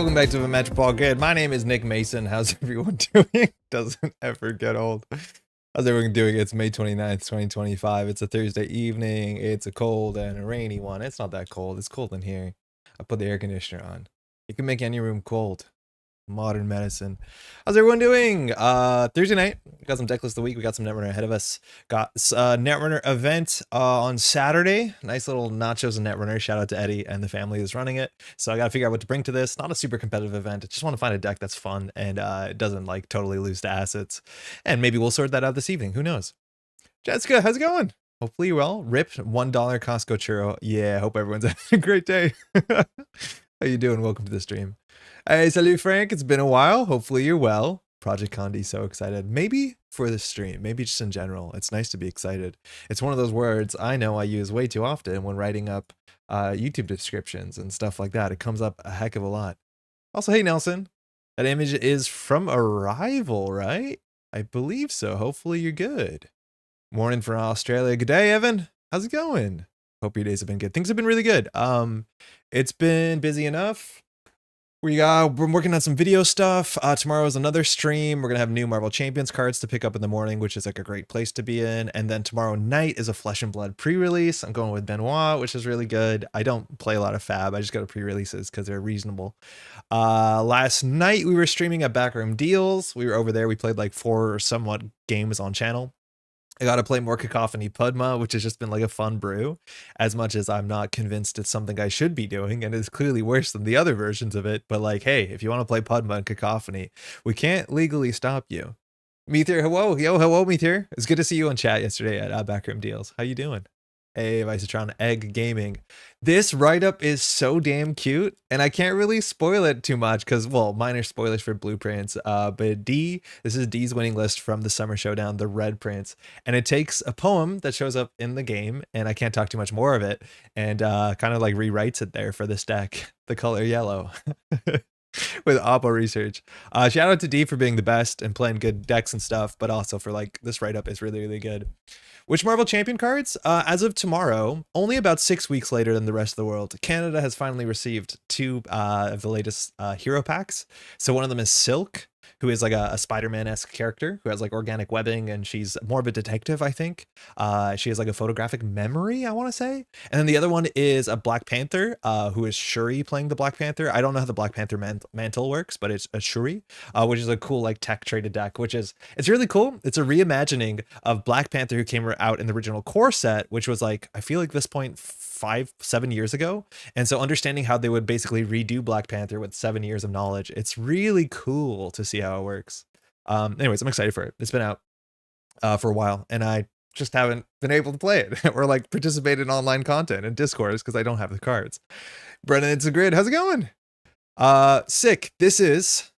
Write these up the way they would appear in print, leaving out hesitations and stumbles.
Welcome back to the Metropole Grid. My name is Nick Mason. How's everyone doing? Doesn't ever get old. How's everyone doing? It's May 29th, 2025. It's a Thursday evening. It's a cold and a rainy one. It's not that cold. It's cold in here. I put the air conditioner on. It can make any room cold. Modern medicine. How's everyone doing? Thursday night, we got some deck list of the week. We got some Netrunner ahead of us. Got Netrunner event on Saturday. Nice little nachos and Netrunner. Shout out to Eddie and the family that's running it. So I gotta figure out what to bring to this. Not a super competitive event. I just want to find a deck that's fun and it doesn't like totally lose to assets. And maybe we'll sort that out this evening. Who knows? Jessica, how's it going? Hopefully you're well. Rip $1 Costco churro. Yeah, hope everyone's having a great day. How you doing? Welcome to the stream. Hey, salut Frank, it's been a while. Hopefully you're well. Project Condi, so excited. Maybe for the stream, maybe just in general. It's nice to be excited. It's one of those words I know I use way too often when writing up YouTube descriptions and stuff like that. It comes up a heck of a lot. Also, hey Nelson, that image is from Arrival, right? I believe so. Hopefully you're good. Morning from Australia. Good day, Evan. How's it going? Hope your days have been good. Things have been really good. It's been busy enough. We're working on some video stuff. Tomorrow is another stream. We're gonna have new Marvel Champions cards to pick up in the morning, which is like a great place to be in. And then tomorrow night is a Flesh and Blood pre-release. I'm going with Benoit, which is really good. I don't play a lot of Fab. I just go to pre-releases because they're reasonable. Last night we were streaming at Backroom Deals. We were over there. We played like 4 or somewhat games on channel. I got to play more Cacophony Pudma, which has just been like a fun brew, as much as I'm not convinced it's something I should be doing, and it's clearly worse than the other versions of it. But like, hey, if you want to play Pudma and Cacophony, we can't legally stop you. Meteor, hello, hello, Meteor. It's good to see you on chat yesterday at Backroom Deals. How you doing? Hey, Vicetron Egg Gaming. This write-up is so damn cute, and I can't really spoil it too much because, well, minor spoilers for Blueprints. But this is D's winning list from the Summer Showdown, the Red Prince, and it takes a poem that shows up in the game, and I can't talk too much more of it, and kind of like rewrites it there for this deck, the color yellow. With Oppo research. Shout out to D for being the best and playing good decks and stuff, but also for like this write-up is really, really good. Which Marvel Champion cards? As of tomorrow, only about 6 weeks later than the rest of the world, Canada has finally received 2 of the latest hero packs. So one of them is Silk, who is like a Spider-Man-esque character who has like organic webbing, and she's more of a detective, I think. She has like a photographic memory, I want to say. And then the other one is a Black Panther, who is Shuri playing the Black Panther. I don't know how the Black Panther mantle works, but it's a Shuri, which is a cool like tech traded deck, it's really cool. It's a reimagining of Black Panther who came out in the original core set, which was like, I feel like this point 5-7 years ago. And so understanding how they would basically redo Black Panther with 7 years of knowledge, it's really cool to see how it works. Anyways, I'm excited for it. It's been out for a while, and I just haven't been able to play it or like participate in online content and discourse because I don't have the cards. Brennan, it's a grid. How's it going? Sick. This is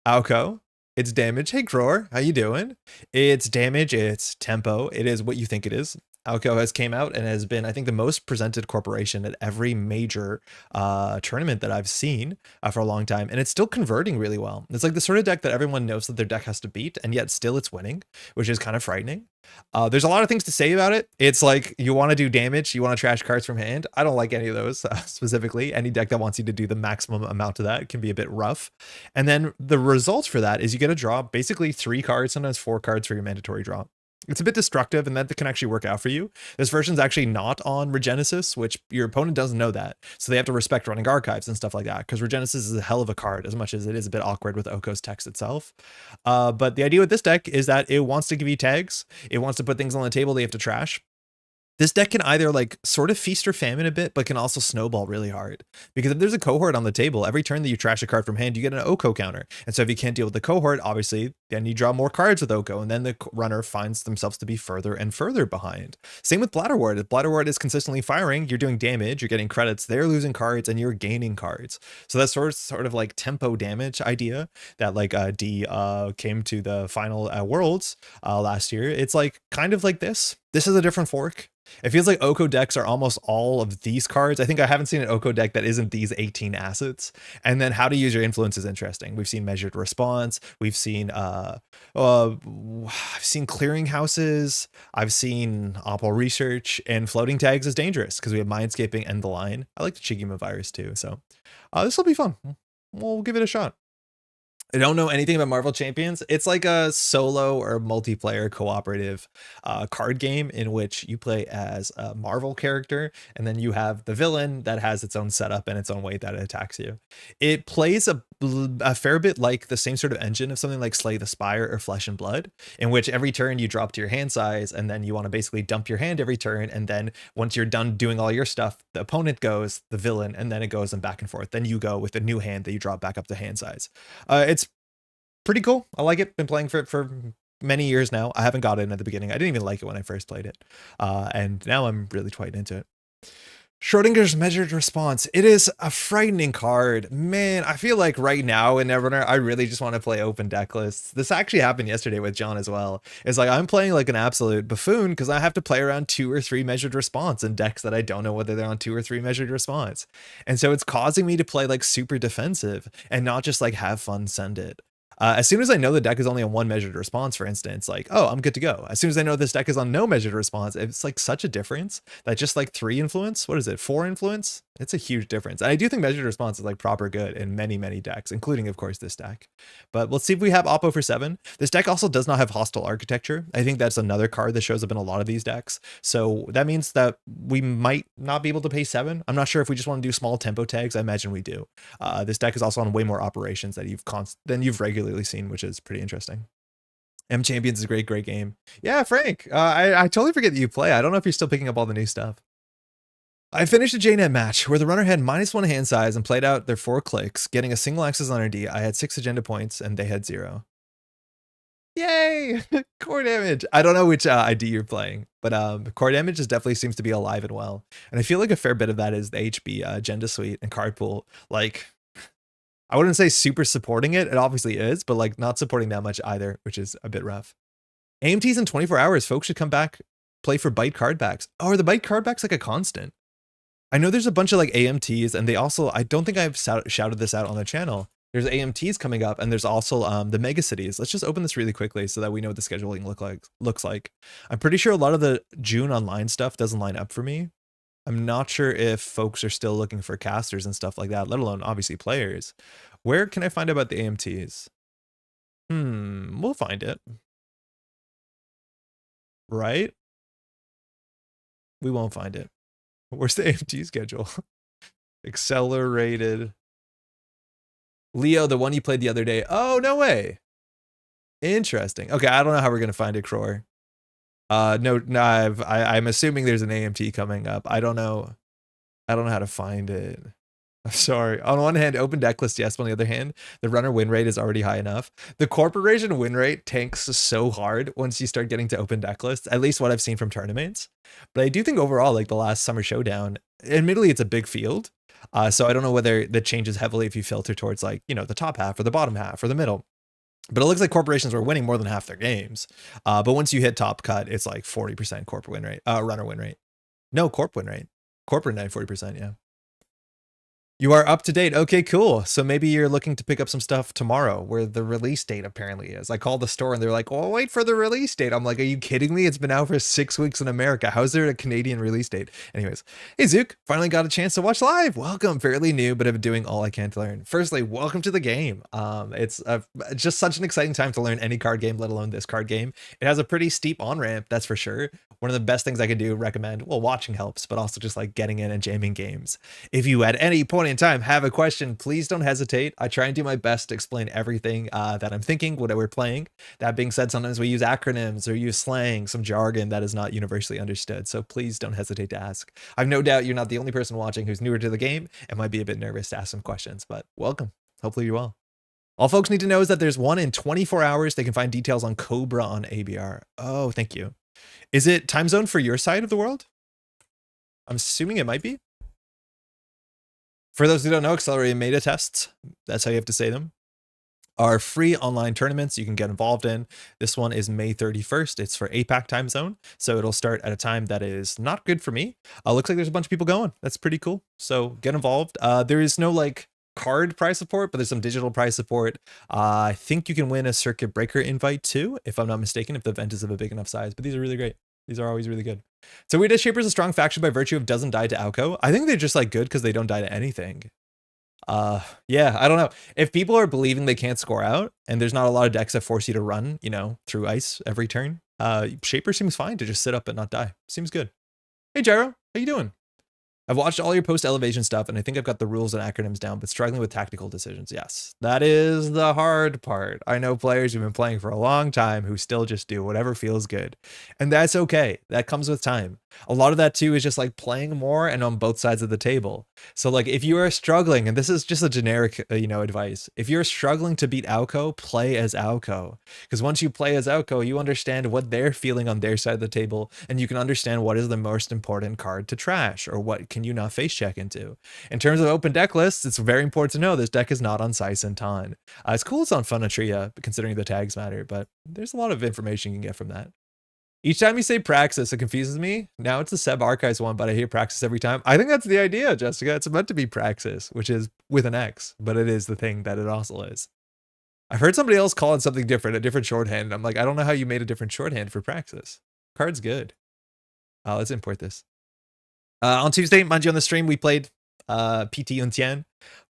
Alco. It's damage. Hey, Cror, how you doing? It's damage. It's tempo. It is what you think it is. Alco has came out and has been, I think, the most presented corporation at every major tournament that I've seen for a long time. And it's still converting really well. It's like the sort of deck that everyone knows that their deck has to beat, and yet still it's winning, which is kind of frightening. There's a lot of things to say about it. It's like, you want to do damage, you want to trash cards from hand. I don't like any of those specifically. Any deck that wants you to do the maximum amount of that can be a bit rough. And then the results for that is you get to draw basically 3 cards, sometimes 4 cards for your mandatory draw. It's a bit destructive, and that can actually work out for you. This version's actually not on Regenesis, which your opponent doesn't know that. So they have to respect running archives and stuff like that, because Regenesis is a hell of a card, as much as it is a bit awkward with Oko's text itself. But the idea with this deck is that it wants to give you tags. It wants to put things on the table they have to trash. This deck can either like sort of feast or famine a bit, but can also snowball really hard. Because if there's a cohort on the table, every turn that you trash a card from hand, you get an Oko counter. And so if you can't deal with the cohort, obviously, then you draw more cards with Oko, and then the runner finds themselves to be further and further behind. Same with Bladderwort. If Bladderwort is consistently firing, you're doing damage, you're getting credits, they're losing cards, and you're gaining cards. So that's sort of like tempo damage idea that like D came to the final Worlds last year. It's like kind of like this. This is a different fork. It feels like Oko decks are almost all of these cards. I think I haven't seen an Oko deck that isn't these 18 assets. And then how to use your influence is interesting. We've seen measured response. We've seen I've seen clearinghouses. I've seen Oppo research, and floating tags is dangerous because we have mindscaping and the line. I like the Chigima virus too. So this will be fun. we'll give it a shot. I don't know anything about Marvel Champions. It's like a solo or multiplayer cooperative card game in which you play as a Marvel character, and then you have the villain that has its own setup and its own way that it attacks you. It plays a fair bit like the same sort of engine of something like Slay the Spire or Flesh and Blood, in which every turn you drop to your hand size, and then you want to basically dump your hand every turn, and then once you're done doing all your stuff, the opponent goes, the villain, and then it goes and back and forth. Then you go with a new hand that you drop back up to hand size. It's pretty cool. I like it. Been playing for many years now. I haven't got it in at the beginning. I didn't even like it when I first played it. And now I'm really quite into it. Schrodinger's measured response. It is a frightening card. Man, I feel like right now in Netrunner, I really just want to play open deck lists. This actually happened yesterday with John as well. It's like I'm playing like an absolute buffoon because I have to play around 2 or 3 measured response in decks that I don't know whether they're on 2 or 3 measured response. And so it's causing me to play like super defensive and not just like have fun send it. As soon as I know the deck is only on 1 measured response, for instance, like, oh, I'm good to go. As soon as I know this deck is on no measured response, it's like such a difference that just like 3 influence, what is it, 4 influence? It's a huge difference. And I do think measured response is like proper good in many, many decks, including, of course, this deck. But let's see if we have Oppo for 7. This deck also does not have hostile architecture. I think that's another card that shows up in a lot of these decks. So that means that we might not be able to pay 7. I'm not sure if we just want to do small tempo tags. I imagine we do. This deck is also on way more operations that than you've regularly seen, which is pretty interesting. M Champions is a great game. Yeah, Frank, I totally forget that you play. I don't know if you're still picking up all the new stuff. I finished a JNet match where the runner had -1 hand size and played out their 4 clicks, getting a single access on RD. I had 6 agenda points and they had 0. Yay! Core damage. I don't know which ID you're playing, but core damage definitely seems to be alive and well. And I feel like a fair bit of that is the HB agenda suite and card pool. Like, I wouldn't say super supporting it. It obviously is, but like not supporting that much either, which is a bit rough. AMTs in 24 hours. Folks should come back, play for bite card backs. Oh, are the bite card backs like a constant? I know there's a bunch of like AMTs, and they also, I don't think I've shouted this out on the channel. There's AMTs coming up, and there's also the mega cities. Let's just open this really quickly so that we know what the scheduling looks like. I'm pretty sure a lot of the June online stuff doesn't line up for me. I'm not sure if folks are still looking for casters and stuff like that, let alone obviously players. Where can I find out about the AMTs? We'll find it. Right? We won't find it. Where's the AMT schedule? Accelerated. Leo, the one you played the other day. Oh, no way. Interesting. Okay, I don't know how we're going to find it, Crore. No, I'm assuming there's an AMT coming up. I don't know how to find it. I'm sorry. On one hand, open deck list, yes. On the other hand, the runner win rate is already high enough. The corporation win rate tanks so hard once you start getting to open deck lists, at least what I've seen from tournaments. But I do think overall, like the last Summer Showdown, admittedly, it's a big field. So I don't know whether that changes heavily if you filter towards like, you know, the top half or the bottom half or the middle. But it looks like corporations were winning more than half their games. But once you hit top cut, it's like 40% corp win rate, runner win rate. No, corp win rate. Corporate 40%, yeah. You are up to date. Okay, cool. So maybe you're looking to pick up some stuff tomorrow where the release date apparently is. I called the store and they're like, well, wait for the release date. I'm like, are you kidding me? It's been out for 6 weeks in America. How's there a Canadian release date? Anyways, hey, Zook, finally got a chance to watch live. Welcome. Fairly new, but I'm doing all I can to learn. Firstly, welcome to the game. It's just such an exciting time to learn any card game, let alone this card game. It has a pretty steep on-ramp, that's for sure. One of the best things I can do, recommend, well, watching helps, but also just like getting in and jamming games. If you at any point in time have a question, please don't hesitate. I try and do my best to explain everything that I'm thinking, what we're playing. That being said, sometimes we use acronyms or use slang, some jargon that is not universally understood. So please don't hesitate to ask. I've no doubt you're not the only person watching who's newer to the game and might be a bit nervous to ask some questions, but welcome. Hopefully you're well. All folks need to know is that there's one in 24 hours. They can find details on Cobra on ABR. Oh, thank you. Is it time zone for your side of the world? I'm assuming it might be. For those who don't know, accelerated meta tests, that's how you have to say them, are free online tournaments you can get involved in. This one is May 31st. It's for APAC time zone. So it'll start at a time that is not good for me. Looks like there's a bunch of people going. That's pretty cool. So get involved. There is no like card prize support, but there's some digital prize support. I think you can win a circuit breaker invite too, if I'm not mistaken, if the event is of a big enough size, but these are really great. These are always really good. So Weird Shaper is a strong faction by virtue of doesn't die to Alco. I think they're just like good because they don't die to anything. Yeah, I don't know. If people are believing they can't score out, and there's not a lot of decks that force you to run, you know, through ice every turn, Shaper seems fine to just sit up and not die. Seems good. Hey, Gyro, how you doing? I've watched all your post-elevation stuff, and I think I've got the rules and acronyms down, but struggling with tactical decisions. Yes, that is the hard part. I know players who've been playing for a long time who still just do whatever feels good. And that's okay. That comes with time. A lot of that, too, is just like playing more and on both sides of the table. So, like, if you are struggling, and this is just a generic, advice, if you're struggling to beat Alco, play as Alco. Because once you play as Alco, you understand what they're feeling on their side of the table, and you can understand what is the most important card to trash, or what can you not face check into. In terms of open deck lists, it's very important to know this deck is not on Sice and Ton. It's cool it's on Funatria, considering the tags matter, but there's a lot of information you can get from that. Each time you say Praxis, it confuses me. Now it's the Seb Archives one, but I hear Praxis every time. I think that's the idea, Jessica. It's meant to be Praxis, which is with an X, but it is the thing that it also is. I've heard somebody else call it something different, a different shorthand. And I'm like, I don't know how you made a different shorthand for Praxis. Card's good. Let's import this. On Tuesday, mind you, on the stream, we played PT Untien.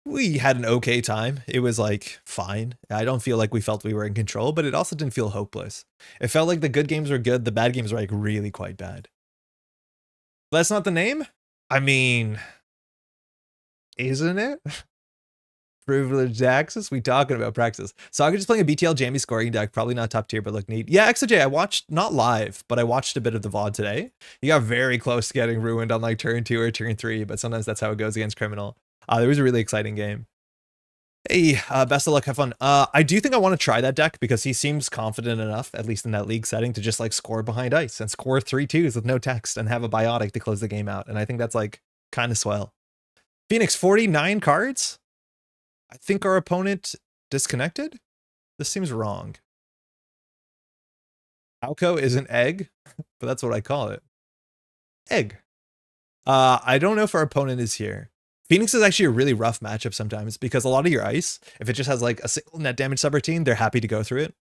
We had an okay time. It was like fine. I don't feel like we felt we were in control, but it also didn't feel hopeless. It felt like the good games were good. The bad games were like really quite bad. That's not the name? I mean, isn't it? Privileged access? We talking about Praxis. Saga just playing a BTL jammy scoring deck. Probably not top tier, but look neat. Yeah, XOJ, I watched, not live, but I watched a bit of the VOD today. You got very close to getting ruined on like turn 2 or turn 3, but sometimes that's how it goes against Criminal. There was a really exciting game. Hey, best of luck, have fun. I do think I want to try that deck because he seems confident enough, at least in that league setting, to just like score behind ice and score 3-2s with no text and have a biotic to close the game out. And I think that's like kind of swell. Phoenix, 49 cards? I think our opponent disconnected? This seems wrong. Alco is an egg, but that's what I call it. Egg. I don't know if our opponent is here. Phoenix is actually a really rough matchup sometimes because a lot of your ice, if it just has like a single net damage subroutine, they're happy to go through it.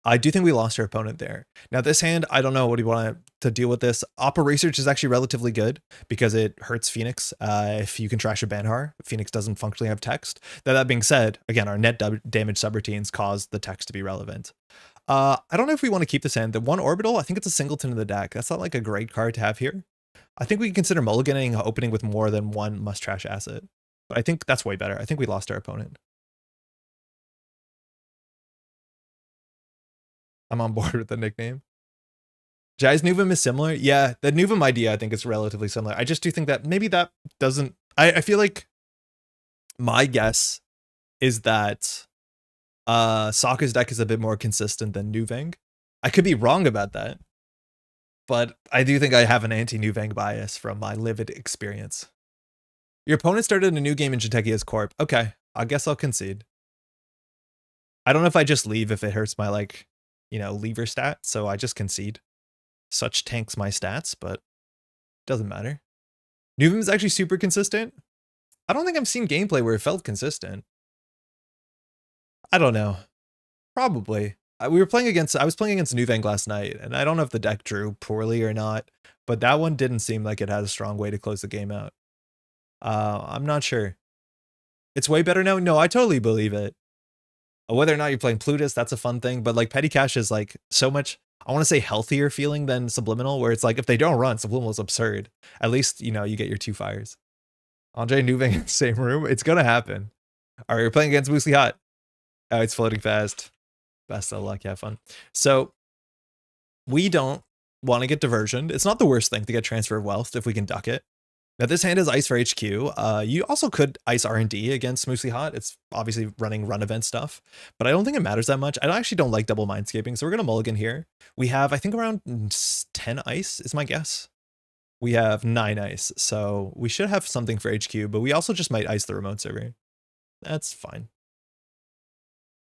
I do think we lost our opponent there. Now this hand, I don't know what do you want to deal with this. Opera Research is actually relatively good because it hurts Phoenix. If you can trash a Banhar, Phoenix doesn't functionally have text. That being said, again, our net damage subroutines cause the text to be relevant. I don't know if we want to keep this hand. The one orbital, I think it's a singleton in the deck. That's not like a great card to have here. I think we can consider mulliganing opening with more than one must trash asset. But I think that's way better. I think we lost our opponent. I'm on board with the nickname. Jai's Nuvum is similar. Yeah, the Nuvum idea I think is relatively similar. I just do think that maybe that doesn't... I feel like my guess is that Sokka's deck is a bit more consistent than Nuvang. I could be wrong about that. But I do think I have an anti-Nuvang bias from my livid experience. Your opponent started a new game in Jintekia's Corp. Okay, I guess I'll concede. I don't know if I just leave if it hurts my, like, you know, lever stat, so I just concede. Such tanks my stats, but doesn't matter. Nuvum is actually super consistent. I don't think I've seen gameplay where it felt consistent. I don't know. Probably. I was playing against Nuvang last night, and I don't know if the deck drew poorly or not, but that one didn't seem like it had a strong way to close the game out. I'm not sure. It's way better now? No, I totally believe it. Whether or not you're playing Plutus, that's a fun thing, but like Petty Cash is like so much, I want to say healthier feeling than Subliminal, where it's like if they don't run, Subliminal is absurd. At least, you know, you get your 2 fires. Andre Nuvang in the same room? It's gonna happen. All right, you're playing against Moosely Hot. Oh, it's floating fast. Best of luck, have fun. So we don't want to get diversioned. It's not the worst thing to get transfer of wealth if we can duck it. Now this hand is ice for HQ. You also could ice R&D against Moosely Hot. It's obviously running run event stuff, but I don't think it matters that much. I actually don't like double mindscaping, so we're gonna mulligan here. We have, I think, around 10 ice is my guess. We have 9 ice, so we should have something for HQ, but we also just might ice the remote server. That's fine.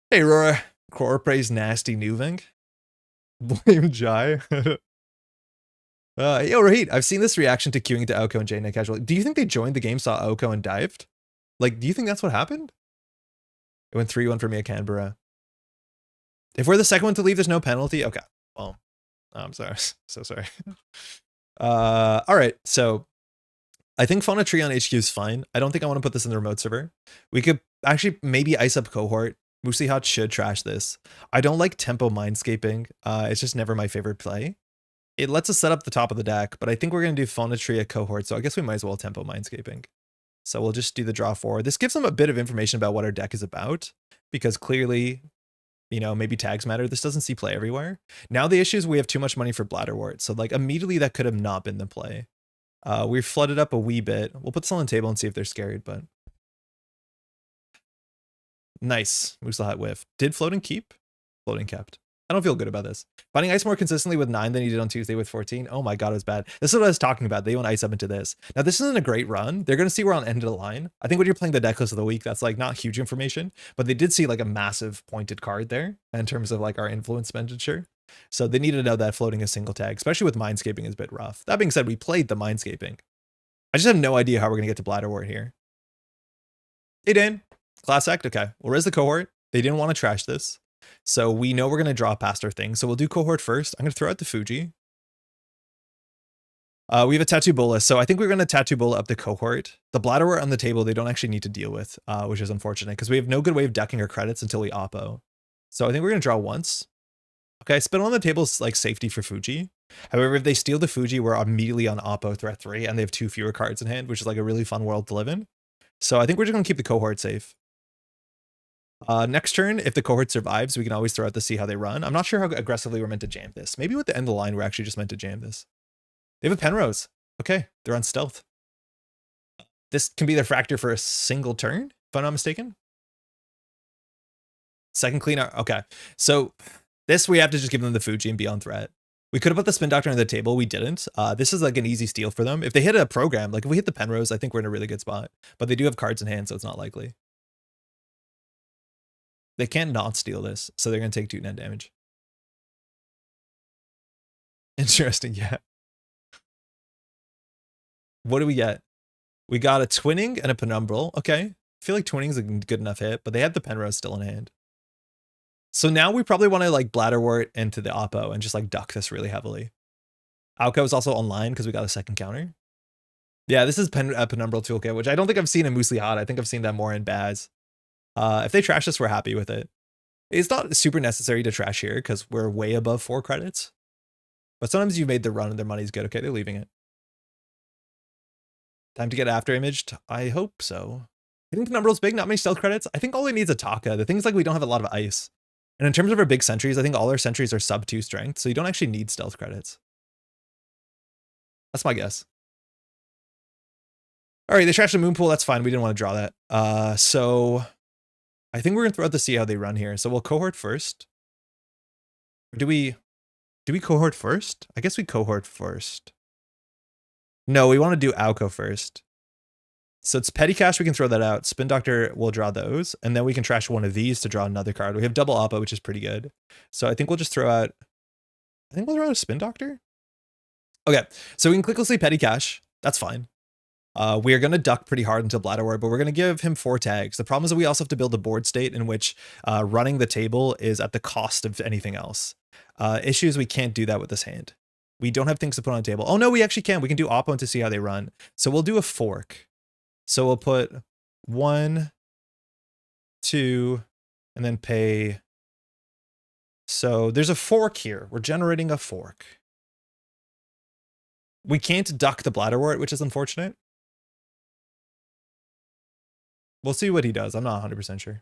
Hey, Rora. Corpre's nasty Nuvang. Blame Jai. Yo, Rahit, I've seen this reaction to queuing to Aoko and JNet casually. Do you think they joined the game, saw Aoko, and dived? Like, do you think that's what happened? It went 3-1 for me at Canberra. If we're the second one to leave, there's no penalty? Okay. Well, I'm sorry. So sorry. All right. So I think Fauna Tree on HQ is fine. I don't think I want to put this in the remote server. We could actually maybe ice up Cohort. Moosey Hot should trash this. I don't like tempo mindscaping. It's just never my favorite play. It lets us set up the top of the deck, but I think we're going to do Fauna Tree at Cohort, so I guess we might as well tempo mindscaping. So we'll just do the draw 4. This gives them a bit of information about what our deck is about, because clearly, you know, maybe tags matter. This doesn't see play everywhere. Now the issue is we have too much money for Bladderwort, so like immediately that could have not been the play. We've flooded up a wee bit. We'll put this on the table and see if they're scared, but... Nice. Moose the Hut whiff. Did floating keep? Floating kept. I don't feel good about this. Finding ice more consistently with 9 than you did on Tuesday with 14. Oh my god, it was bad. This is what I was talking about. They want ice up into this. Now, this isn't a great run. They're going to see we're on end of the line. I think when you're playing the deck list of the week, that's like not huge information, but they did see like a massive pointed card there in terms of like our influence expenditure. So they needed to know that floating a single tag, especially with Mindscaping, is a bit rough. That being said, we played the Mindscaping. I just have no idea how we're going to get to Bladderwort here. Hey, Dan. Class act? Okay. We'll raise the Cohort. They didn't want to trash this. So we know we're going to draw past our thing. So we'll do Cohort first. I'm going to throw out the Fuji. We have a Tattoo Bola. So I think we're going to Tattoo Bola up the Cohort. The Bladderwort on the table, they don't actually need to deal with, which is unfortunate because we have no good way of decking our credits until we oppo. So I think we're going to draw once. Okay, spin on the table is like safety for Fuji. However, if they steal the Fuji, we're immediately on oppo threat 3 and they have 2 fewer cards in hand, which is like a really fun world to live in. So I think we're just going to keep the Cohort safe. Next turn, if the Cohort survives, we can always throw out to see how they run. I'm not sure how aggressively we're meant to jam this. Maybe with the end of the line, we're actually just meant to jam this. They have a Penrose. Okay, they're on stealth. This can be their Fractor for a single turn, if I'm not mistaken. Second cleaner. Okay, so this we have to just give them the Fuji and be on threat. We could have put the Spin Doctor on the table. We didn't. This is like an easy steal for them. If they hit a program, like if we hit the Penrose, I think we're in a really good spot. But they do have cards in hand, so it's not likely. They can't not steal this, so they're going to take 2 net damage. Interesting, yeah. What do we get? We got a Twinning and a Penumbral. Okay. I feel like Twinning's a good enough hit, but they have the Penrose still in hand. So now we probably want to like Bladderwort into the oppo and just like duck this really heavily. Alco is also online because we got a second counter. Yeah, this is Penumbral Toolkit, which I don't think I've seen in Moosey Hot. I think I've seen that more in Baz. If they trash this, we're happy with it. It's not super necessary to trash here because we're way above 4 credits. But sometimes you made the run and their money's good. Okay, they're leaving it. Time to get after imaged? I hope so. I think the number is big, not many stealth credits. I think all it needs is a Taka. The thing is like we don't have a lot of ice. And in terms of our big sentries, I think all our sentries are sub 2 strength, so you don't actually need stealth credits. That's my guess. All right, they trashed a moon pool. That's fine. We didn't want to draw that. So I think we're going to throw out to see how they run here. So we'll Cohort first. Or do we Cohort first? I guess we Cohort first. No, we want to do Alco first. So it's Petty Cash, we can throw that out. Spin Doctor will draw those, and then we can trash one of these to draw another card. We have double Oppo, which is pretty good. So I think we'll just throw out, I think we'll throw out a Spin Doctor. Okay, so we can clicklessly Petty Cash. That's fine. We are going to duck pretty hard until Bladderwort, but we're going to give him 4 tags. The problem is that we also have to build a board state in which running the table is at the cost of anything else. Issues, we can't do that with this hand. We don't have things to put on the table. Oh no, we actually can. We can do Oppo to see how they run. So we'll do a fork. So we'll put 1, 2, and then pay. So there's a fork here. We're generating a fork. We can't duck the Bladderwort, which is unfortunate. We'll see what he does. I'm not 100% sure.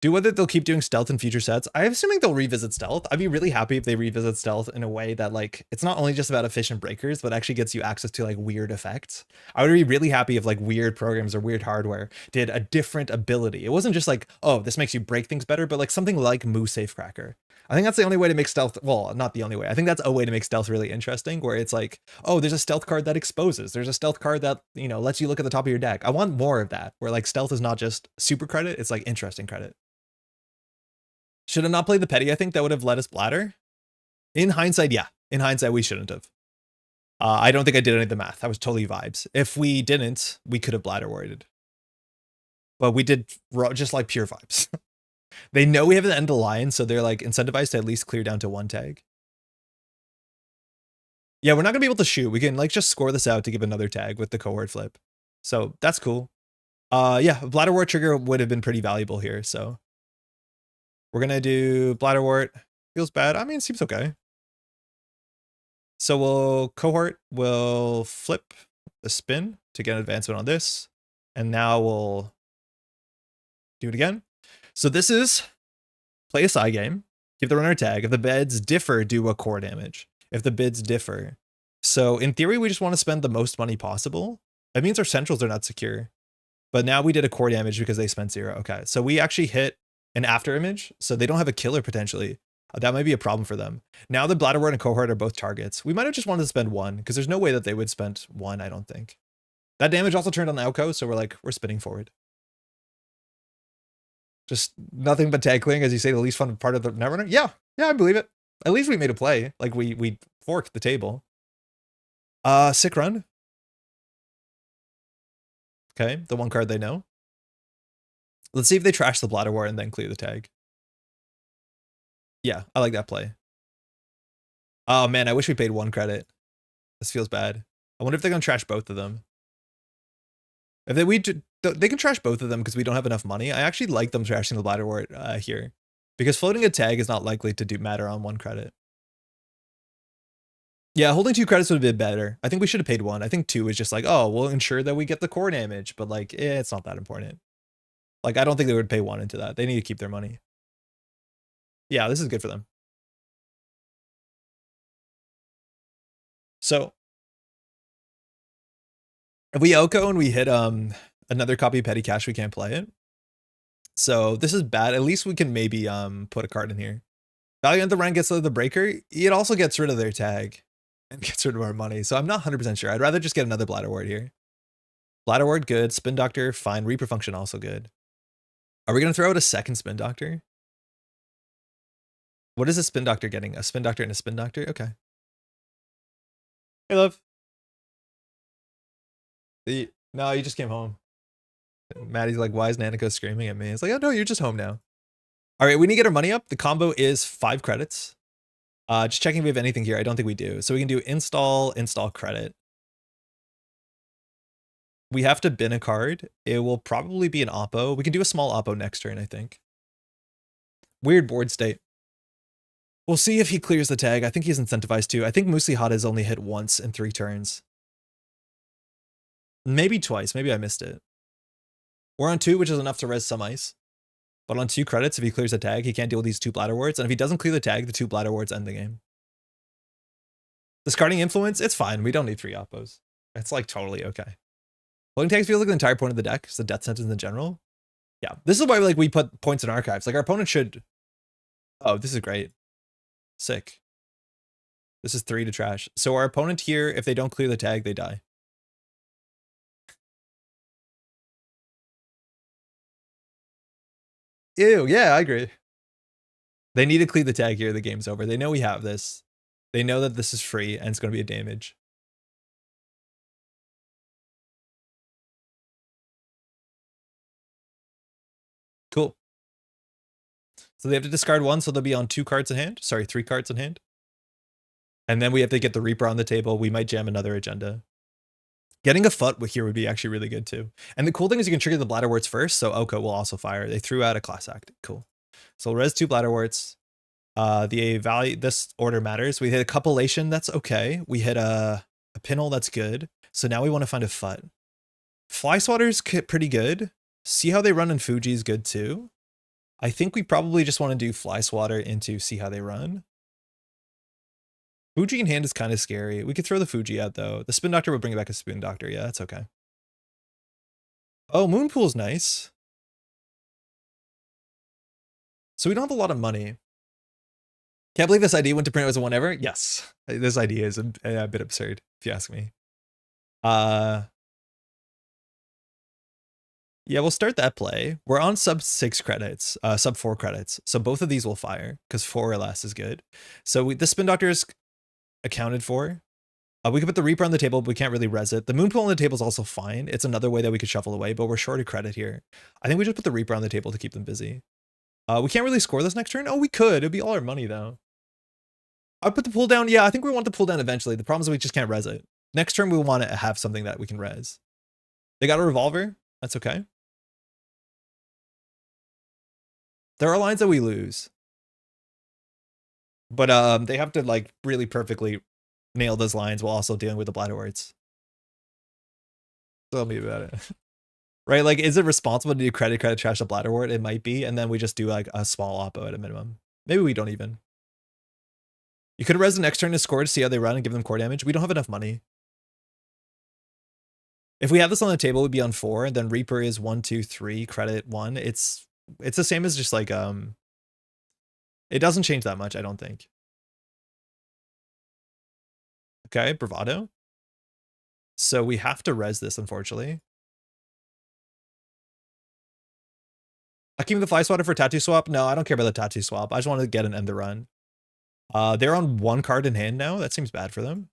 Do whether they'll keep doing stealth in future sets. I'm assuming they'll revisit stealth. I'd be really happy if they revisit stealth in a way that like it's not only just about efficient breakers, but actually gets you access to like weird effects. I would be really happy if like weird programs or weird hardware did a different ability. It wasn't just like, oh, this makes you break things better, but like something like Moo Safecracker. I think that's the only way to make stealth. Well, not the only way. I think that's a way to make stealth really interesting, where it's like, oh, there's a stealth card that exposes. There's a stealth card that, you know, lets you look at the top of your deck. I want more of that, where like stealth is not just super credit. It's like interesting credit. Should have not played the petty. I think that would have let us bladder. In hindsight, yeah. In hindsight, we shouldn't have. I don't think I did any of the math. That was totally vibes. If we didn't, we could have bladder worded. But we did just like pure vibes. They know we have an end of line, so they're like incentivized to at least clear down to 1 tag. Yeah, we're not gonna be able to shoot. We can like just score this out to give another tag with the cohort flip. So that's cool. Yeah, Bladderwort trigger would have been pretty valuable here. So we're gonna do Bladderwort. Feels bad. I mean, it seems okay. So we'll cohort will flip the spin to get an advancement on this. And now we'll do it again. So this is play a side game, give the runner a tag. If the bids differ, do a core damage. If the bids differ. So in theory, we just want to spend the most money possible. That means our centrals are not secure. But now we did a core damage because they spent 0. Okay, so we actually hit an after image. So they don't have a killer potentially. That might be a problem for them. Now the Bladderwort and cohort are both targets. We might have just wanted to spend 1 because there's no way that they would spend 1, I don't think. That damage also turned on the outco, so we're spinning forward. Just nothing but tackling, as you say, the least fun part of the Netrunner. Yeah, I believe it. At least we made a play. Like we forked the table. Sick run. Okay, the one card they know. Let's see if they trash the Bladderwort and then clear the tag. Yeah, I like that play. Oh man, I wish we paid 1 credit. This feels bad. I wonder if they're gonna trash both of them. If they can trash both of them because we don't have enough money. I actually like them trashing the Bladderwort here. Because floating a tag is not likely to matter on 1 credit. Yeah, holding 2 credits would have been better. I think we should have paid 1. I think 2 is just like, oh, we'll ensure that we get the core damage. But like, it's not that important. Like, I don't think they would pay 1 into that. They need to keep their money. Yeah, this is good for them. So if we OCO and we hit another copy of Petty Cash, we can't play it. So this is bad. At least we can maybe put a card in here. Value at the run gets rid of the breaker. It also gets rid of their tag and gets rid of our money. So I'm not 100% sure. I'd rather just get another Bladderwort here. Bladderwort, good. Spin Doctor, fine. Reaper Function, also good. Are we going to throw out a second Spin Doctor? What is a Spin Doctor getting? A Spin Doctor and a Spin Doctor? Okay. Hey, love. No, you just came home. Maddie's like, why is Nanako screaming at me? It's like, oh no, you're just home now. All right, we need to get our money up. The combo is 5 credits. Just checking if we have anything here. I don't think we do. So we can do install credit. We have to bin a card. It will probably be an oppo. We can do a small oppo next turn, I think. Weird board state. We'll see if he clears the tag. I think he's incentivized to. I think Musihata has only hit once in 3 turns. Maybe twice. Maybe I missed it. We're on 2, which is enough to res some ice. But on 2 credits, if he clears a tag, he can't deal with these 2 Bladderworts. And if he doesn't clear the tag, the 2 Bladderworts end the game. Discarding influence, it's fine. We don't need 3 oppos. It's like totally okay. Floating tags feels like the entire point of the deck. It's the death sentence in general. Yeah, this is why like we put points in archives. Like our opponent should. Oh, this is great. Sick. This is 3 to trash. So our opponent here, if they don't clear the tag, they die. Ew, yeah, I agree. They need to clear the tag here. The game's over. They know we have this. They know that this is free and it's going to be a damage. Cool. So they have to discard 1, so they'll be on 2 cards in hand. Sorry, 3 cards in hand. And then we have to get the Reaper on the table. We might jam another agenda. Getting a foot here would be actually really good too. And the cool thing is you can trigger the Bladderworts first, so Oko will also fire. They threw out a class act. Cool. So res 2 Bladderworts. The value, this order matters. We hit a Copulation, that's okay. We hit a Pinhole, that's good. So now we want to find a foot. Fly Swatter's pretty good. See How They Run in Fuji is good too. I think we probably just want to do Fly Swatter into See How They Run. Fuji in hand is kind of scary. We could throw the Fuji out though. The Spin Doctor will bring it back a Spin Doctor. Yeah, that's okay. Oh, Moonpool's nice. So we don't have a lot of money. Can't believe this idea went to print as a whenever. Yes, this idea is a bit absurd, if you ask me. Yeah, we'll start that play. We're on sub 6 credits, sub 4 credits. So both of these will fire because 4 or less is good. So the Spin Doctor is accounted for. We could put the Reaper on the table, but we can't really res it. The Moonpool on the table is also fine. It's another way that we could shuffle away, but we're short of credit here. I think we just put the Reaper on the table to keep them busy. We can't really score this next turn. Oh, we could. It'd be all our money though. I put the pull down. Yeah, I think we want the pull down eventually. The problem is we just can't res it. Next turn, we want to have something that we can res. They got a revolver. That's okay. There are lines that we lose. But they have to like really perfectly nail those lines while also dealing with the bladderworts. Tell me about it. Right? Like, is it responsible to do credit trash the bladderwort? It might be, and then we just do like a small oppo at a minimum. Maybe we don't even. You could res the next turn to score to see how they run and give them core damage. We don't have enough money. If we have this on the table, we'd be on 4, and then Reaper is 1, 2, 3, credit 1. It's the same as just like it doesn't change that much, I don't think. Okay, bravado. So we have to res this, unfortunately. Hakim the fly swatter for tattoo swap? No, I don't care about the tattoo swap. I just want to get an end the run. They're on 1 card in hand now. That seems bad for them.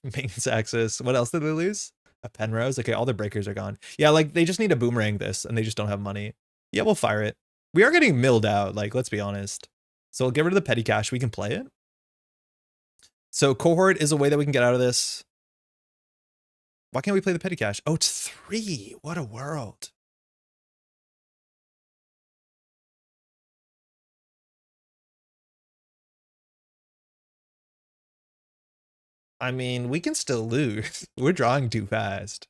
Maintenance access. What else did they lose? A Penrose. Okay, all their breakers are gone. Yeah, like they just need to boomerang this and they just don't have money. Yeah, we'll fire it. We are getting milled out, like, let's be honest. So we'll get rid of the petty cash. We can play it. So cohort is a way that we can get out of this. Why can't we play the petty cash? Oh, it's 3. What a world. I mean, we can still lose. We're drawing too fast.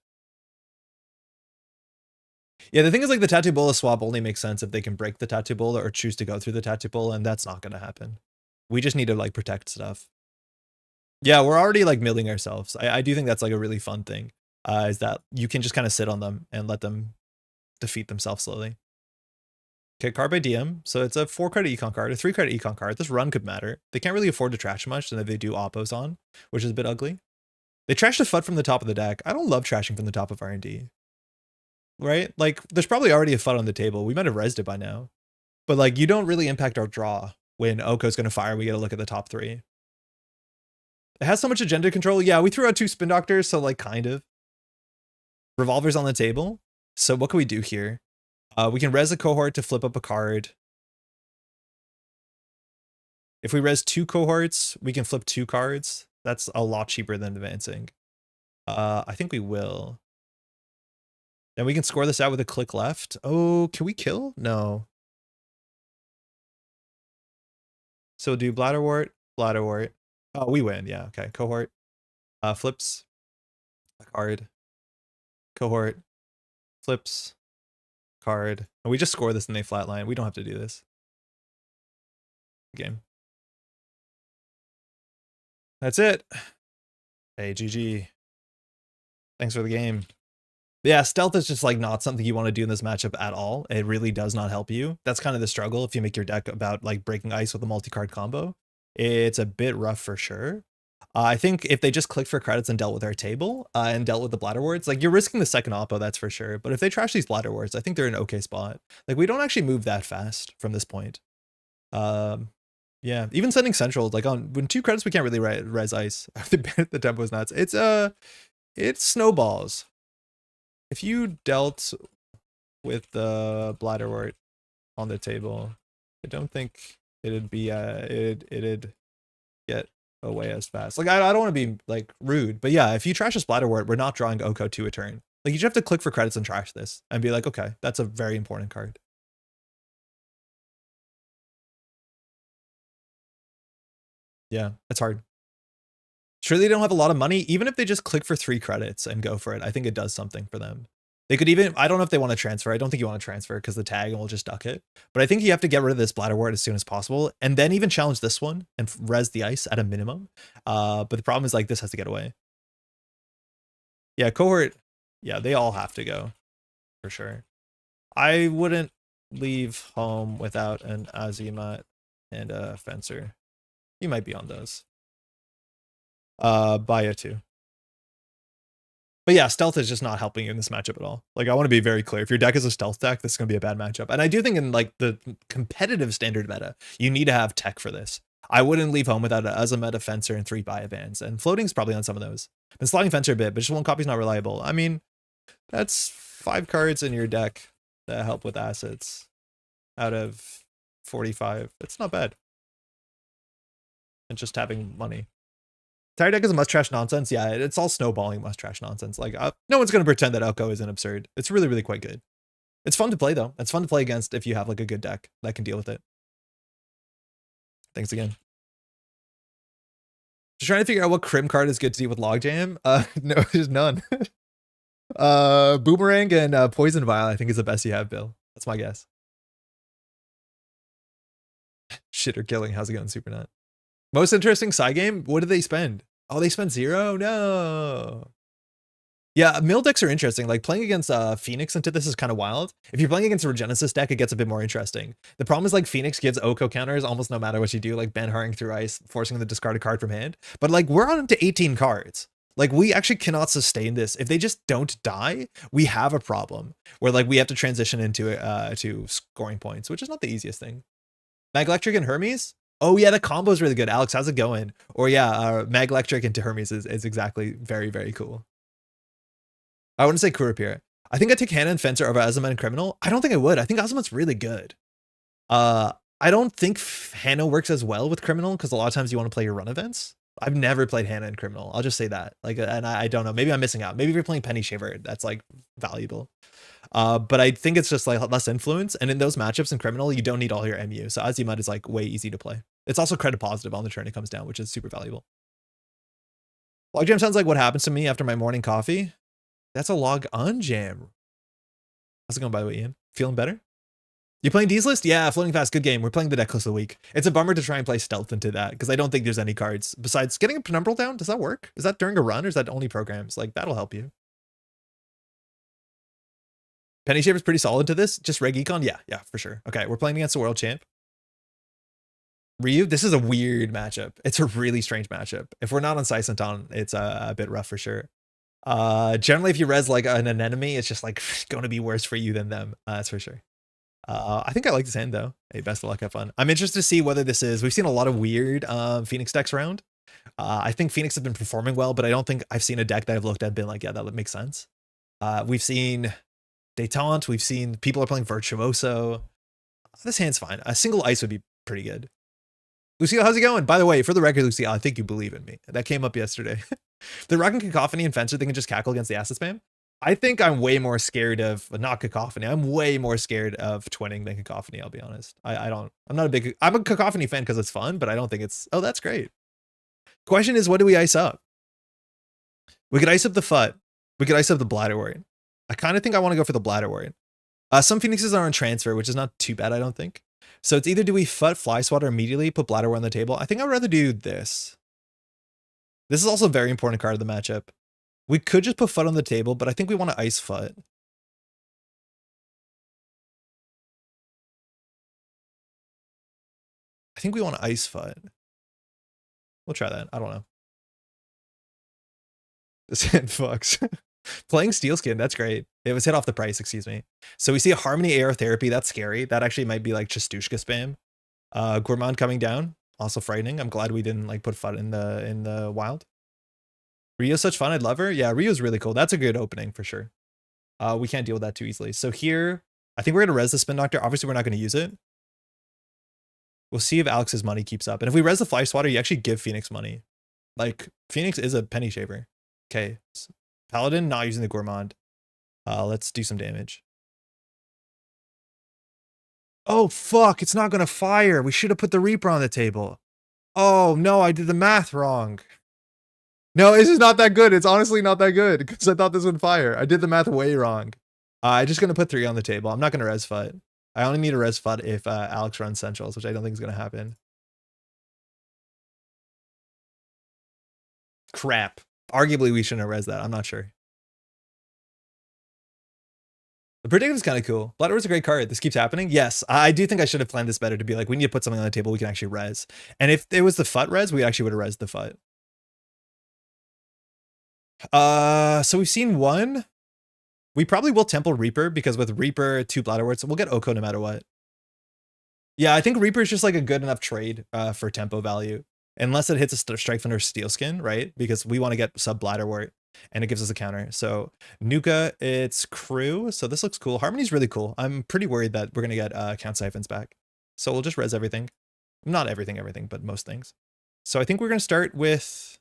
Yeah, the thing is, like, the tattoo bola swap only makes sense if they can break the tattoo bola or choose to go through the tattoo bola, and that's not going to happen. We just need to, like, protect stuff. Yeah, we're already, like, milling ourselves. I do think that's, like, a really fun thing, is that you can just kind of sit on them and let them defeat themselves slowly. Okay, card by DM. So it's a 4 credit econ card, a 3 credit econ card. This run could matter. They can't really afford to trash much, and if they do oppos on, which is a bit ugly. They trashed a FUT from the top of the deck. I don't love trashing from the top of R&D. Right? Like, there's probably already a FUT on the table. We might have rezzed it by now. But, like, you don't really impact our draw when Oko's going to fire. We get a look at the top 3. It has so much agenda control. Yeah, we threw out 2 spin doctors, so, like, kind of. Revolver's on the table. So what can we do here? We can res a cohort to flip up a card. If we res 2 cohorts, we can flip 2 cards. That's a lot cheaper than advancing. I think we will. Then we can score this out with a click left. Oh, can we kill? No. So we'll do bladderwort, bladderwort. Oh, we win. Yeah, okay. Cohort. Flips. A card. Cohort. Flips. Card. And we just score this and they flatline. We don't have to do this. Game. That's it. Hey, GG. Thanks for the game. Yeah, stealth is just like not something you want to do in this matchup at all. It really does not help you. That's kind of the struggle if you make your deck about like breaking ice with a multi-card combo. It's a bit rough for sure. I think if they just clicked for credits and dealt with our table and dealt with the bladderworts, like you're risking the second oppo, that's for sure. But if they trash these bladderworts, I think they're in an okay spot. Like we don't actually move that fast from this point. Yeah, even sending central, like on when 2 credits, we can't really res ice. The tempo is nuts. It's snowballs. If you dealt with the bladderwort on the table, I don't think it'd be it'd get away as fast. Like I don't want to be like rude, but yeah, if you trash this bladderwort, we're not drawing Oko 2 a turn. Like you just have to click for credits and trash this and be like, okay, that's a very important card. Yeah, it's hard. Sure, they don't have a lot of money. Even if they just click for 3 credits and go for it, I think it does something for them. They could even, I don't know if they want to transfer. I don't think you want to transfer because the tag and we'll just duck it. But I think you have to get rid of this bladderwort as soon as possible and then even challenge this one and res the ice at a minimum. But the problem is like this has to get away. Yeah, cohort. Yeah, they all have to go for sure. I wouldn't leave home without an Azimat and a fencer. You might be on those. Baya too. But yeah, stealth is just not helping you in this matchup at all. Like I want to be very clear. If your deck is a stealth deck, this is gonna be a bad matchup. And I do think in like the competitive standard meta, you need to have tech for this. I wouldn't leave home without an Azimat, a fencer, and 3 Baya bands. And floating's probably on some of those. Been slotting fencer a bit, but just 1 copy's not reliable. I mean, that's 5 cards in your deck that help with assets out of 45. It's not bad. And just having money. Tire deck is a must trash nonsense. Yeah, it's all snowballing must trash nonsense. Like, no one's going to pretend that Elko isn't absurd. It's really, really quite good. It's fun to play, though. It's fun to play against if you have like a good deck that can deal with it. Thanks again. Just trying to figure out what Crim card is good to deal with Logjam. No, there's none. Boomerang and Poison Vial, I think, is the best you have, Bill. That's my guess. Shit or killing. How's it going, Supernut? Most interesting side game? What did they spend? Oh, they spent 0? No. Yeah, mill decks are interesting. Like playing against Phoenix into this is kind of wild. If you're playing against a Regenesis deck, it gets a bit more interesting. The problem is like Phoenix gives Oko counters almost no matter what you do, like Ben Harring through ice, forcing them to discard a card from hand. But like we're on to 18 cards. Like we actually cannot sustain this. If they just don't die, we have a problem where like we have to transition into to scoring points, which is not the easiest thing. Mag Electric and Hermes? Oh yeah, the combo is really good. Alex, how's it going? Or yeah, Mag Electric into Hermes is exactly very, very cool. I wouldn't say Kurapir. I think I'd take Hannah and Fencer over Azamat and Criminal. I don't think I would. I think Azamat's really good. I don't think Hannah works as well with Criminal because a lot of times you want to play your run events. I've never played Hannah and Criminal. I'll just say that. Like, and I don't know. Maybe I'm missing out. Maybe if you're playing Penny Shaver, that's like valuable. But I think it's just like less influence. And in those matchups in Criminal, you don't need all your MU. So Azamat is like way easy to play. It's also credit positive on the turn it comes down, which is super valuable. Logjam sounds like what happens to me after my morning coffee. That's a log on jam. How's it going, by the way, Ian? Feeling better? You playing D's list? Yeah, Floating Fast, good game. We're playing the deck list of the week. It's a bummer to try and play stealth into that because I don't think there's any cards besides getting a penumbral down. Does that work? Is that during a run or is that only programs? Like that'll help you. Penny Shaver's pretty solid to this. Just Reg Econ? Yeah, for sure. Okay, we're playing against the world champ. Ryu, this is a weird matchup. It's a really strange matchup. If we're not on Saisanton, it's a bit rough for sure. Generally, if you res like an enemy, it's just like going to be worse for you than them. That's for sure. I think I like this hand though. Hey, best of luck, have fun. I'm interested to see whether this is. We've seen a lot of weird Phoenix decks around. I think Phoenix have been performing well, but I don't think I've seen a deck that I've looked at and been like, yeah, that makes sense. We've seen Detente. We've seen people are playing Virtuoso. This hand's fine. A single ice would be pretty good. Lucille, how's it going? By the way, for the record, Lucille, I think you believe in me. That came up yesterday. The Rockin' Cacophony and Fencer, they can just cackle against the acid spam. I think I'm way more scared of, not Cacophony, I'm way more scared of twinning than Cacophony, I'll be honest. I'm a Cacophony fan because it's fun, but I don't think it's, oh, that's great. Question is, what do we ice up? We could ice up the FUT. We could ice up the Bladder Wart. I kind of think I want to go for the Bladder Wart. Some Phoenixes are on transfer, which is not too bad, I don't think. So it's either do we FUT, Fly Swatter immediately, put Bladder Wart on the table. I think I'd rather do this. This is also a very important card of the matchup. We could just put FUT on the table, but I think we want to ice FUT. I think we want to ice FUT. We'll try that. I don't know. This hand fucks. Playing Steelskin, that's great. It was hit off the price, excuse me. So we see a Harmony Aerotherapy, that's scary. That actually might be like Chistushka spam. Gourmand coming down, also frightening. I'm glad we didn't like put FUT in the wild. Rio's such fun, I'd love her. Yeah, Rio's really cool. That's a good opening for sure. We can't deal with that too easily. So here, I think we're gonna res the Spin Doctor. Obviously, we're not gonna use it. We'll see if Alex's money keeps up. And if we res the Fly Swatter, you actually give Phoenix money. Like, Phoenix is a penny shaver. Okay. Paladin, not using the Gourmand. Let's do some damage. Oh, fuck. It's not going to fire. We should have put the Reaper on the table. Oh, no. I did the math wrong. No, this is not that good. It's honestly not that good because I thought this would fire. I did the math way wrong. I'm just going to put 3 on the table. I'm not going to res FUT. I only need a res FUT if Alex runs Centrals, which I don't think is going to happen. Crap. Arguably, we shouldn't have res that. I'm not sure. The predictive is kind of cool. Bladder was a great card. This keeps happening. Yes, I do think I should have planned this better to be like, we need to put something on the table we can actually res. And if it was the FUT res, we actually would have res the FUT. So we've seen 1. We probably will Temple Reaper because with Reaper, 2 Bladder Warts, we'll get Oko no matter what. Yeah, I think Reaper is just like a good enough trade for tempo value. Unless it hits a Strike Thunder Steelskin, right? Because we want to get sub Bladder Wart and it gives us a counter. So Nuka, it's Crew. So this looks cool. Harmony's really cool. I'm pretty worried that we're going to get Count Siphons back. So we'll just res everything. Not everything, but most things. So I think we're going to start with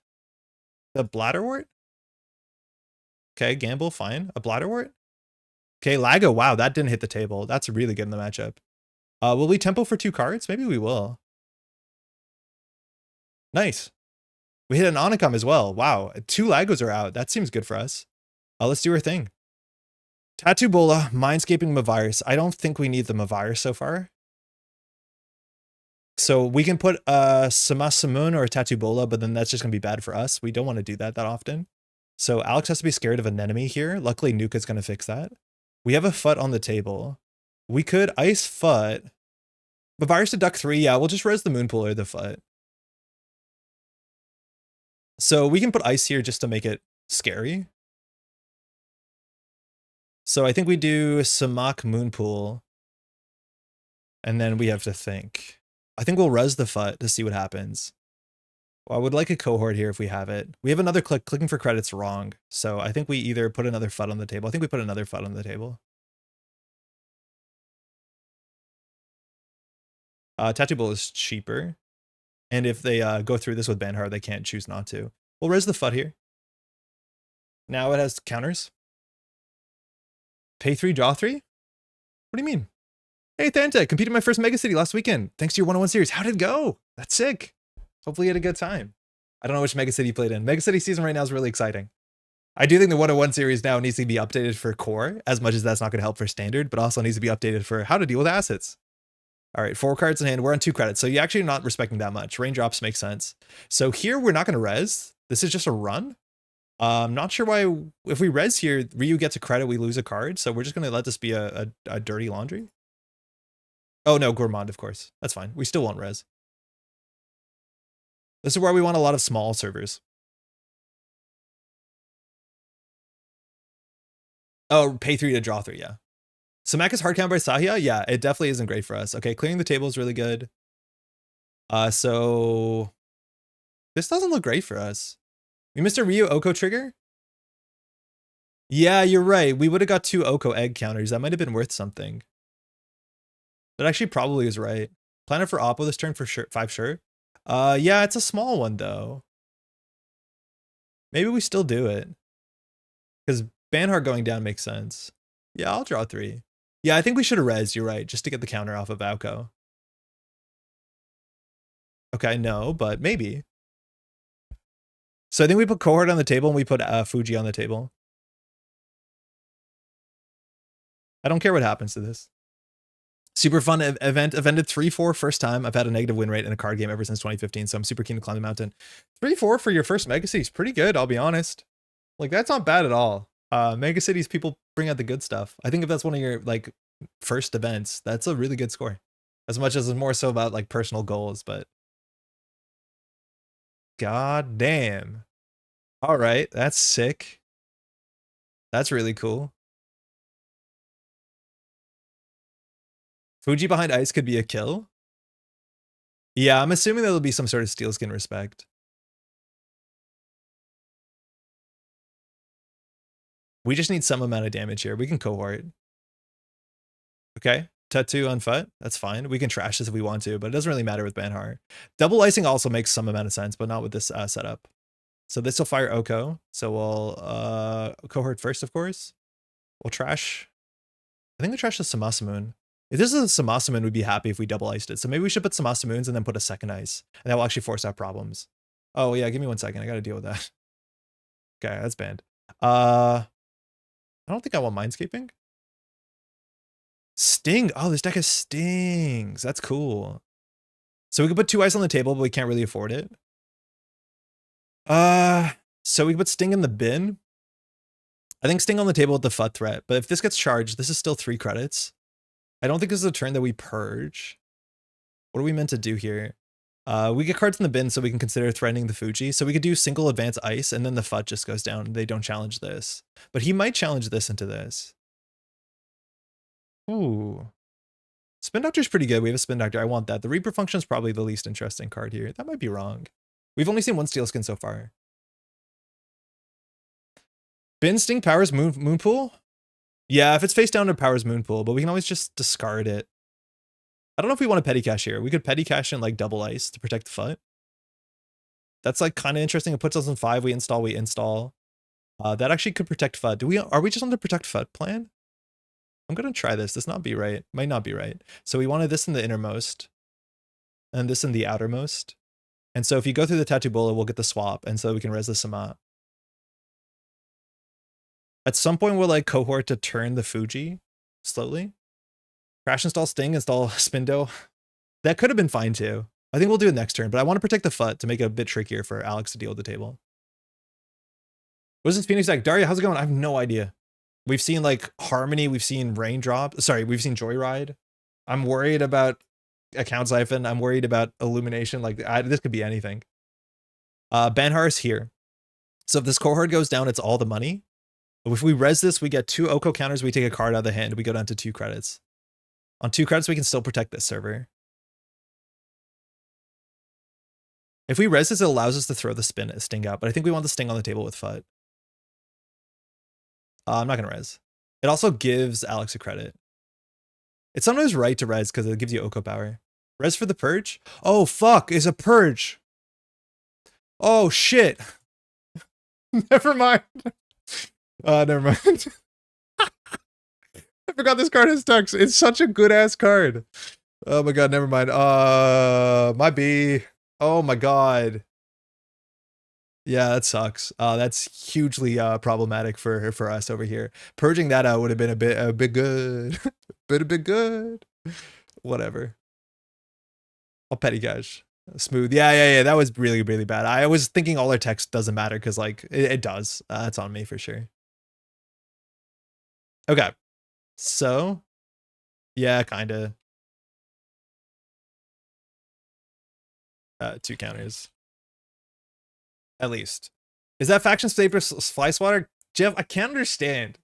the Bladderwort. Okay, Gamble, fine. A Bladderwort. Okay, Lago, wow, that didn't hit the table. That's really good in the matchup. Will we tempo for 2 cards? Maybe we will. Nice. We hit an Onicum as well. Wow, 2 Lagos are out. That seems good for us. Let's do our thing. Tattoo Bola, Mindscaping Mavirus. I don't think we need the Mavirus so far. So we can put a Samasamun or a Tattoo Bola, but then that's just going to be bad for us. We don't want to do that often. So Alex has to be scared of an enemy here. Luckily, Nuka's going to fix that. We have a FUT on the table. We could Ice FUT. Mavirus to Duck 3. Yeah, we'll just res the Moonpool or the FUT. So we can put Ice here just to make it scary. So I think we do Samak Moonpool. And then we have to think. I think we'll res the FUT to see what happens. Well, I would like a cohort here if we have it. We have another click. Clicking for credits wrong. So I think we either put another FUT on the table. I think we put another FUT on the table. Tattoo Bowl is cheaper. And if they go through this with Banhar, they can't choose not to. We'll res the FUT here. Now it has counters. Pay 3, draw 3? What do you mean? Hey, Thanta, competed in my first Mega City last weekend. Thanks to your 101 series. How did it go? That's sick. Hopefully you had a good time. I don't know which Mega City you played in. Mega City season right now is really exciting. I do think the 101 series now needs to be updated for core, as much as that's not going to help for standard, but also needs to be updated for how to deal with assets. All right, 4 cards in hand. We're on 2 credits, so you're actually not respecting that much. Raindrops make sense. So here we're not going to res. This is just a run. I'm not sure why. If we res here, Ryu gets a credit, we lose a card. So we're just going to let this be a dirty laundry. Oh no, Gourmand, of course. That's fine. We still won't res. This is where we want a lot of small servers. Oh, pay 3 to draw 3, yeah. Samaka's hard count by Zahya? Yeah, it definitely isn't great for us. Okay, clearing the table is really good. So this doesn't look great for us. We missed a Ryu Oko trigger? Yeah, you're right. We would have got 2 Oko egg counters. That might have been worth something. That actually probably is right. Plan it for Oppo this turn for sure. 5 sure. Yeah, it's a small one though. Maybe we still do it. Because Banhar going down makes sense. Yeah, I'll draw 3. Yeah, I think we should have res, you're right, just to get the counter off of Aoko. Okay, no, but maybe. So I think we put cohort on the table and we put Fuji on the table. I don't care what happens to this. Super fun event. Evented 3-4 first time. I've had a negative win rate in a card game ever since 2015, so I'm super keen to climb the mountain. 3-4 for your first Mega City is pretty good, I'll be honest. Like, that's not bad at all. Mega Cities, people bring out the good stuff. I think if that's one of your, like, first events, that's a really good score. As much as it's more so about, like, personal goals, but... God damn. All right, that's sick. That's really cool. Fuji behind ice could be a kill. Yeah, I'm assuming there'll be some sort of steel skin respect. We just need some amount of damage here. We can cohort. Okay, tattoo on FUT. That's fine. We can trash this if we want to, but it doesn't really matter with Banhar. Double icing also makes some amount of sense, but not with this setup. So this will fire Oko. So we'll cohort first, of course. We'll trash. I think we trash the Samasamun. If this is a Samasamun, we'd be happy if we double iced it. So maybe we should put Samasamuns and then put a second ice. And that will actually force out problems. Oh yeah, give me 1 second. I gotta deal with that. Okay, that's banned. I don't think I want Mindscaping. Sting. Oh, this deck has stings. That's cool. So we could put 2 ice on the table, but we can't really afford it. So we can put Sting in the bin. I think Sting on the table with the FUT threat, but if this gets charged, this is still 3 credits. I don't think this is a turn that we purge. What are we meant to do here? We get cards in the bin so we can consider threatening the Fuji. So we could do single advance ice and then the FUT just goes down. They don't challenge this. But he might challenge this into this. Ooh. Spin Doctor's pretty good. We have a Spin Doctor. I want that. The Reaper Function is probably the least interesting card here. That might be wrong. We've only seen 1 Steel Skin so far. Bin Sting powers Moonpool? Yeah, if it's face down, it powers Moonpool, but we can always just discard it. I don't know if we want to petty cash here. We could petty cash in like double ice to protect the foot. That's like kind of interesting. It puts us in 5. We install. That actually could protect FUD. Are we just on the protect FUD plan? I'm gonna try this. This not be right. Might not be right. So we wanted this in the innermost, and this in the outermost. And so if you go through the tattoo bola, we'll get the swap, and so we can res the Samat. At some point, we'll like cohort to turn the Fuji slowly. Crash install Sting, install Spindo. That could have been fine too. I think we'll do it next turn, but I want to protect the FUT to make it a bit trickier for Alex to deal with the table. What is this Phoenix deck? Daria, how's it going? I have no idea. We've seen like Harmony, we've seen Raindrop. Sorry, we've seen Joyride. I'm worried about Account Siphon. I'm worried about Illumination. Like this could be anything. Banhar is here. So if this cohort goes down, it's all the money. If we res this, we get 2 Oko counters. We take a card out of the hand. We go down to 2 credits. On 2 credits, we can still protect this server. If we res this, it allows us to throw the Sting out, but I think we want the Sting on the table with FUT. I'm not going to res. It also gives Alex a credit. It's sometimes right to res because it gives you Oko power. Res for the Purge? Oh, fuck, it's a Purge. Oh, shit. Never mind. Never mind. I forgot this card has Tux. It's such a good-ass card. Oh my god, never mind. My B. Oh my god. Yeah, that sucks. That's hugely problematic for us over here. Purging that out would have been a bit good. a bit good. Whatever. I'll petty cash. Smooth. Yeah. That was really, really bad. I was thinking all our text doesn't matter because like it does. That's on me for sure. Okay. So, yeah, kinda. 2 counters. At least. Is that faction paper fly swatter? Jeff, I can't understand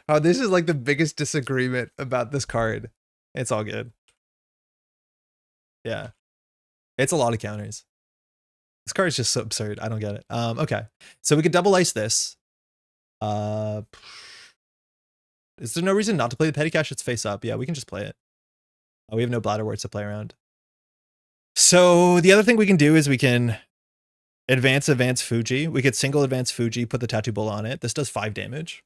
how this is like the biggest disagreement about this card. It's all good. Yeah. It's a lot of counters. This card is just so absurd. I don't get it. Okay. So we could double ice this. Is there no reason not to play the petty cash? It's face up. Yeah, we can just play it. We have no bladderworts to play around. So the other thing we can do is we can advance Fuji. We could single advance Fuji, put the tattoo bull on it. This does 5 damage.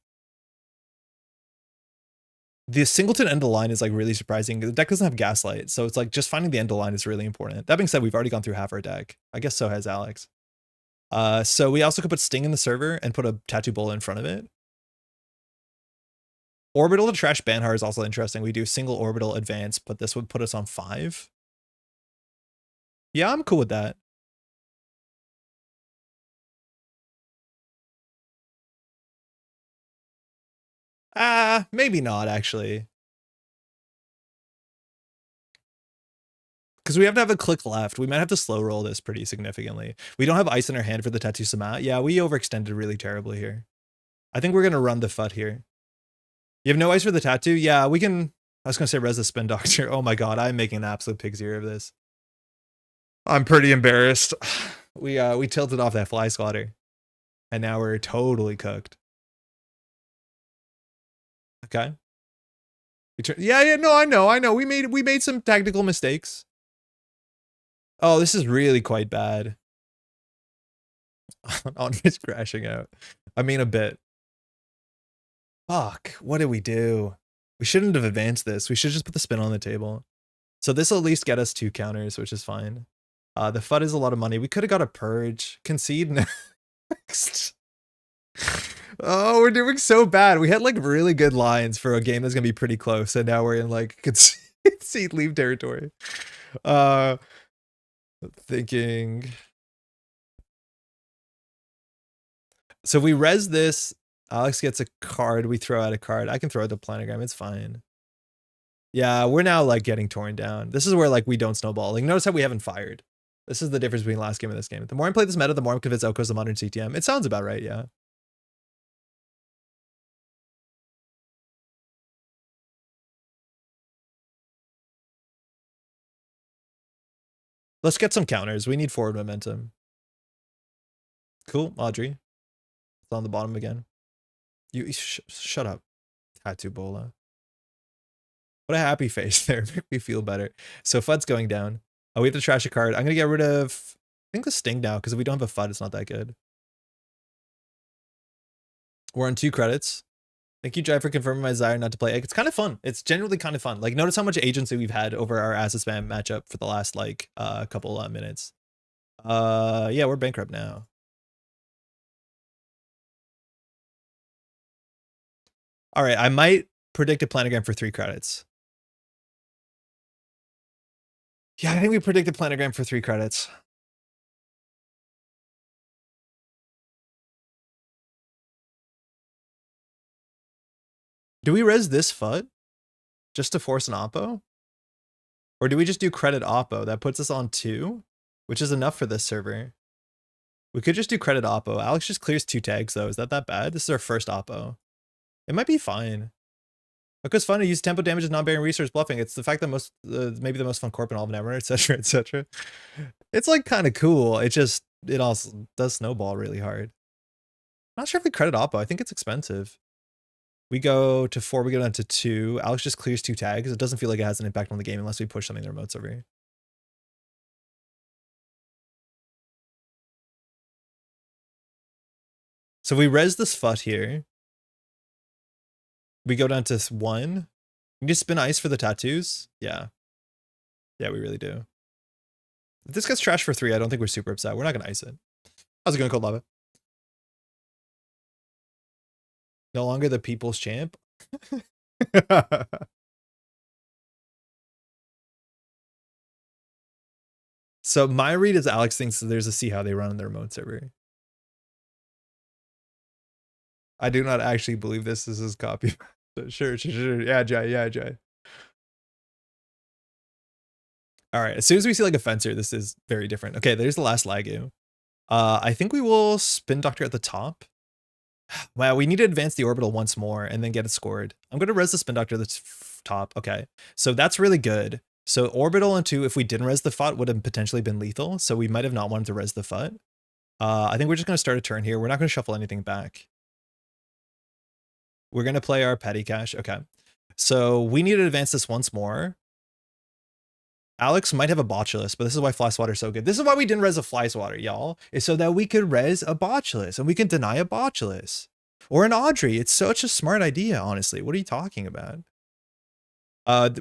The singleton end of line is like really surprising. The deck doesn't have Gaslight, so it's like just finding the end of line is really important. That being said, we've already gone through half our deck. I guess so has Alex. So we also could put Sting in the server and put a tattoo bull in front of it. Orbital to trash Banhar is also interesting. We do single orbital advance, but this would put us on 5. Yeah, I'm cool with that. Maybe not actually. Because we have to have a click left. We might have to slow roll this pretty significantly. We don't have ice in our hand for the Tattoo Samat. Yeah, we overextended really terribly here. I think we're going to run the FUT here. You have no ice for the tattoo? Yeah, we can... I was going to say res the Spin Doctor. Oh my god, I'm making an absolute pig's ear of this. I'm pretty embarrassed. We tilted off that fly swatter. And now we're totally cooked. Okay. Yeah, no, I know. We made some tactical mistakes. Oh, this is really quite bad. Andre's crashing out. I mean, a bit. Fuck, what did we do? We shouldn't have advanced this. We should just put the spin on the table. So this will at least get us 2 counters, which is fine. The FUD is a lot of money. We could have got a Purge. Concede next. Oh, we're doing so bad. We had like really good lines for a game that's gonna be pretty close, and now we're in like concede leave territory. Thinking. So if we res this, Alex gets a card, we throw out a card. I can throw out the planogram, it's fine. Yeah, we're now like getting torn down. This is where like we don't snowball. Like notice how we haven't fired. This is the difference between last game and this game. The more I play this meta, the more I'm convinced Oko's the modern CTM. It sounds about right, yeah. Let's get some counters. We need forward momentum. Cool, Audrey. It's on the bottom again. You shut up, Tattoo Bola. What a happy face there. Make me feel better. So FUD's going down. Oh, we have to trash a card. I'm going to get rid of, I think, the Sting now, because if we don't have a FUD, it's not that good. We're on 2 credits. Thank you, Jai, for confirming my desire not to play egg. It's kind of fun. It's genuinely kind of fun. Like, notice how much agency we've had over our acid spam matchup for the last, like, couple minutes. Yeah, we're bankrupt now. All right, I might predict a planogram for 3 credits. Yeah, I think we predicted planogram for 3 credits. Do we res this FUD just to force an oppo? Or do we just do credit oppo? That puts us on 2, which is enough for this server. We could just do credit oppo. Alex just clears 2 tags though. Is that bad? This is our first oppo. It might be fine. Because fun to use tempo damage as non-bearing resource bluffing. It's the fact that most, maybe the most fun corp in all of Netrunner, etc., etc. It's like kind of cool. It also does snowball really hard. Not sure if we credit oppo. I think it's expensive. We go to 4, we go down to 2. Alex just clears 2 tags. It doesn't feel like it has an impact on the game unless we push something in the remotes over here. So we res this FUT here. We go down to 1. You just spin ice for the tattoos? Yeah. Yeah, we really do. If this gets trashed for 3, I don't think we're super upset. We're not going to ice it. How's it going, Cold Lava? No longer the people's champ? So my read is Alex thinks there's a see how they run on their remote server. I do not actually believe this is his copy. Sure. Yeah, Jai. All right, as soon as we see like a fencer, this is very different. Okay, there's the last Lagu. I think we will spin doctor at the top. Wow, we need to advance the orbital once more and then get it scored. I'm going to res the spin doctor that's top. Okay, so that's really good. So orbital and 2, if we didn't res the FUT, would have potentially been lethal. So we might have not wanted to res the FUT. I think we're just going to start a turn here. We're not going to shuffle anything back. We're going to play our petty cash. Okay, so we need to advance this once more. Alex might have a botulus, but this is why fly swatter is so good. This is why we didn't res a fly swatter, y'all. Is so that we could res a botulus and we can deny a botulus. Or an Audrey. It's such a smart idea, honestly. What are you talking about?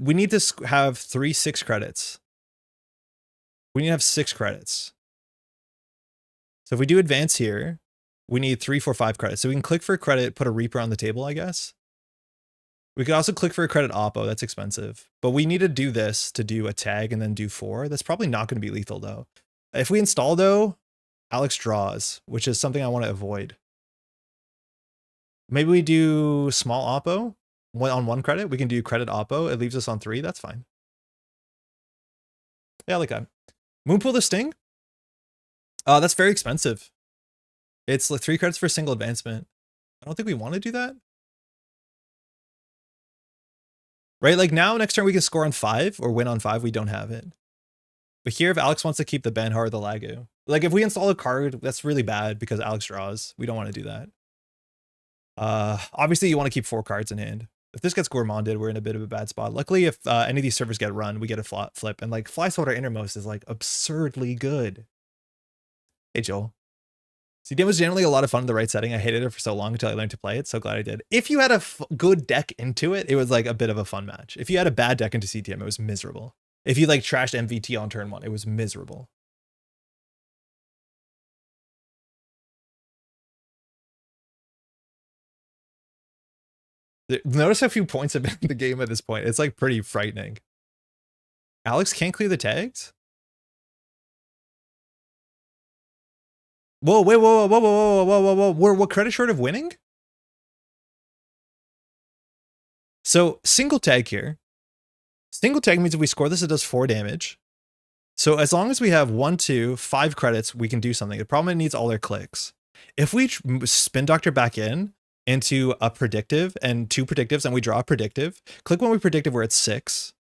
We need to have 3 6 credits. We need to have 6 credits. So if we do advance here, we need 3 4 5 credits. So we can click for a credit, put a Reaper on the table, I guess. We could also click for a credit oppo. That's expensive. But we need to do this to do a tag and then do 4. That's probably not going to be lethal, though. If we install, though, Alex draws, which is something I want to avoid. Maybe we do small oppo on 1 credit. We can do credit oppo. It leaves us on 3. That's fine. Yeah, I like that. Moonpool the Sting? That's very expensive. It's like 3 credits for single advancement. I don't think we want to do that. Right, like now next turn we can score on 5 or win on 5. We don't have it. But here, if Alex wants to keep the Banhar or the Lagu, like if we install a card, that's really bad because Alex draws. We don't want to do that. Obviously you want to keep 4 cards in hand. If this gets gourmanded, we're in a bit of a bad spot. Luckily, if any of these servers get run, we get a flip. And like Fly Swatter Innermost is like absurdly good. Hey, Joel. CDM was generally a lot of fun in the right setting. I hated it for so long until I learned to play it. So glad I did. If you had a good deck into it, it was like a bit of a fun match. If you had a bad deck into CTM, it was miserable. If you like trashed MVT on turn 1, it was miserable. Notice how few points have been in the game at this point. It's like pretty frightening. Alex can't clear the tags? Whoa, wait, whoa. We're what credit short of winning? So single tag here. Single tag means if we score this, it does 4 damage. So as long as we have 1, 2, 5 credits, we can do something. The problem, it needs all their clicks. If we spin doctor back into a predictive and 2 predictives, and we draw a predictive, click when we predictive where it's 6.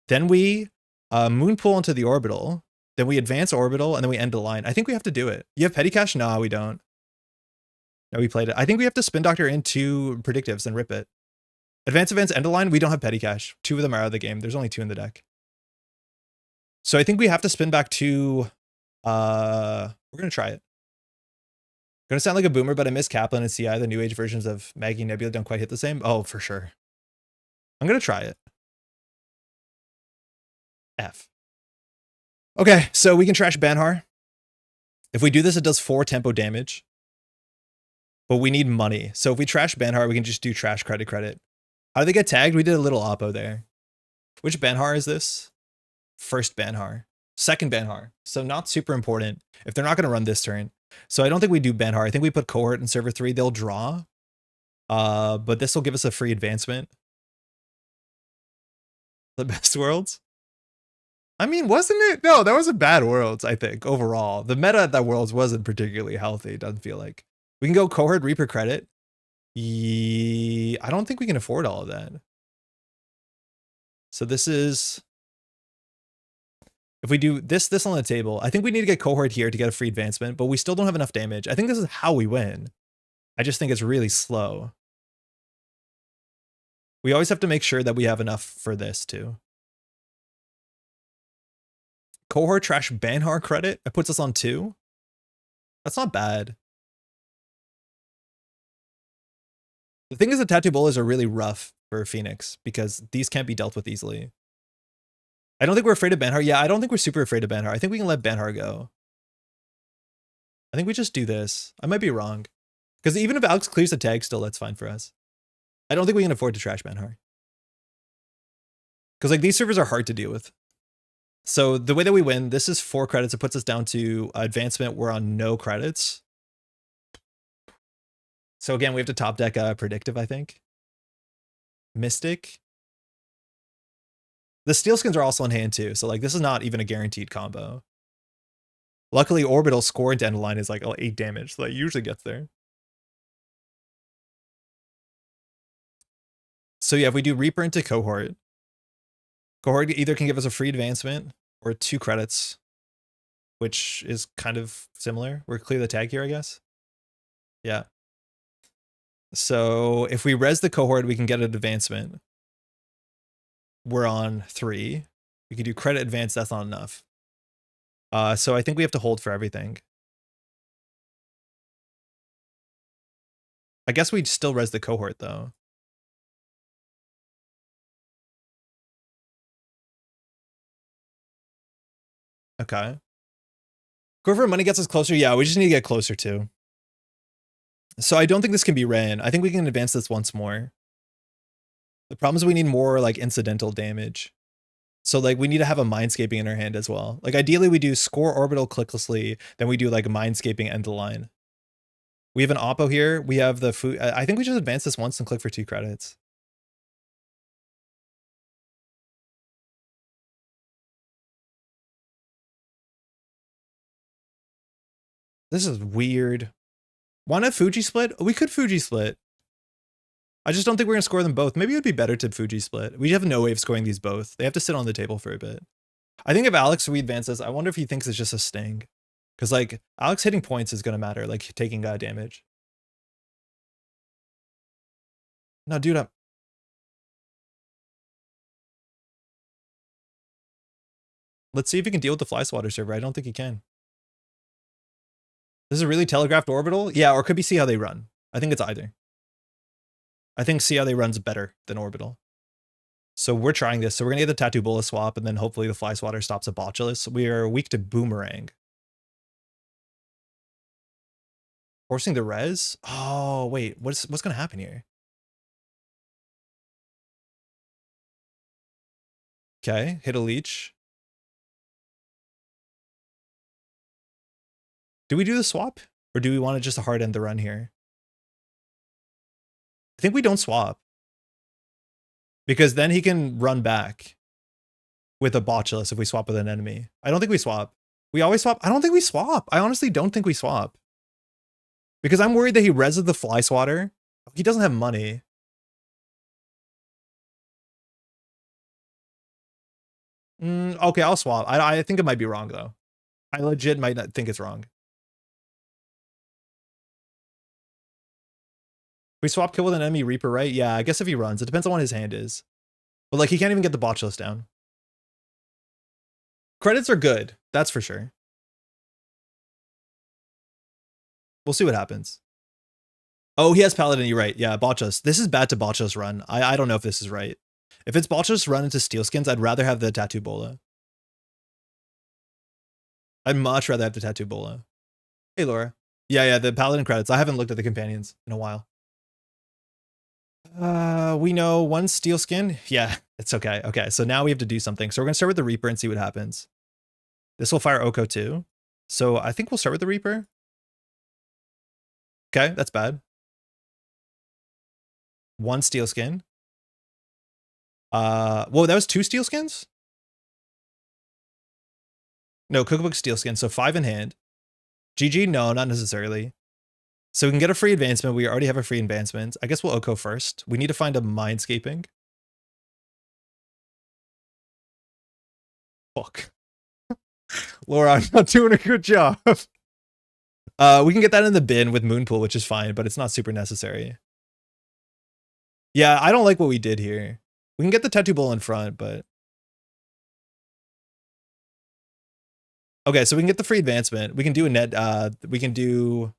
Then we moonpool into the orbital. Then we advance orbital, and then we end the line. I think we have to do it. You have petty cash? No, we don't. No, we played it. I think we have to spin doctor in 2 predictives and rip it. Advance, end of line, we don't have petty cash. 2 of them are out of the game. There's only 2 in the deck. So I think we have to spin back to... we're going to try it. Going to sound like a boomer, but I miss Kaplan and CI. The new age versions of Maggie and Nebula don't quite hit the same. Oh, for sure. I'm going to try it. F. Okay, so we can trash Banhar. If we do this, it does 4 tempo damage. But we need money. So if we trash Banhar, we can just do trash credit. How do they get tagged? We did a little oppo there. Which Banhar is this? First Banhar. Second Banhar. So not super important if they're not going to run this turn. So I don't think we do Banhar. I think we put Cohort in server 3. They'll draw. But this will give us a free advancement. The best worlds? I mean, wasn't it? No, that was a bad worlds, I think, overall. The meta at that worlds wasn't particularly healthy, it doesn't feel like. We can go Cohort, Reaper credit. I don't think we can afford all of that. So this is... If we do this on the table, I think we need to get Cohort here to get a free advancement, but we still don't have enough damage. I think this is how we win. I just think it's really slow. We always have to make sure that we have enough for this too. Cohort trash Banhar credit. That puts us on 2. That's not bad. The thing is, the tattoo bowlers are really rough for Phoenix because these can't be dealt with easily. I don't think we're afraid of Banhar. Yeah, I don't think we're super afraid of Banhar. I think we can let Banhar go. I think we just do this. I might be wrong. Because even if Alex clears the tag still, that's fine for us. I don't think we can afford to trash Banhar. Because like these servers are hard to deal with. So the way that we win, this is 4 credits. It puts us down to advancement. We're on no credits. So again, we have to top deck predictive, I think. Mystic. The steel skins are also in hand too. So like this is not even a guaranteed combo. Luckily, Orbital score into end line is like 8 damage. So that usually gets there. So yeah, if we do Reaper into Cohort, Cohort either can give us a free advancement or 2 credits, which is kind of similar. We're clear the tag here, I guess. Yeah. So if we res the Cohort, we can get an advancement. We're on 3. We can do credit advance. That's not enough. So I think we have to hold for everything. I guess we'd still res the Cohort though. Okay. Go for money gets us closer. Yeah, we just need to get closer too. So I don't think this can be ran. I think we can advance this once more. The problem is we need more like incidental damage. So like we need to have a mindscaping in our hand as well. Like ideally we do score orbital clicklessly, then we do like mindscaping end the line. We have an oppo here. We have the food. I think we just advance this once and click for 2 credits. This is weird. Want a Fuji split? We could Fuji split. I just don't think we're going to score them both. Maybe it would be better to Fuji split. We have no way of scoring these both. They have to sit on the table for a bit. I think if Alex re-advances, I wonder if he thinks it's just a sting. Because, like, Alex hitting points is going to matter, like taking damage. No, dude, let's see if he can deal with the fly swatter server. I don't think he can. This is a really telegraphed orbital? Yeah, or could be see how they run. I think it's either. I think see how they run's better than orbital. So we're trying this. So we're going to get the tattoo bullet swap, and then hopefully the fly swatter stops a botulus. We are weak to boomerang. Forcing the res? Oh, wait. What's going to happen here? Okay, hit a leech. Do we do the swap? Or do we want to just hard end the run here? I think we don't swap. Because then he can run back with a botulus if we swap with an enemy. I don't think we swap. We always swap. I don't think we swap. I honestly don't think we swap. Because I'm worried that he reses the fly swatter. He doesn't have money. Okay, I'll swap. I think it might be wrong, though. I legit might not think it's wrong. We swap kill with an enemy Reaper, right? Yeah, I guess if he runs. It depends on what his hand is. But like, he can't even get the botch list down. Credits are good. That's for sure. We'll see what happens. Oh, he has Paladin, you're right. Yeah, Botchos. This is bad to Botchos run. I don't know if this is right. If it's Botchos run into Steelskins, I'd rather have the Tattoo Bola. I'd much rather have the Tattoo Bola. Hey, Laura. Yeah, the Paladin credits. I haven't looked at the companions in a while. We know one Steelskin. Yeah, it's okay. Okay, so now we have to do something. So we're going to start with the Reaper and see what happens. This will fire Oko too. So I think we'll start with the Reaper. Okay, that's bad. One Steelskin. Whoa, that was 2 Steelskins? No, Cookbook Steelskin, so 5 in hand. GG, no, not necessarily. So we can get a free advancement. We already have a free advancement. I guess we'll Oko first. We need to find a Mindscaping. Fuck. Laura, I'm not doing a good job. We can get that in the bin with Moonpool, which is fine, but it's not super necessary. Yeah, I don't like what we did here. We can get the Tattoo Bowl in front, but... Okay, so we can get the free advancement. We can do a net, we can do...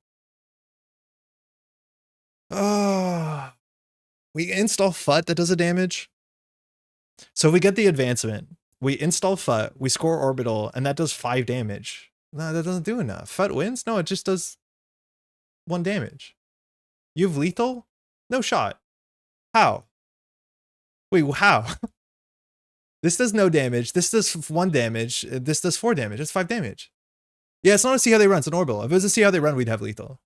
we install FUT that does a damage. So if we get the advancement, we install FUT, we score Orbital, and that does 5 damage. No, that doesn't do enough. FUT wins? No, it just does 1 damage. You have lethal? No shot. How? Wait, how? This does no damage. This does 1 damage. This does 4 damage. It's 5 damage. Yeah, it's not a see how they run. It's an Orbital. If it was a see how they run, we'd have lethal.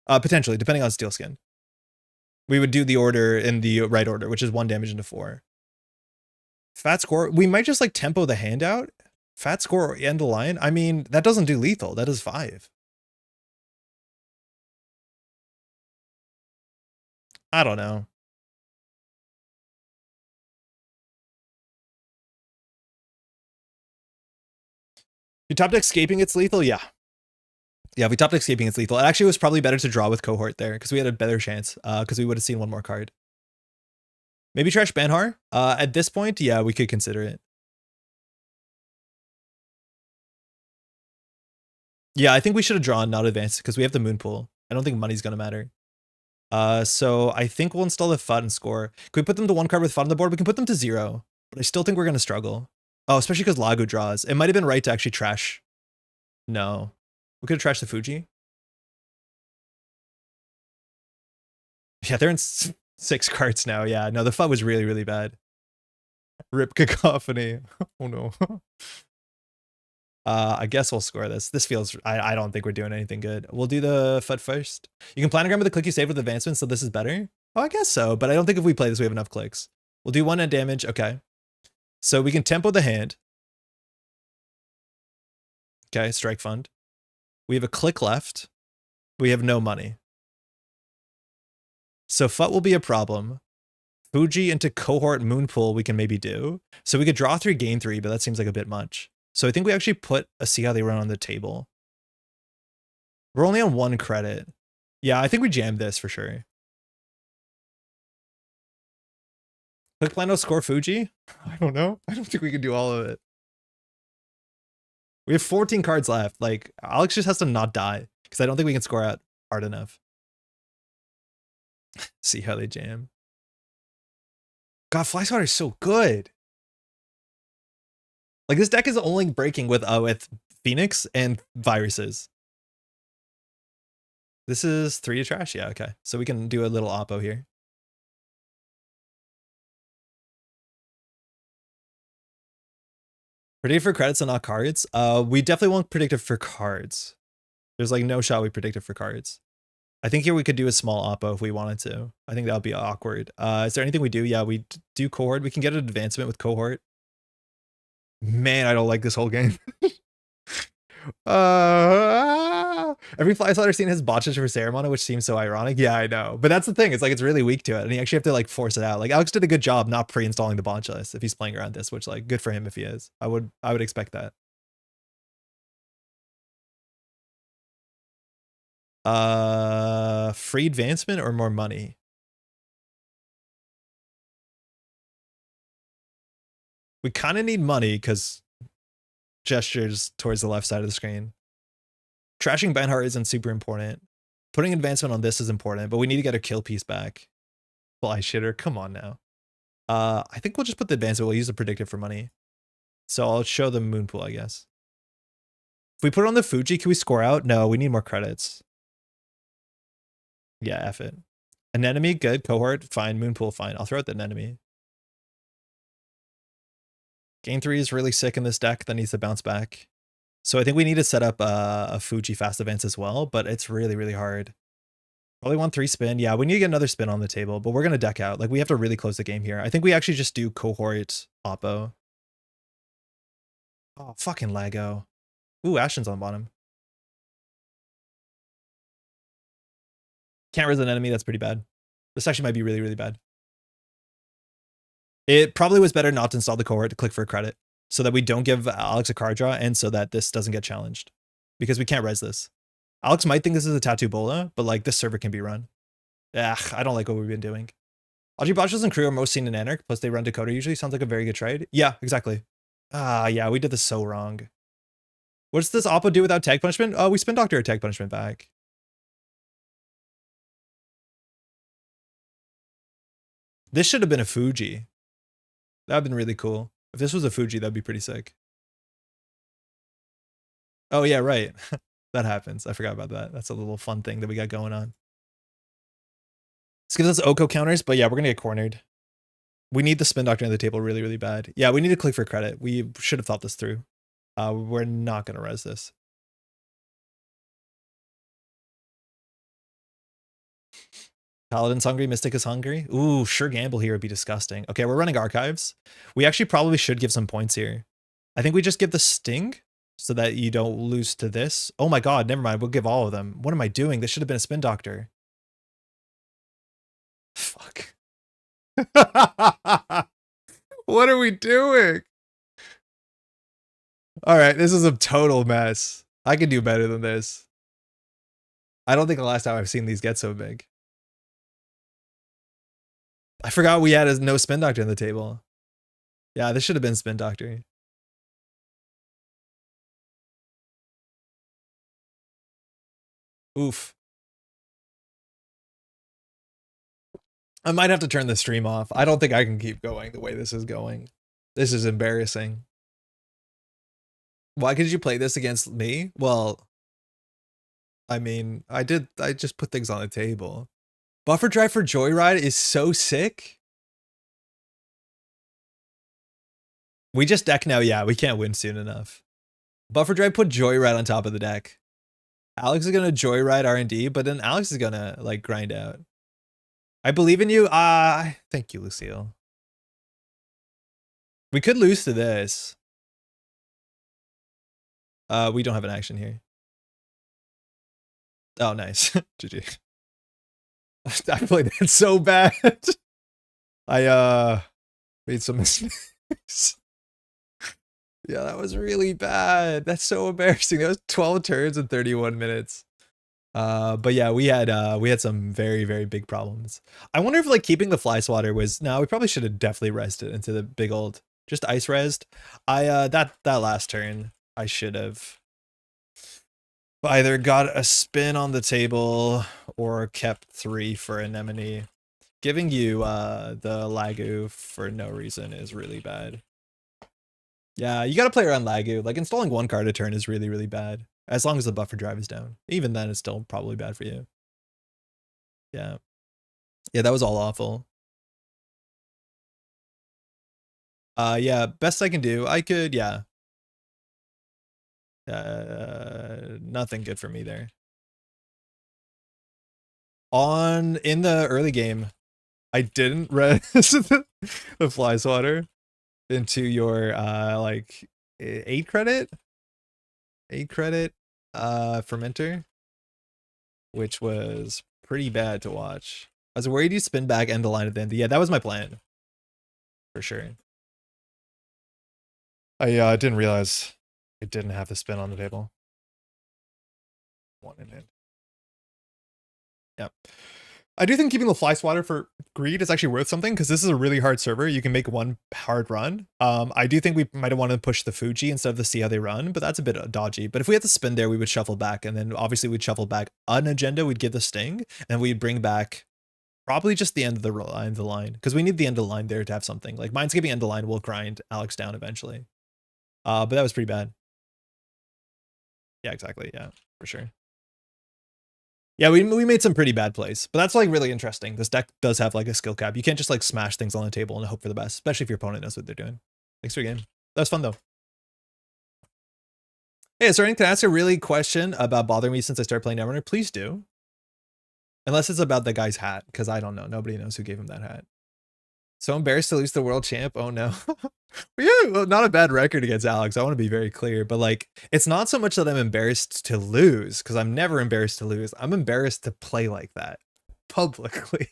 Potentially, depending on Steelskin. We would do the order in the right order, which is 1 damage into 4. Fat score. We might just like tempo the hand out. Fat score or end the line. I mean, that doesn't do lethal. That is 5. I don't know. You top deck escaping it's lethal? Yeah. Yeah, if we top deck escaping it's lethal. It actually was probably better to draw with Cohort there because we had a better chance because we would have seen 1 more card. Maybe trash Banhar? At this point, yeah, we could consider it. Yeah, I think we should have drawn, not advanced, because we have the Moonpool. I don't think money's going to matter. So I think we'll install the FUD and score. Can we put them to 1 card with FUD on the board? We can put them to 0, but I still think we're going to struggle. Oh, especially because Lago draws. It might have been right to actually trash. No. We could have trashed the Fuji. Yeah, they're in 6 cards now. Yeah, no, the FUD was really, really bad. Rip Cacophony. Oh no. I guess we'll score this. This feels... I don't think we're doing anything good. We'll do the FUD first. You can planogram with the click you save with advancement, so this is better? Oh, I guess so, but I don't think if we play this, we have enough clicks. We'll do 1 end damage. Okay. So we can tempo the hand. Okay, strike fund. We have a click left. We have no money. So FUT will be a problem. Fuji into Cohort Moonpool we can maybe do. So we could draw 3, gain 3, but that seems like a bit much. So I think we actually put a see how they run on the table. We're only on 1 credit. Yeah, I think we jammed this for sure. Click Plano score Fuji? I don't know. I don't think we can do all of it. We have 14 cards left. Like, Alex just has to not die because I don't think we can score out hard enough. See how they jam. God, Fly Swatter is so good. Like, this deck is only breaking with Phoenix and viruses. This is 3 to trash? Yeah, okay. So we can do a little oppo here. Predict for credits and not cards? We definitely won't predict it for cards. There's like no shot we predict it for cards. I think here we could do a small oppo if we wanted to. I think that would be awkward. Is there anything we do? Yeah, we do Cohort. We can get an advancement with Cohort. Man, I don't like this whole game. Every Fly Swatter scene has botches for Ceremony, which seems so ironic. Yeah, I know. But that's the thing. It's like, it's really weak to it. And you actually have to like force it out. Like Alex did a good job not pre-installing the botch list if he's playing around this, which like good for him if he is. I would expect that. Free advancement or more money? We kind of need money because gestures towards the left side of the screen. Trashing Banhart isn't super important. Putting advancement on this is important, but we need to get a kill piece back. Fly shitter, come on now. I think we'll just put the advancement. We'll use the predictive for money. So I'll show the moon pool, I guess. If we put it on the Fuji, can we score out? No, we need more credits. Yeah, F it. An enemy, good. Cohort, fine. Moon pool, fine. I'll throw out the enemy. Game 3 is really sick in this deck that needs to bounce back. So I think we need to set up a Fuji fast advance as well, but it's really, really hard. Probably 1-3 spin. Yeah, we need to get another spin on the table, but we're going to deck out. Like, we have to really close the game here. I think we actually just do Cohort Oppo. Oh, fucking Lago. Ooh, Ashen's on bottom. Can't res an enemy. That's pretty bad. This actually might be really, really bad. It probably was better not to install the cohort to click for a credit so that we don't give Alex a card draw and so that this doesn't get challenged because we can't res this. Alex might think this is a Tattoo Bola, but like this server can be run. I don't like what we've been doing. Algae Botches and Crew are most seen in Anarch, plus they run Dakota usually. Sounds like a very good trade. Yeah, exactly. Yeah, we did this so wrong. What's this Oppo do without tag punishment? Oh, we spin Doctor a tag punishment back. This should have been a Fuji. That would have been really cool. If this was a Fuji, that'd be pretty sick. Oh, yeah, right. That happens. I forgot about that. That's a little fun thing that we got going on. This gives us Oko counters, but yeah, we're going to get cornered. We need the spin doctor on the table really, really bad. Yeah, we need to click for credit. We should have thought this through. We're not going to res this. Paladin's hungry, Mystic is hungry. Ooh, sure gamble here would be disgusting. Okay, we're running archives. We actually probably should give some points here. I think we just give the sting so that you don't lose to this. Oh my god, never mind. We'll give all of them. What am I doing? This should have been a spin doctor. Fuck. What are we doing? All right, this is a total mess. I can do better than this. I don't think the last time I've seen these get so big. I forgot we had a no spin doctor on the table. Yeah, this should have been spin doctor. Oof. I might have to turn the stream off. I don't think I can keep going the way this is going. This is embarrassing. Why could you play this against me? Well, I mean, I just put things on the table. Buffer drive for Joyride is so sick. We just deck now. Yeah, we can't win soon enough. Buffer drive put Joyride on top of the deck. Alex is gonna Joyride R&D, but then Alex is gonna like grind out. I believe in you. Thank you, Lucille. We could lose to this. We don't have an action here. Oh, nice. GG. I played that so bad. I made some mistakes. Yeah, that was really bad. That's so embarrassing. That was 12 turns in 31 minutes. But yeah, we had some very, very big problems. I wonder if like keeping the fly swatter was no, we probably should have definitely rested into the big old just ice resed. That last turn I should have either got a spin on the table or kept 3 for anemone. Giving you the Lagu for no reason is really bad. Yeah, you gotta play around Lagu. Like installing 1 card a turn is really, really bad. As long as the buffer drive is down. Even then, it's still probably bad for you. Yeah. Yeah, that was all awful. Yeah, best I can do. I could, yeah. Nothing good for me there. In the early game, I didn't res the fly swatter into your like 8 credit fermenter, which was pretty bad to watch. I was worried you spin back end the line at the end. Yeah, that was my plan for sure. I didn't realize it didn't have the spin on the table. One in hand. Yeah. I do think keeping the fly swatter for greed is actually worth something because this is a really hard server. You can make one hard run. I do think we might have wanted to push the Fuji instead of the see how they run, but that's a bit dodgy. But if we had to spin there, we would shuffle back, and then obviously we'd shuffle back an agenda. We'd give the sting, and we'd bring back probably just the end of the line because we need the end of the line there to have something. Like Mindscaping end of line will grind Alex down eventually. But that was pretty bad. Yeah, exactly. Yeah, for sure. Yeah, we made some pretty bad plays, but that's like really interesting. This deck does have like a skill cap. You can't just like smash things on the table and hope for the best, especially if your opponent knows what they're doing. Thanks for your game. That was fun though. Hey, is there anything? Can I ask a really question about bothering me since I started playing Netrunner? Please do. Unless it's about the guy's hat, because I don't know. Nobody knows who gave him that hat. So embarrassed to lose the world champ. Oh no. Yeah, not a bad record against Alex. I want to be very clear, but like, it's not so much that I'm embarrassed to lose, because I'm never embarrassed to lose. I'm embarrassed to play like that publicly.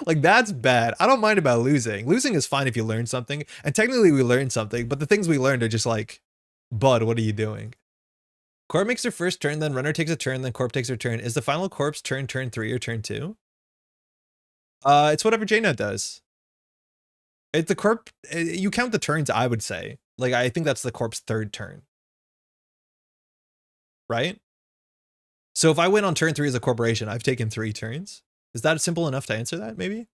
Like, that's bad. I don't mind about losing. Losing is fine if you learn something, and technically we learned something, but the things we learned are just like, bud, what are you doing? Corp makes their first turn, then runner takes a turn, then Corp takes their turn. Is the final Corp's turn 3 or turn 2? It's whatever JNet does. It's the Corp, you count the turns, I would say. Like, I think that's the Corp's third turn. Right? So if I win on turn 3 as a corporation, I've taken 3 turns. Is that simple enough to answer that, maybe?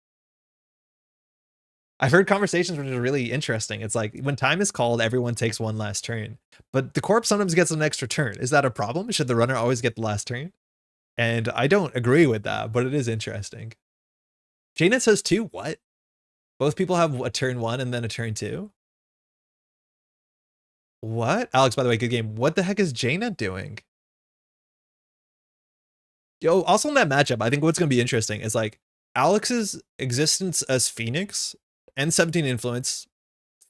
I've heard conversations which are really interesting. It's like, when time is called, everyone takes one last turn. But the Corp sometimes gets an extra turn. Is that a problem? Should the runner always get the last turn? And I don't agree with that, but it is interesting. JNet says 2? What? Both people have a turn 1 and then a turn 2? What? Alex, by the way, good game. What the heck is JNet doing? Yo, also in that matchup, I think what's going to be interesting is like Alex's existence as Phoenix and 17 influence.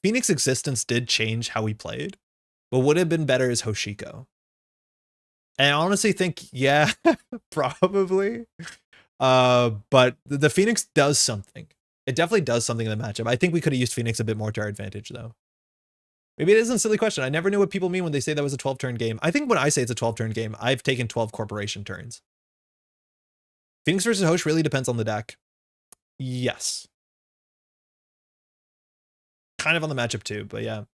Phoenix existence did change how we played, but would have been better as Hoshiko. And I honestly think, yeah, probably. But the Phoenix does something. It definitely does something in the matchup. I think we could have used Phoenix a bit more to our advantage, though. Maybe it isn't a silly question. I never knew what people mean when they say that was a 12-turn game. I think when I say it's a 12-turn game, I've taken 12 corporation turns. Phoenix versus Hosh really depends on the deck. Yes. Kind of on the matchup, too, but yeah.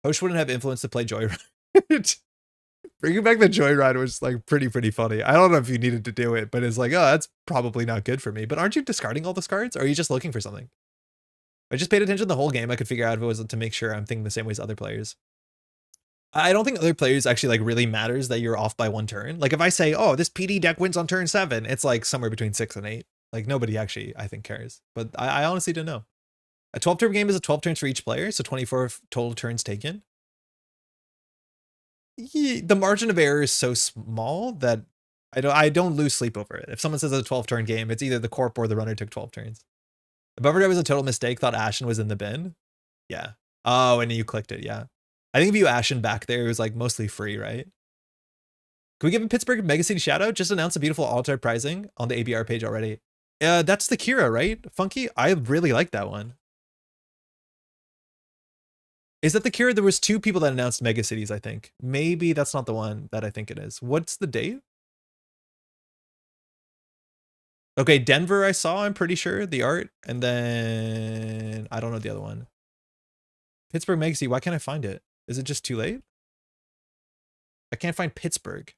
Hosh wouldn't have influence to play Joyride. Bringing back the Joyride was like pretty funny. I don't know if you needed to do it, but it's like, oh, that's probably not good for me. But aren't you discarding all those cards? Or are you just looking for something? I just paid attention the whole game. I could figure out if it was to make sure I'm thinking the same way as other players. I don't think other players actually like really matters that you're off by 1 turn. Like if I say, oh, this PD deck wins on turn 7, it's like somewhere between 6 and 8. Like nobody actually, I think, cares. But I honestly don't know. A 12-turn game is a 12 turns for each player, so 24 total turns taken. The margin of error is so small that I don't lose sleep over it. If someone says it's a 12-turn game, it's either the Corp or the runner took 12 turns. The buffer drive was a total mistake. Thought Ashen was in the bin. Yeah. Oh, and you clicked it. Yeah. I think if you Ashen back there, it was like mostly free, right? Can we give him Pittsburgh Mega City shout-out? Just announced a beautiful altar pricing on the ABR page already. That's the Kira, right? Funky? I really like that one. Is that the Kira? There was 2 people that announced Mega Cities, I think. Maybe that's not the one that I think it is. What's the date? Okay, Denver I saw, I'm pretty sure, the art. And then I don't know the other one. Pittsburgh Mega City, why can't I find it? Is it just too late? I can't find Pittsburgh.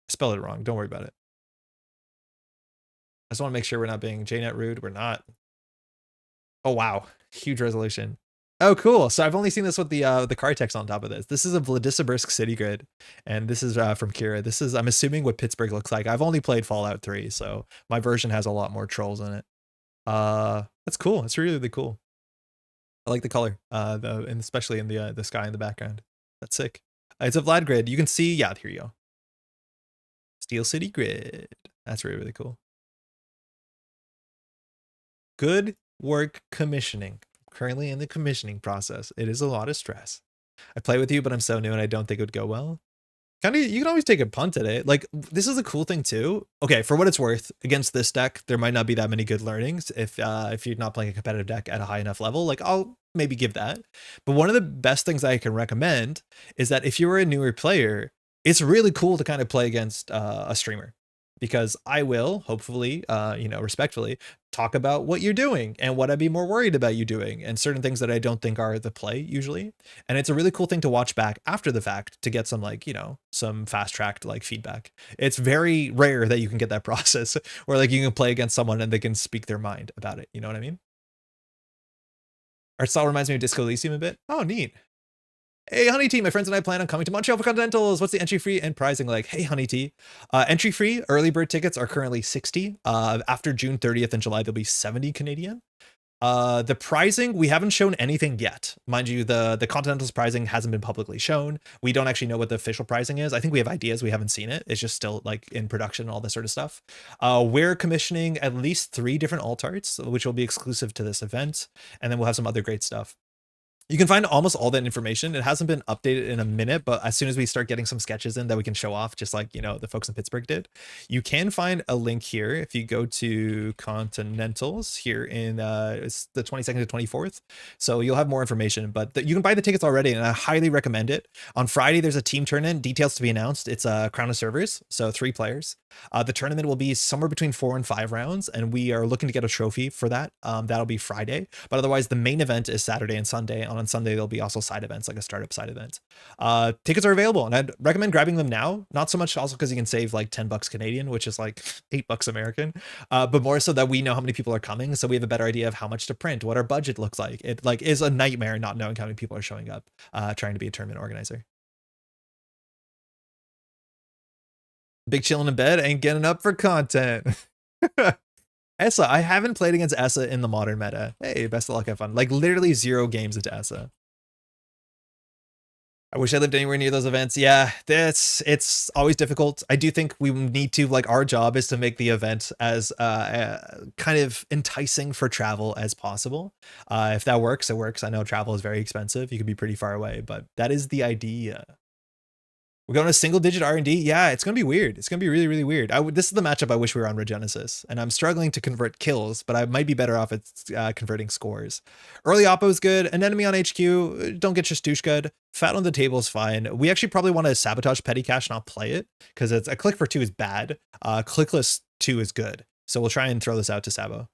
I spelled it wrong. Don't worry about it. I just want to make sure we're not being JNet rude. We're not. Oh, wow. Huge resolution. Oh, cool. So I've only seen this with the card text on top of this. This is a Vladislavsk city grid, and this is from Kira. This is, I'm assuming, what Pittsburgh looks like. I've only played Fallout 3, so my version has a lot more trolls in it. That's cool. It's really, really cool. I like the color, and especially in the sky in the background. That's sick. It's a Vlad grid. You can see, yeah, here you go. Steel City grid. That's really, really cool. Good work commissioning. Currently in the commissioning process. It is a lot of stress. I play with you, but I'm so new and I don't think it would go well. Kind of, you can always take a punt at it. Like, this is a cool thing too. Okay, for what it's worth, against this deck, there might not be that many good learnings if you're not playing a competitive deck at a high enough level. Like, I'll maybe give that. But one of the best things I can recommend is that if you're a newer player, it's really cool to kind of play against a streamer. because I will hopefully, respectfully talk about what you're doing and what I'd be more worried about you doing and certain things that I don't think are the play usually. And it's a really cool thing to watch back after the fact to get some some fast tracked feedback. It's very rare that you can get that process where you can play against someone and they can speak their mind about it. You know what I mean? Art style reminds me of Disco Elysium a bit. Oh, neat. Hey, Honey Tea, my friends and I plan on coming to Montreal for Continentals. What's the entry free and pricing like? Hey, Honey Tea. Entry free, early bird tickets are currently 60. After June 30th in July, they'll be 70 Canadian. The pricing, we haven't shown anything yet. Mind you, the Continentals pricing hasn't been publicly shown. We don't actually know what the official pricing is. I think we have ideas. We haven't seen it. It's just still in production and all this sort of stuff. We're commissioning at least 3 different alt arts, which will be exclusive to this event. And then we'll have some other great stuff. You can find almost all that information. It hasn't been updated in a minute, but as soon as we start getting some sketches in that we can show off, just like, the folks in Pittsburgh did, you can find a link here. If you go to Continentals here in it's the 22nd to 24th. So you'll have more information, but you can buy the tickets already and I highly recommend it. On Friday, there's a team tournament, details to be announced. It's a crown of servers, so 3 players. The tournament will be somewhere between 4 and 5 rounds, and we are looking to get a trophy for that. That'll be Friday, but otherwise the main event is Saturday and Sunday. On Sunday, there'll be also side events, like a startup side event. Tickets are available, and I'd recommend grabbing them now. Not so much also because you can save like $10 Canadian, which is like $8 American, but more so that we know how many people are coming, so we have a better idea of how much to print, what our budget looks like. It is a nightmare not knowing how many people are showing up, trying to be a tournament organizer. Big chilling in bed, ain't getting up for content. Essa, I haven't played against Essa in the modern meta. Hey, best of luck, have fun. Literally 0 games into Essa. I wish I lived anywhere near those events. Yeah, it's always difficult. I do think we need to, our job is to make the event as kind of enticing for travel as possible. If that works, it works. I know travel is very expensive. You can be pretty far away, but that is the idea. We're going to single digit R&D. Yeah, it's going to be weird. It's going to be really, really weird. This is the matchup I wish we were on Regenesis, and I'm struggling to convert kills, but I might be better off at converting scores. Early Oppo is good. An enemy on HQ, don't get Shastushka'd. Fat on the table is fine. We actually probably want to sabotage Petty Cash, not play it, because it's a click for 2 is bad. Clickless 2 is good. So we'll try and throw this out to Sabo.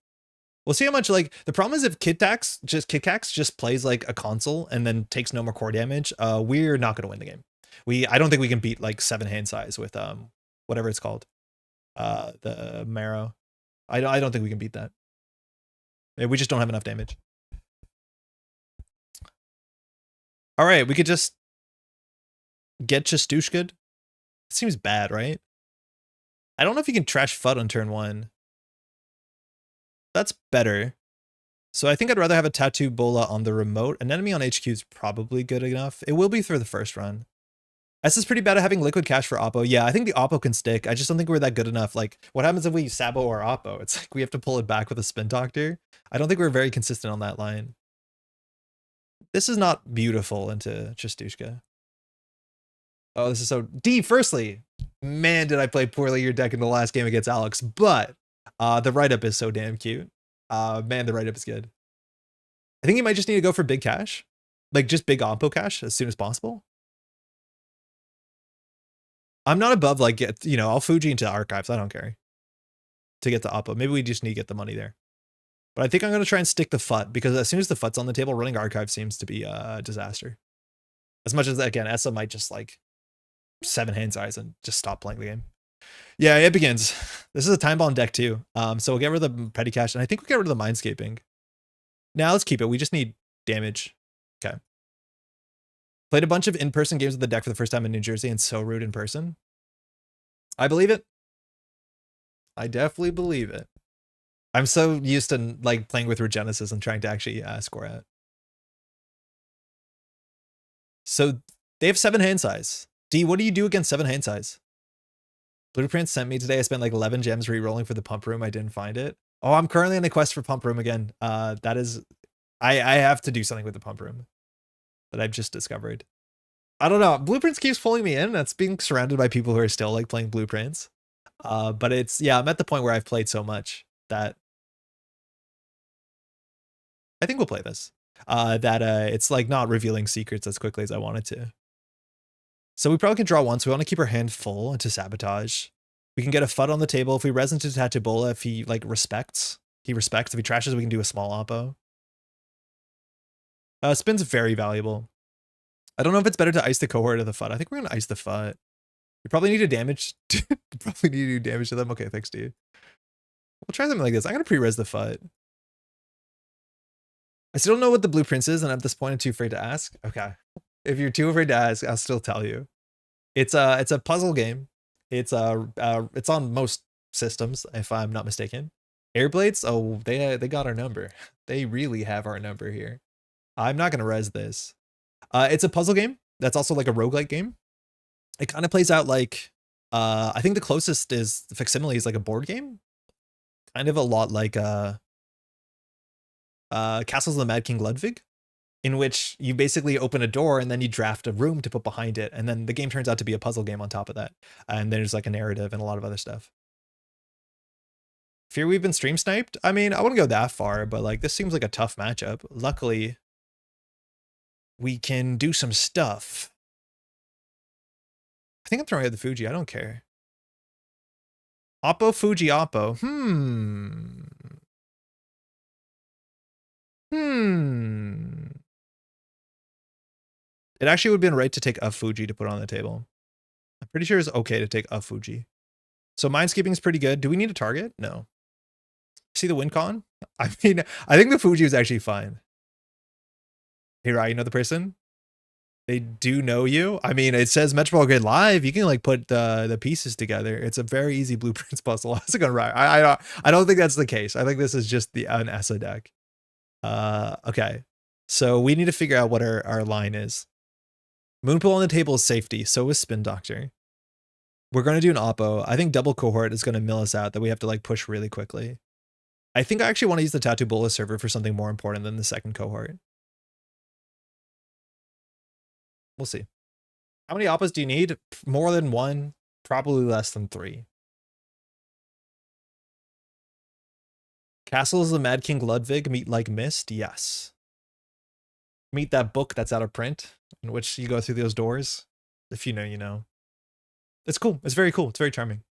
We'll see how much, the problem is if Kitcax just plays like a console and then takes no more core damage, we're not going to win the game. I don't think we can beat 7 hand size with whatever it's called, the marrow. I don't think we can beat that. We just don't have enough damage. All right, we could just get Chastushka'd. Seems bad, right? I don't know if you can trash FUD on turn 1. That's better. So I think I'd rather have a Tattoo Bola on the remote. An enemy on HQ is probably good enough. It will be for the first run. S is pretty bad at having liquid cash for Oppo. Yeah, I think the Oppo can stick. I just don't think we're that good enough. What happens if we Sabo or Oppo? It's we have to pull it back with a Spin Doctor. I don't think we're very consistent on that line. This is not beautiful into Chastushka. Oh, this is so... D, firstly, man, did I play poorly your deck in the last game against Alex, but the write-up is so damn cute. Man, the write-up is good. I think you might just need to go for big cash. Just big Oppo cash as soon as possible. I'm not above I'll Fuji into archives. I don't care to get the Oppo. Maybe we just need to get the money there. But I think I'm going to try and stick the FUT because as soon as the FUT's on the table, running archive seems to be a disaster. As much as, again, Essa might just 7 hand size and just stop playing the game. Yeah, it begins. This is a time bomb deck too. So we'll get rid of the petty cash and I think we'll get rid of the mindscaping. Now let's keep it. We just need damage. Okay. Played a bunch of in-person games with the deck for the first time in New Jersey and so rude in person. I believe it. I definitely believe it. I'm so used to playing with Regenesis and trying to actually score out. So they have 7 hand size. D, what do you do against 7 hand size? Blueprint sent me today. I spent 11 gems re-rolling for the pump room. I didn't find it. Oh, I'm currently on a quest for pump room again. That is, I have to do something with the pump room that I've just discovered. I don't know. Blueprints keeps pulling me in. That's being surrounded by people who are still playing Blueprints. But it's, yeah, I'm at the point where I've played so much that I think we'll play this. It's not revealing secrets as quickly as I wanted to. So we probably can draw 1. So we want to keep our hand full into sabotage. We can get a FUD on the table. If we res into Tatabola, if he like respects, he respects. If he trashes, we can do a small oppo. Spin's very valuable. I don't know if it's better to ice the cohort or the FUD. I think we're gonna ice the FUD. You probably need to damage. Probably need to do damage to them. Okay, thanks, dude. We'll try something like this. I'm gonna pre-res the FUD. I still don't know what the blueprints is, and at this point, I'm too afraid to ask. Okay, if you're too afraid to ask, I'll still tell you. It's a puzzle game. It's on most systems, if I'm not mistaken. Airblades, oh, they got our number. They really have our number here. I'm not gonna res this. It's a puzzle game. That's also like a roguelike game. It kind of plays out like, I think the closest is the facsimile is like a board game. Kind of a lot like Castles of the Mad King Ludwig, in which you basically open a door and then you draft a room to put behind it. And then the game turns out to be a puzzle game on top of that. And there's like a narrative and a lot of other stuff. Fear we've been stream sniped? I mean, I wouldn't go that far, but like this seems like a tough matchup. Luckily, we can do some stuff. I think I'm throwing out the Fuji. I don't care. Oppo, Fuji, Oppo. It actually would have been right to take a Fuji to put on the table. I'm pretty sure it's okay to take a Fuji. So Mindscaping is pretty good. Do we need a target? No. See the win con? I mean, I think the Fuji is actually fine. Hey, Ryan, you know the person? They do know you. I mean, it says Metropole Grid live. You can like put the pieces together. It's a very easy blueprints puzzle. How's it going, Ryan? I don't think that's the case. I think this is just an ESA deck. Okay. So we need to figure out what our line is. Moonpool on the table is safety. So is Spin Doctor. We're going to do an oppo. I think double cohort is going to mill us out that we have to like push really quickly. I think I actually want to use the Tattoo Bola server for something more important than the second cohort. We'll see. How many oppos do you need? More than one, probably less than 3. Castles of the Mad King Ludwig meet like Mist? Yes. Meet that book that's out of print, in which you go through those doors. If you know, you know. It's cool. It's very cool. It's very charming.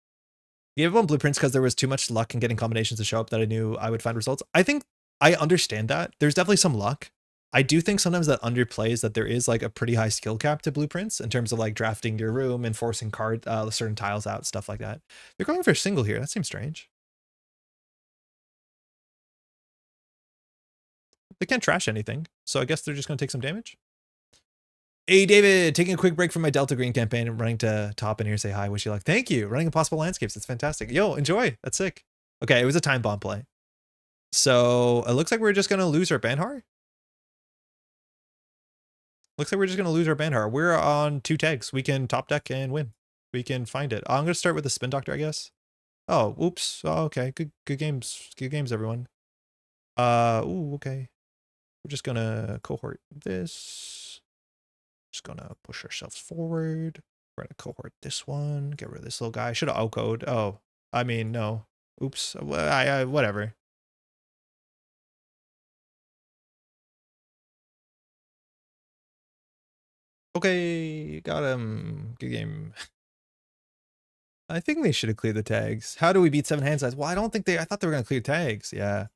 You gave up on blueprints because there was too much luck in getting combinations to show up that I knew I would find results. I think I understand that. There's definitely some luck. I do think sometimes that underplays that there is like a pretty high skill cap to blueprints in terms of like drafting your room and forcing certain tiles out, stuff like that. They're going for a single here. That seems strange. They can't trash anything, so I guess they're just going to take some damage. Hey, David, taking a quick break from my Delta Green campaign and running to top in here, say hi, wish you luck. Thank you. Running Impossible Landscapes. It's fantastic. Yo, enjoy. That's sick. Okay, it was a time bomb play. So it looks like we're just going to lose our Banhar. Looks like we're just going to lose our Banhar. We're on 2 tags. We can top deck and win. We can find it. I'm going to start with the Spin Doctor, I guess. Oh, oops. Oh, okay. Good games. Good games, everyone. Ooh, okay. We're just going to cohort this. Just going to push ourselves forward. We're going to cohort this one. Get rid of this little guy. I should have O-code. Oh, I mean, no. Oops. Whatever. Okay, got him. Good game. I think they should have cleared the tags. How do we beat 7 hand size? Well, I don't think I thought they were going to clear tags. Yeah.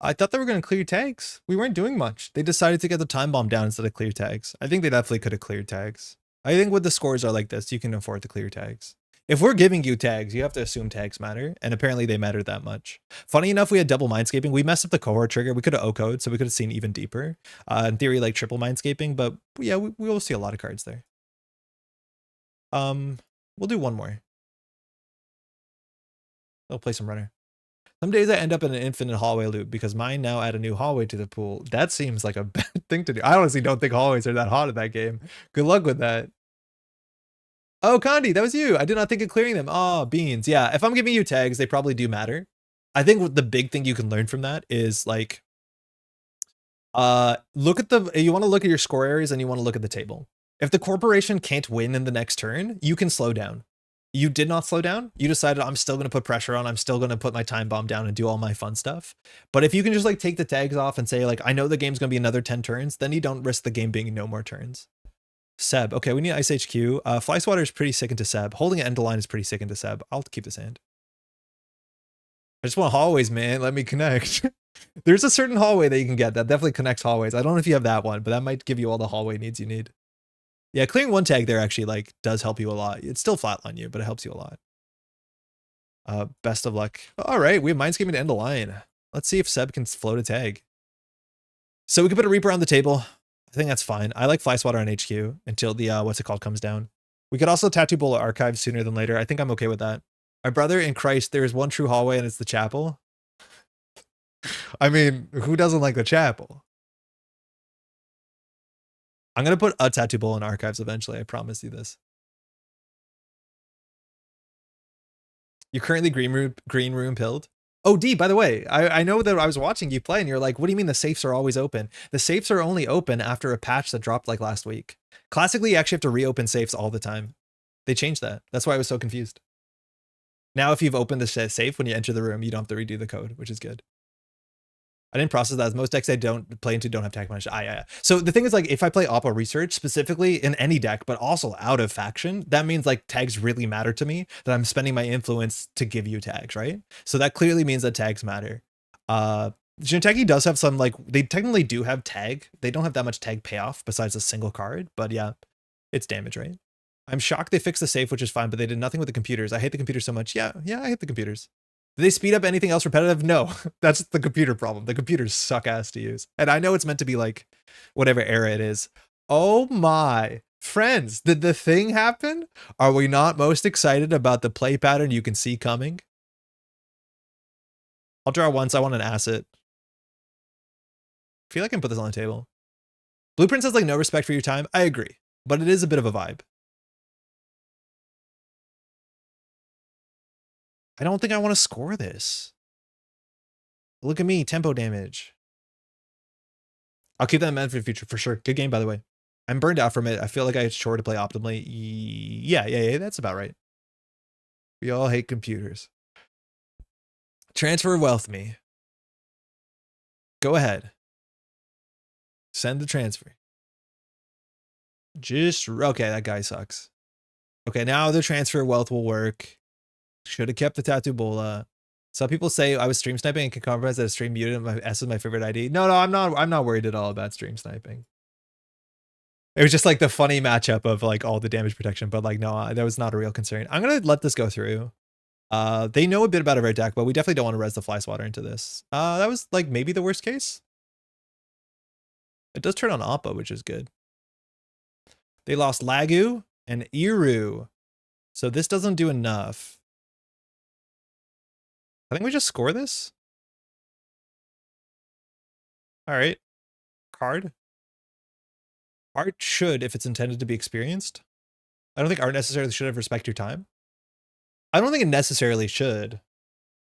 I thought they were going to clear tags. We weren't doing much. They decided to get the time bomb down instead of clear tags. I think they definitely could have cleared tags. I think when the scores are like this, you can afford to clear tags. If we're giving you tags, you have to assume tags matter. And apparently they matter that much. Funny enough, we had double mindscaping. We messed up the cohort trigger. We could have O-code, so we could have seen even deeper. In theory, like triple mindscaping. But yeah, we will see a lot of cards there. We'll do one more. I'll play some runner. Some days I end up in an infinite hallway loop because mine now add a new hallway to the pool. That seems like a bad thing to do. I honestly don't think hallways are that hot in that game. Good luck with that. Oh, Condi, that was you. I did not think of clearing them. Oh, beans. Yeah, if I'm giving you tags, they probably do matter. I think the big thing you can learn from that is like, look at you want to look at your score areas and you want to look at the table. If the corporation can't win in the next turn, you can slow down. You did not slow down. You decided I'm still going to put pressure on. I'm still going to put my time bomb down and do all my fun stuff. But if you can just like take the tags off and say like, I know the game's going to be another 10 turns, then you don't risk the game being no more turns. Seb. Okay, we need Ice HQ. Fly Swatter is pretty sick into Seb. Holding an Enderline is pretty sick into Seb. I'll keep this hand. I just want hallways, man. Let me connect. There's a certain hallway that you can get that definitely connects hallways. I don't know if you have that one, but that might give you all the hallway needs you need. Yeah, clearing one tag there actually like does help you a lot. It's still flatline you, but it helps you a lot. Best of luck. All right, we have Mindscape to end the line. Let's see if Seb can float a tag. So we can put a Reaper on the table. I think that's fine. I like Fly Swatter on HQ until the, what's it called, comes down. We could also Tattoo Bowl Archives sooner than later. I think I'm okay with that. My brother in Christ, there is one true hallway and it's the chapel. I mean, who doesn't like the chapel? I'm going to put a Tattoo Bowl in Archives eventually. I promise you this. You're currently green room pilled. Oh, D, by the way, I know that I was watching you play and you're like, what do you mean the safes are always open? The safes are only open after a patch that dropped like last week. Classically, you actually have to reopen safes all the time. They changed that. That's why I was so confused. Now, if you've opened the safe when you enter the room, you don't have to redo the code, which is good. I didn't process that. As most decks I don't play into don't have tag punish. Yeah. So the thing is, like, if I play Oppo Research specifically in any deck, but also out of faction, that means like tags really matter to me, that I'm spending my influence to give you tags, right? So that clearly means that tags matter. Jinteki does have some, like, they technically do have tag. They don't have that much tag payoff besides a single card, but yeah, it's damage, right? I'm shocked they fixed the safe, which is fine, but they did nothing with the computers. I hate the computers so much. Yeah, I hate the computers. Do they speed up anything else repetitive? No, that's the computer problem. The computers suck ass to use. And I know it's meant to be like whatever era it is. Oh my friends, did the thing happen? Are we not most excited about the play pattern you can see coming? I'll draw once. I want an asset. I feel like I can put this on the table. Blueprint says like no respect for your time. I agree, but it is a bit of a vibe. I don't think I want to score this. Look at me, tempo damage. I'll keep that in mind for the future, for sure. Good game, by the way. I'm burned out from it. I feel like I had sure to play optimally. Yeah, that's about right. We all hate computers. Transfer wealth me. Go ahead. Send the transfer. Okay, that guy sucks. Okay, now the transfer wealth will work. Should have kept the Tattoo Bola. Some people say I was stream sniping and can compromise that a stream muted and my S is my favorite ID. No, I'm not worried at all about stream sniping. It was just like the funny matchup of like all the damage protection, but like no, that was not a real concern. I'm gonna let this go through. They know a bit about a red deck, but we definitely don't want to res the Fly Swatter into this. That was like maybe the worst case. It does turn on Appa, which is good. They lost Lagu and Iru, so this doesn't do enough. I think we just score this. All right. Card. Art should, if it's intended to be experienced. I don't think art necessarily should have respect your time. I don't think it necessarily should.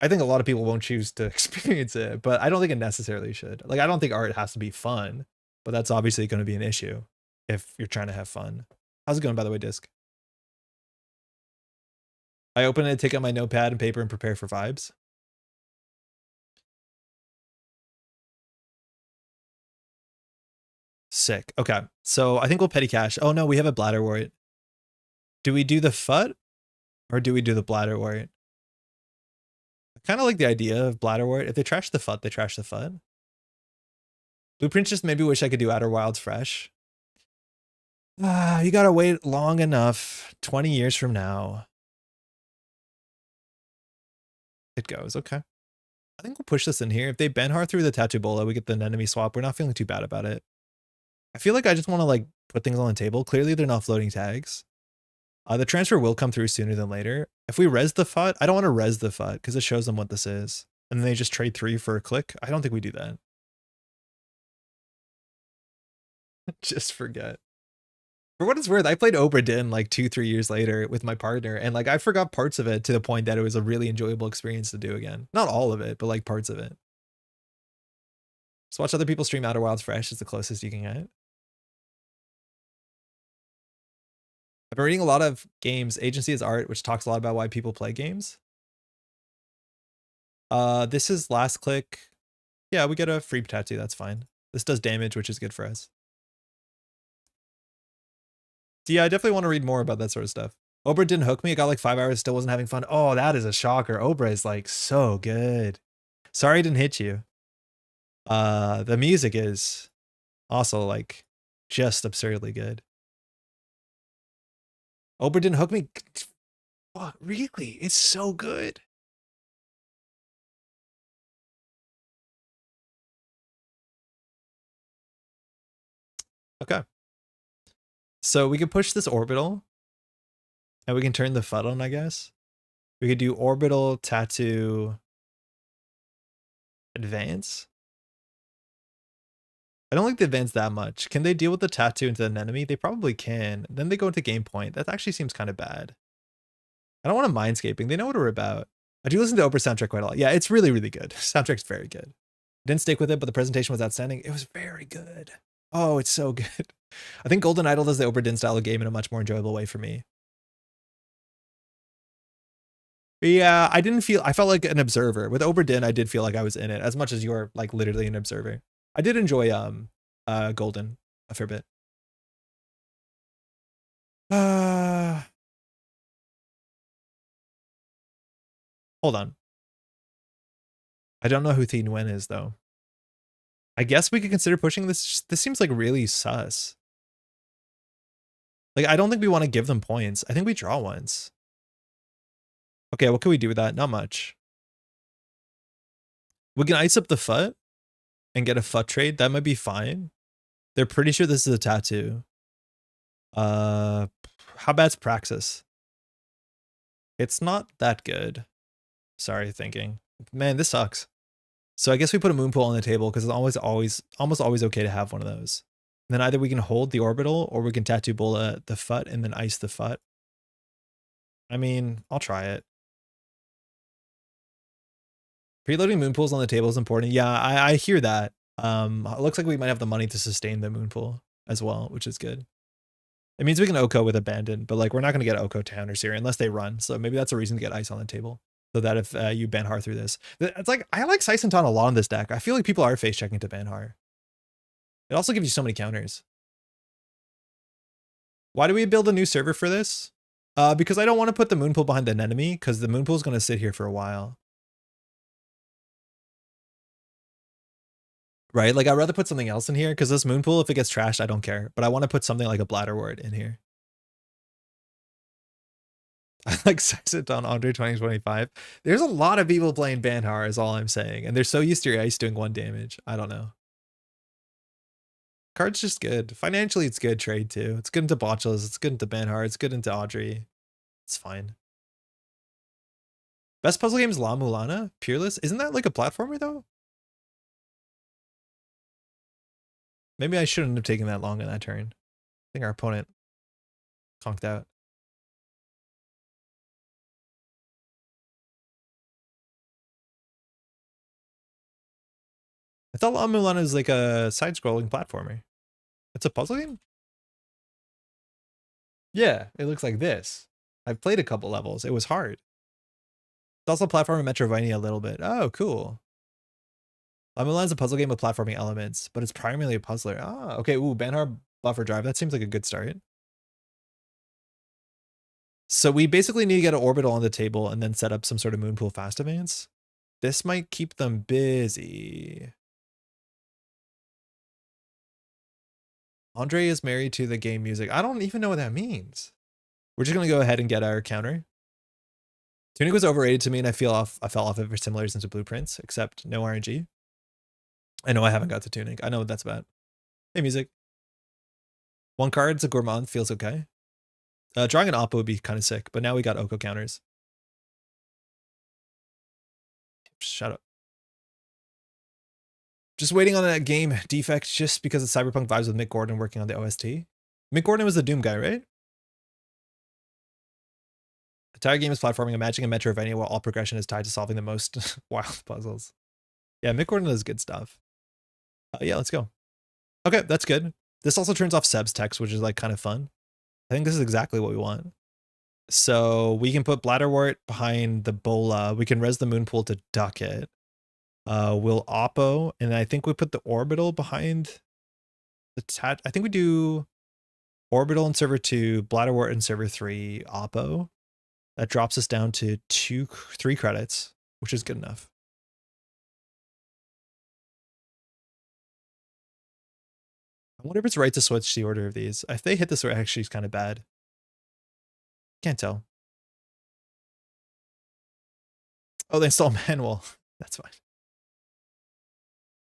I think a lot of people won't choose to experience it, but I don't think it necessarily should. Like, I don't think art has to be fun, but that's obviously going to be an issue if you're trying to have fun. How's it going, by the way, Disc? I open it, take out my notepad and paper and prepare for vibes. Sick. Okay. So I think we'll petty cash. Oh no, we have a bladder wart. Do we do the FUT or do we do the bladder wart? I kind of like the idea of bladder wart. If they trash the FUT, they trash the FUT. Blueprints just maybe wish I could do Outer Wilds fresh. You gotta wait long enough. 20 years from now. It goes. Okay. I think we'll push this in here. If they Benhar through the Tattoo Bola, we get the enemy swap. We're not feeling too bad about it. I feel like I just want to like put things on the table. Clearly they're not floating tags. The transfer will come through sooner than later. If we res the FUT, I don't want to res the FUT because it shows them what this is. And then they just trade 3 for a click. I don't think we do that. Just forget. For what it's worth, I played Obra Dinn like 2-3 years later with my partner, and like I forgot parts of it to the point that it was a really enjoyable experience to do again. Not all of it, but like parts of it. Just watch other people stream Outer Wilds fresh is the closest you can get. I've been reading a lot of games. Agency is art, which talks a lot about why people play games. This is last click. Yeah, we get a free tattoo. That's fine. This does damage, which is good for us. So yeah, I definitely want to read more about that sort of stuff. Obra didn't hook me. It got like 5 hours, still wasn't having fun. Oh, that is a shocker. Obra is like so good. Sorry I didn't hit you. The music is also like just absurdly good. Obra didn't hook me. Oh, really? It's so good. Okay. So we can push this orbital and we can turn the FUD on, I guess. We could do orbital, tattoo, advance. I don't like the advance that much. Can they deal with the tattoo into an enemy? They probably can. Then they go into game point. That actually seems kind of bad. I don't want to mindscaping. They know what we're about. I do listen to Oprah soundtrack quite a lot. Yeah, it's really, really good. Soundtrack's very good. Didn't stick with it, but the presentation was outstanding. It was very good. Oh, it's so good. I think Golden Idol does the Oprah Din style of game in a much more enjoyable way for me. Yeah, I felt like an observer. With Oprah Din, I did feel like I was in it as much as you're like literally an observer. I did enjoy Golden a fair bit. Hold on. I don't know who Thi Nguyen is though. I guess we could consider pushing this. This seems like really sus. Like, I don't think we want to give them points. I think we draw once. Okay, what can we do with that? Not much. We can ice up the FUT and get a FUT trade. That might be fine. They're pretty sure this is a tattoo. How bad's Praxis? It's not that good. Sorry, thinking. Man, this sucks. So I guess we put a moon pool on the table because it's almost always okay to have one of those. And then either we can hold the orbital or we can tattoo Bola the FUT and then ice the FUT. I mean, I'll try it. Preloading moon pools on the table is important. Yeah, I hear that. It looks like we might have the money to sustain the moon pool as well, which is good. It means we can Oko with Abandon, but like we're not going to get Oko counters here unless they run. So maybe that's a reason to get ice on the table. So that if you Banhar through this. It's like, I like Saisentan a lot on this deck. I feel like people are face checking to Banhar. It also gives you so many counters. Why do we build a new server for this? Because I don't want to put the moon pool behind an enemy because the moon pool is going to sit here for a while. Right? Like I'd rather put something else in here because this moon pool, if it gets trashed, I don't care. But I want to put something like a bladder ward in here. I like Saisentan Andre 2025. There's a lot of people playing Banhar is all I'm saying. And they're so used to your ice doing 1 damage. I don't know. Card's just good. Financially, it's good trade too. It's good into Botchels. It's good into Banhar. It's good into Audrey. It's fine. Best puzzle game is La Mulana? Peerless? Isn't that like a platformer though? Maybe I shouldn't have taken that long in that turn. I think our opponent conked out. I thought La Mulana is like a side-scrolling platformer. It's a puzzle game? Yeah, it looks like this. I've played a couple levels. It was hard. It's also a platformer in Metrovania a little bit. Oh, cool. La Mulana's a puzzle game with platforming elements, but it's primarily a puzzler. Ah, okay. Ooh, Banhar buffer drive. That seems like a good start. So we basically need to get an orbital on the table and then set up some sort of moon pool fast advance. This might keep them busy. Andre is married to the game music. I don't even know what that means. We're just going to go ahead and get our counter. Tunic was overrated to me and I fell off it for similars into blueprints, except no RNG. I know I haven't got to Tunic. I know what that's about. Hey, music. 1 card, it's a gourmand, feels okay. Drawing an Oppo would be kind of sick, but now we got Oko counters. Shut up. Just waiting on that game defect just because of Cyberpunk vibes with Mick Gordon working on the OST. Mick Gordon was the Doom guy, right? The entire game is platforming, imagining a Metrovania where all progression is tied to solving the most wild puzzles. Yeah, Mick Gordon does good stuff. Yeah, let's go. Okay, that's good. This also turns off Seb's text, which is like kind of fun. I think this is exactly what we want. So we can put Bladderwort behind the Bola. We can res the moon pool to duck it. We'll Oppo, and I think we put the orbital behind the I think we do Orbital in server 2, Bladderwort in server 3, Oppo. That drops us down to 3 credits, which is good enough. I wonder if it's right to switch the order of these. If they hit this order, actually, it's kind of bad. Can't tell. Oh, they install manual. That's fine.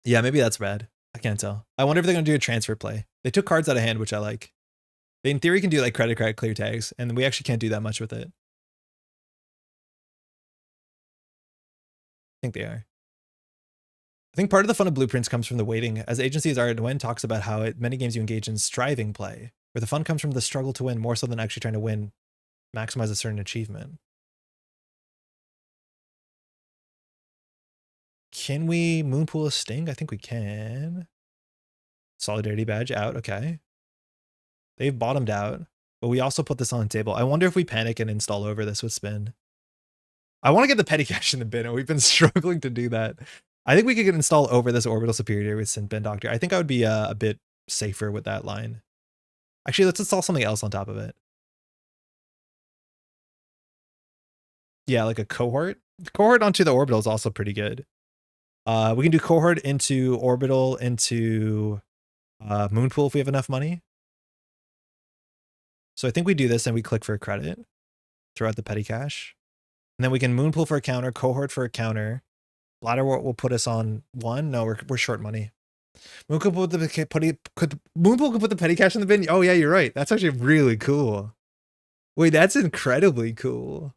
Yeah, maybe that's bad. I can't tell. I wonder if they're going to do a transfer play. They took cards out of hand, which I like. They, in theory, can do like credit card clear tags, and we actually can't do that much with it. I think they are. I think part of the fun of blueprints comes from the waiting. As agencies are, Nguyen talks about how many games you engage in striving play, where the fun comes from the struggle to win more so than actually trying to win, maximize a certain achievement. Can we moonpool a sting? I think we can. Solidarity badge out. Okay. They've bottomed out, but we also put this on the table. I wonder if we panic and install over this with spin. I want to get the petty cash in the bin, and we've been struggling to do that. I think we could install over this orbital superior with Bin Doctor. I think I would be a bit safer with that line. Actually, let's install something else on top of it. Yeah, like a cohort. Cohort onto the orbital is also pretty good. We can do cohort into orbital into moonpool if we have enough money. So I think we do this and we click for a credit, throw out the petty cash, and then we can moonpool for a counter, cohort for a counter. Bladderwort will put us on 1. No, we're short money. Moonpool could put the petty cash in the bin. Oh yeah, you're right. That's actually really cool. Wait, that's incredibly cool.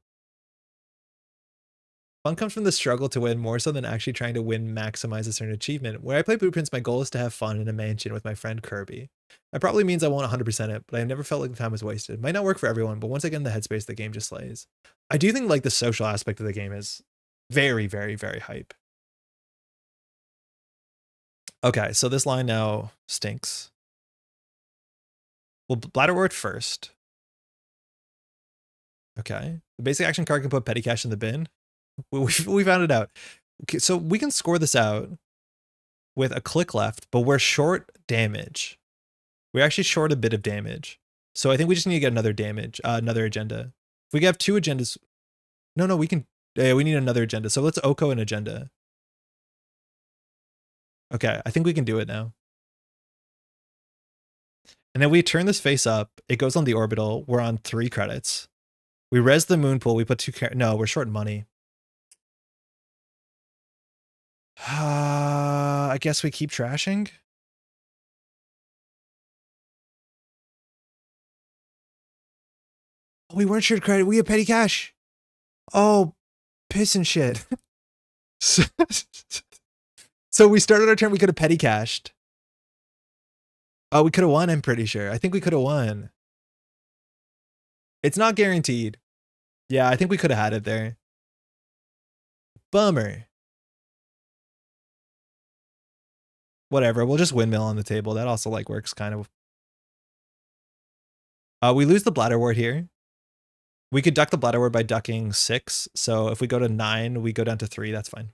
Fun comes from the struggle to win more so than actually trying to win maximize a certain achievement. When I play blueprints, my goal is to have fun in a mansion with my friend Kirby. That probably means I won't 100% it, but I never felt like the time was wasted. Might not work for everyone, but once I get in the headspace, the game just slays. I do think like the social aspect of the game is very, very, very hype. Okay, so this line now stinks. We'll Bladderwort first. Okay. The basic action card can put petty cash in the bin. We found it out. Okay, so we can score this out with a click left, but we're short damage. We're actually short a bit of damage. So I think we just need to get another damage, another agenda. If we have 2 agendas. No, we can. We need another agenda. So let's Oko an agenda. Okay, I think we can do it now. And then we turn this face up. It goes on the orbital. We're on 3 credits. We res the moonpool. We put 2. No, we're short money. I guess we keep trashing. Oh, we weren't short credit. We have petty cash. Oh, piss and shit. So we started our turn. We could have petty cashed. Oh, we could have won, I'm pretty sure. I think we could have won. It's not guaranteed. Yeah, I think we could have had it there. Bummer. Whatever, we'll just windmill on the table. That also like works kind of. We lose the Bladderwort here. We could duck the Bladderwort by ducking 6. So if we go to 9, we go down to 3. That's fine.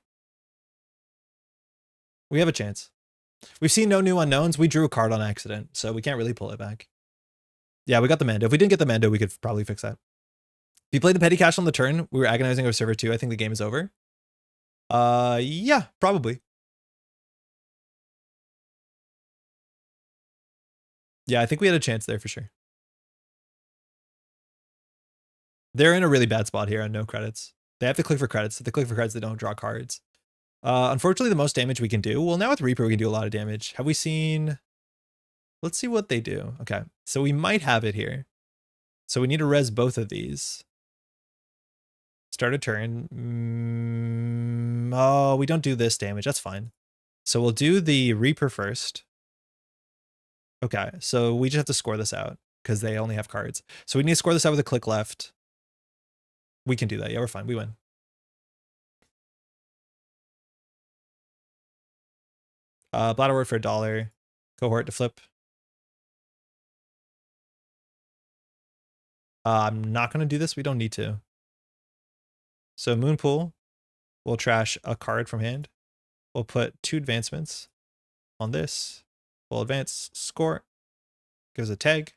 We have a chance. We've seen no new unknowns. We drew a card on accident, so we can't really pull it back. Yeah, we got the Mando. If we didn't get the Mando, we could probably fix that. If you played the petty cash on the turn, we were agonizing over server 2. I think the game is over. Yeah, probably. Yeah, I think we had a chance there for sure. They're in a really bad spot here on no credits. They have to click for credits. If they click for credits, they don't draw cards. Unfortunately, the most damage we can do. Well, now with Reaper, we can do a lot of damage. Have we seen? Let's see what they do. Okay, so we might have it here. So we need to res both of these. Start a turn. Oh, we don't do this damage. That's fine. So we'll do the Reaper first. Okay, so we just have to score this out because they only have cards. So we need to score this out with a click left. We can do that. Yeah, we're fine. We win. Bladderwort for $1. Cohort to flip. I'm not going to do this. We don't need to. So Moonpool, we'll trash a card from hand. We'll put 2 advancements on this. We'll advance, score. Gives a tag.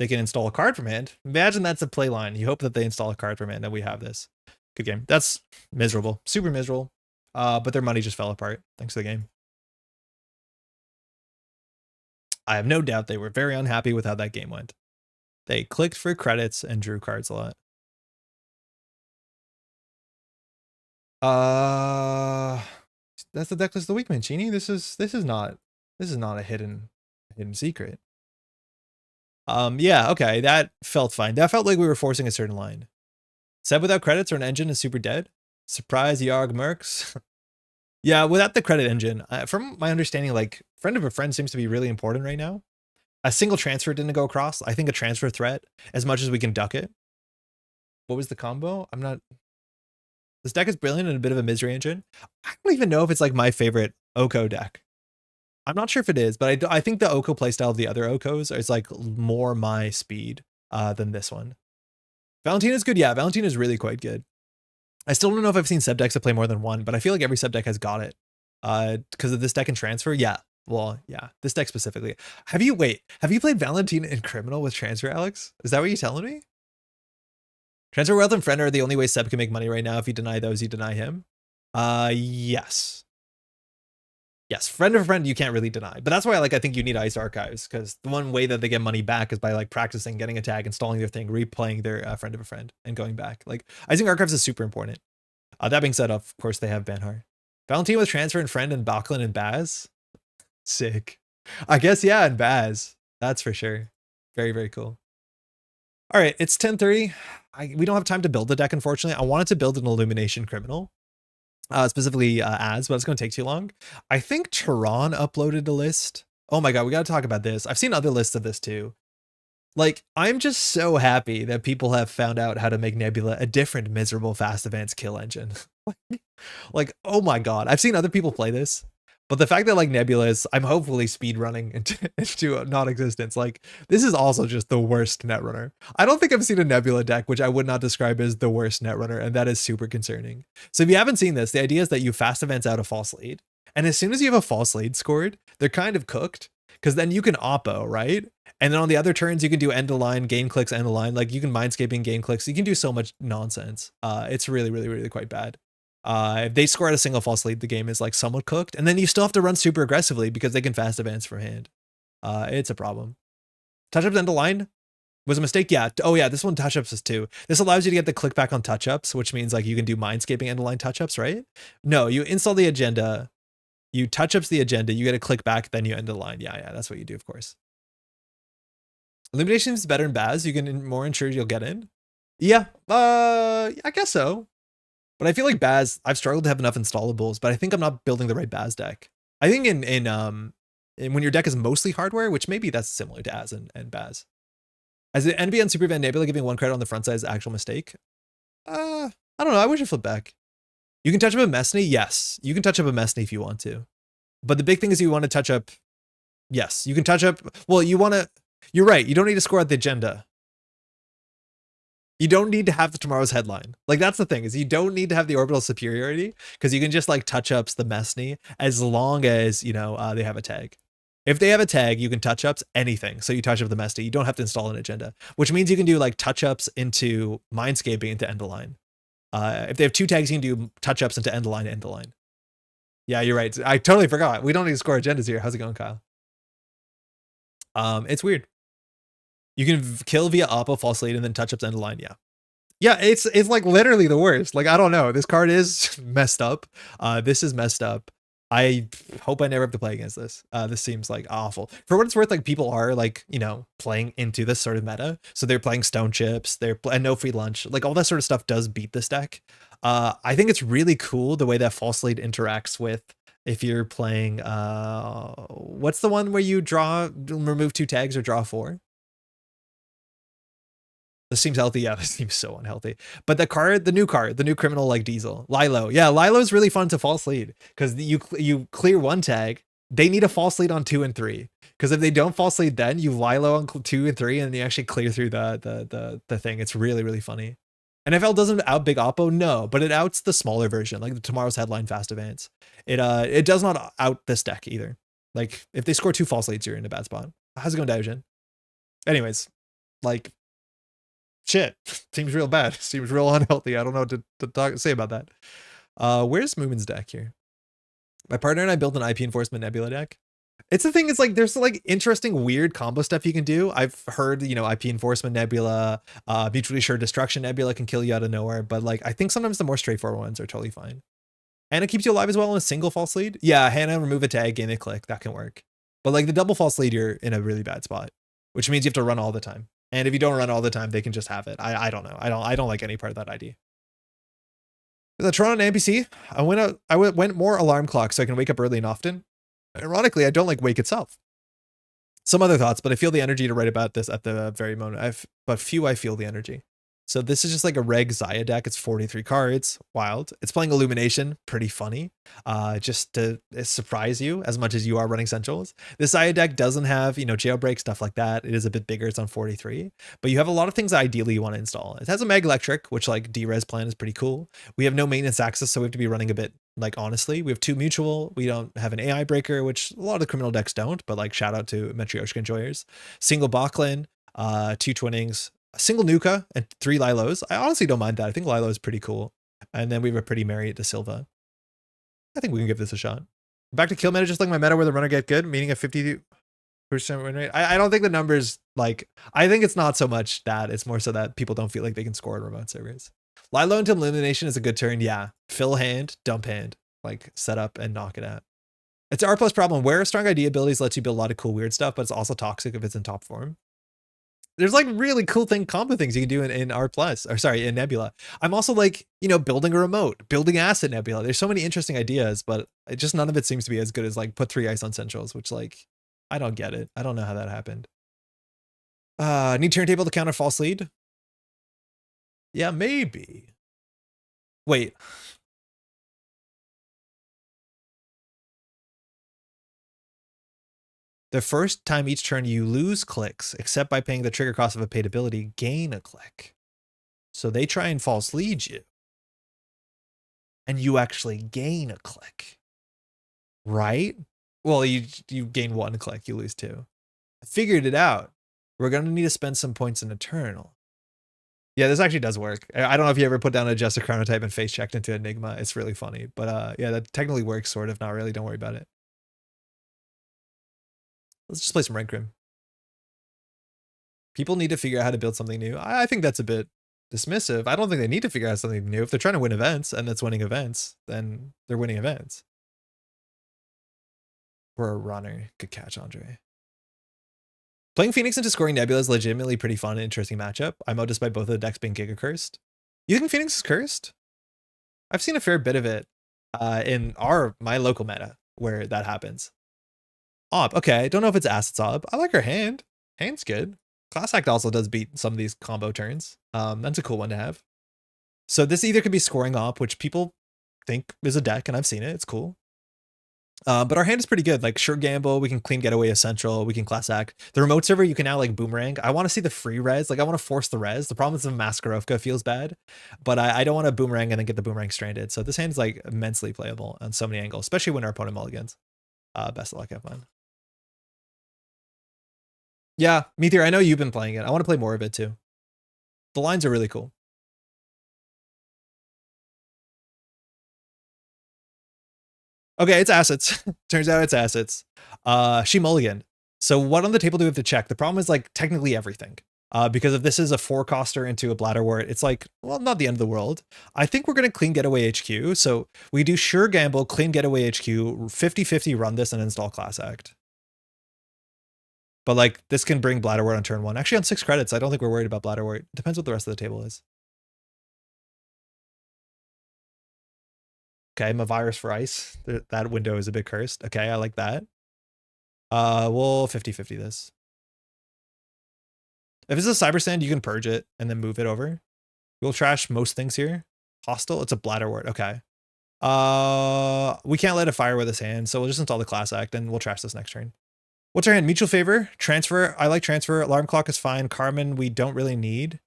they can install a card from hand. Imagine that's a play line. You hope that they install a card from hand and we have this. Good game. That's miserable. Super miserable. But their money just fell apart thanks to the game. I have no doubt they were very unhappy with how that game went. They clicked for credits and drew cards a lot. That's the deck list of the week, Mancini. This is not a hidden secret. Yeah, okay, that felt fine. That felt like we were forcing a certain line. Set without credits or an engine is super dead. Surprise, Yarg Mercs. Yeah, without the credit engine, from my understanding, like friend of a friend seems to be really important right now. A single transfer didn't go across. I think a transfer threat, as much as we can duck it. What was the combo? I'm not. This deck is brilliant and a bit of a misery engine. I don't even know if it's like my favorite Oko deck. I'm not sure if it is, but I think the Oko playstyle of the other Okos is like more my speed than this one. Valentina's good. Yeah, Valentina's really quite good. I still don't know if I've seen sub decks that play more than one, but I feel like every sub deck has got it. Because of this deck and transfer. Yeah. Well, yeah, this deck specifically. Have you played Valentina and Criminal with transfer, Alex? Is that what you're telling me? Transfer Wealth and Friend are the only way Seb can make money right now. If you deny those, you deny him. Yes. Yes, friend of a friend you can't really deny. But that's why I think you need Ice Archives, because the one way that they get money back is by like practicing, getting a tag, installing their thing, replaying their friend of a friend, and going back. Like, Icing Archives is super important. That being said, of course, they have Banhart. Valentina with Transfer and Friend and Backlund and Baz. Sick. I guess, yeah, and Baz. That's for sure. Very, very cool. All right, it's 10:30. We don't have time to build the deck, unfortunately. I wanted to build an Illumination Criminal. Specifically but it's going to take too long. I think Tehran uploaded a list. Oh my god, we got to talk about this. I've seen other lists of this too. Like, I'm just so happy that people have found out how to make Nebula a different miserable fast advance kill engine. Like, oh my god, I've seen other people play this, but the fact that like Nebula is, I'm hopefully speed running into non-existence. Like, this is also just the worst Netrunner. I don't think I've seen a Nebula deck which I would not describe as the worst Netrunner, and that is super concerning. So if you haven't seen this, the idea is that you fast advance out a false lead, and as soon as you have a false lead scored, they're kind of cooked, because then you can oppo, right? And then on the other turns, you can do end of line, gain clicks, end of line. Like, you can mindscaping, gain clicks. You can do so much nonsense. It's really, really, really quite bad. If they score at a single false lead, the game is like somewhat cooked. And then you still have to run super aggressively because they can fast advance for hand. It's a problem. Touch-ups end of line was a mistake. Yeah. Oh yeah, this one touch-ups is too. This allows you to get the click back on touch-ups, which means like you can do mindscaping end of line touch-ups, right? No, you install the agenda, you touch-ups the agenda, you get a click back, then you end of line. Yeah, that's what you do, of course. Illumination is better in Baz. You can more ensure you'll get in. Yeah, I guess so. But I feel like Baz, I've struggled to have enough installables, but I think I'm not building the right Baz deck. I think when your deck is mostly hardware, which maybe that's similar to Az and Baz. As the NB on Super Van Nebula giving 1 credit on the front side is an actual mistake. I don't know. I wish it flipped back. You can touch up a Messney. Yes, you can touch up a Messney if you want to. But the big thing is you want to touch up. Yes, you can touch up. Well, you want to. You're right. You don't need to score out the agenda. You don't need to have the tomorrow's headline. Like, that's the thing, is you don't need to have the orbital superiority, because you can just like touch ups the Messney as long as, you know, they have a tag. If they have a tag, you can touch ups anything. So you touch up the Messney. You don't have to install an agenda, which means you can do like touch ups into mindscaping into end of line. If they have 2 tags, you can do touch ups into end of line, end of line. Yeah, you're right. I totally forgot. We don't need to score agendas here. How's it going, Kyle? It's weird. You can kill via oppo, false lead, and then touch ups end of line. Yeah, it's like literally the worst. Like, I don't know. This card is messed up. This is messed up. I hope I never have to play against this. This seems like awful. For what it's worth, like, people are like, you know, playing into this sort of meta. So they're playing stone chips, and no free lunch. Like, all that sort of stuff does beat this deck. I think it's really cool the way that false lead interacts with, if you're playing, what's the one where you remove 2 tags or draw 4? This seems healthy. Yeah, this seems so unhealthy. But the new criminal like Diesel, Lilo. Yeah, Lilo's really fun to false lead, because you clear 1 tag. They need a false lead on 2 and 3. Because if they don't false lead, then you Lilo on 2 and 3, and you actually clear through the thing. It's really, really funny. NFL doesn't out big oppo, no, but it outs the smaller version, like the tomorrow's headline fast advance. It does not out this deck either. Like, if they score 2 false leads, you're in a bad spot. How's it going, Diogen? Anyways. like, shit. Seems real bad. Seems real unhealthy. I don't know what to say about that. Where's Moomin's deck here? My partner and I built an IP Enforcement Nebula deck. It's the thing, it's like there's like interesting weird combo stuff you can do. I've heard, you know, IP Enforcement Nebula, Mutually Assured Destruction Nebula can kill you out of nowhere, but like I think sometimes the more straightforward ones are totally fine. And it keeps you alive as well in a single false lead. Yeah, Hannah, remove a tag, gain a click. That can work. But like the double false lead, you're in a really bad spot, which means you have to run all the time. And if you don't run all the time, they can just have it. I don't know. I don't like any part of that idea. The Toronto NPC, I went more alarm clock so I can wake up early and often. Ironically, I don't like wake itself. Some other thoughts, but I feel the energy to write about this at the very moment. But few I feel the energy. So this is just like a reg Zahya deck. It's 43 cards. Wild. It's playing Illumination. Pretty funny. Just to surprise you as much as you are running Centrals. This Zahya deck doesn't have, you know, jailbreak, stuff like that. It is a bit bigger. It's on 43. But you have a lot of things that ideally you want to install. It has a Mag Electric, which like D-Res plan is pretty cool. We have no maintenance access, so we have to be running a bit, like, honestly. We have 2 mutual. We don't have an AI breaker, which a lot of the criminal decks don't, but like shout out to Metrioshka enjoyers. Single Bachlan, 2 Twinnings, a single Nuka, and 3 Lilos. I honestly don't mind that. I think Lilo is pretty cool. And then we have a pretty Marriott De Silva. I think we can give this a shot. Back to kill meta, just like my meta where the runner get good, meaning a 50% win rate. I don't think the numbers, like, I think it's not so much that. It's more so that people don't feel like they can score in remote servers. Lilo into Illumination is a good turn. Yeah. Fill hand, dump hand. Like, set up and knock it out. It's an R+ problem where strong ID abilities lets you build a lot of cool weird stuff, but it's also toxic if it's in top form. There's like really cool combo things you can do in R+, or sorry, in Nebula. I'm also like, you know, building a remote, building asset Nebula. There's so many interesting ideas, but just none of it seems to be as good as like put 3 ice on Centrals, which like, I don't get it. I don't know how that happened. Need turntable to counter false lead? Yeah, maybe. Wait. The first time each turn you lose clicks, except by paying the trigger cost of a paid ability, gain a click. So they try and false lead you. And you actually gain a click. Right? Well, you gain 1 click, you lose 2. I figured it out. We're going to need to spend some points in Eternal. Yeah, this actually does work. I don't know if you ever put down a just a chronotype and face checked into Enigma. It's really funny. But yeah, that technically works, sort of. Not really. Don't worry about it. Let's just play some Rank Rim. People need to figure out how to build something new. I think that's a bit dismissive. I don't think they need to figure out something new. If they're trying to win events and that's winning events, then they're winning events. We're a runner. Good catch, Andre. Playing Phoenix into scoring Nebula is legitimately pretty fun and interesting matchup. I'm out despite both of the decks being Giga cursed. You think Phoenix is cursed? I've seen a fair bit of it in my local meta where that happens. Ob, okay. I don't know if it's Assets Ob. I like her hand. Hand's good. Class Act also does beat some of these combo turns. That's a cool one to have. So this either could be scoring Op, which people think is a deck, and I've seen it. It's cool. But our hand is pretty good. Like sure gamble, we can clean getaway a central, we can class act. The remote server, you can now like boomerang. I want to see the free res. Like I want to force the res. The problem is the Maskarovka feels bad, but I don't want to boomerang and then get the boomerang stranded. So this hand is like immensely playable on so many angles, especially when our opponent mulligans. Best of luck, have fun. Yeah, Meteor, I know you've been playing it. I want to play more of it too. The lines are really cool. Okay, it's assets. Turns out it's assets. She mulligan. So what on the table do we have to check? The problem is like technically everything. Because if this is a 4-coster into a Bladderwort, it's like, well, not the end of the world. I think we're going to clean Getaway HQ. So we do sure gamble, clean Getaway HQ, 50-50 run this and install Class Act. But like this can bring Bladderwort on turn 1. Actually on 6 credits, I don't think we're worried about Bladderwort. Depends what the rest of the table is. Okay, I'm a virus for ice. That window is a bit cursed. Okay, I like that. We'll 50-50 this. If it's a cyber sand, you can purge it and then move it over. We'll trash most things here. Hostile, it's a Bladderwort. Okay. We can't let it fire with his hand, so we'll just install the Class Act and we'll trash this next turn. What's our hand? Mutual Favor, Transfer. I like Transfer. Alarm Clock is fine. Carmen, we don't really need.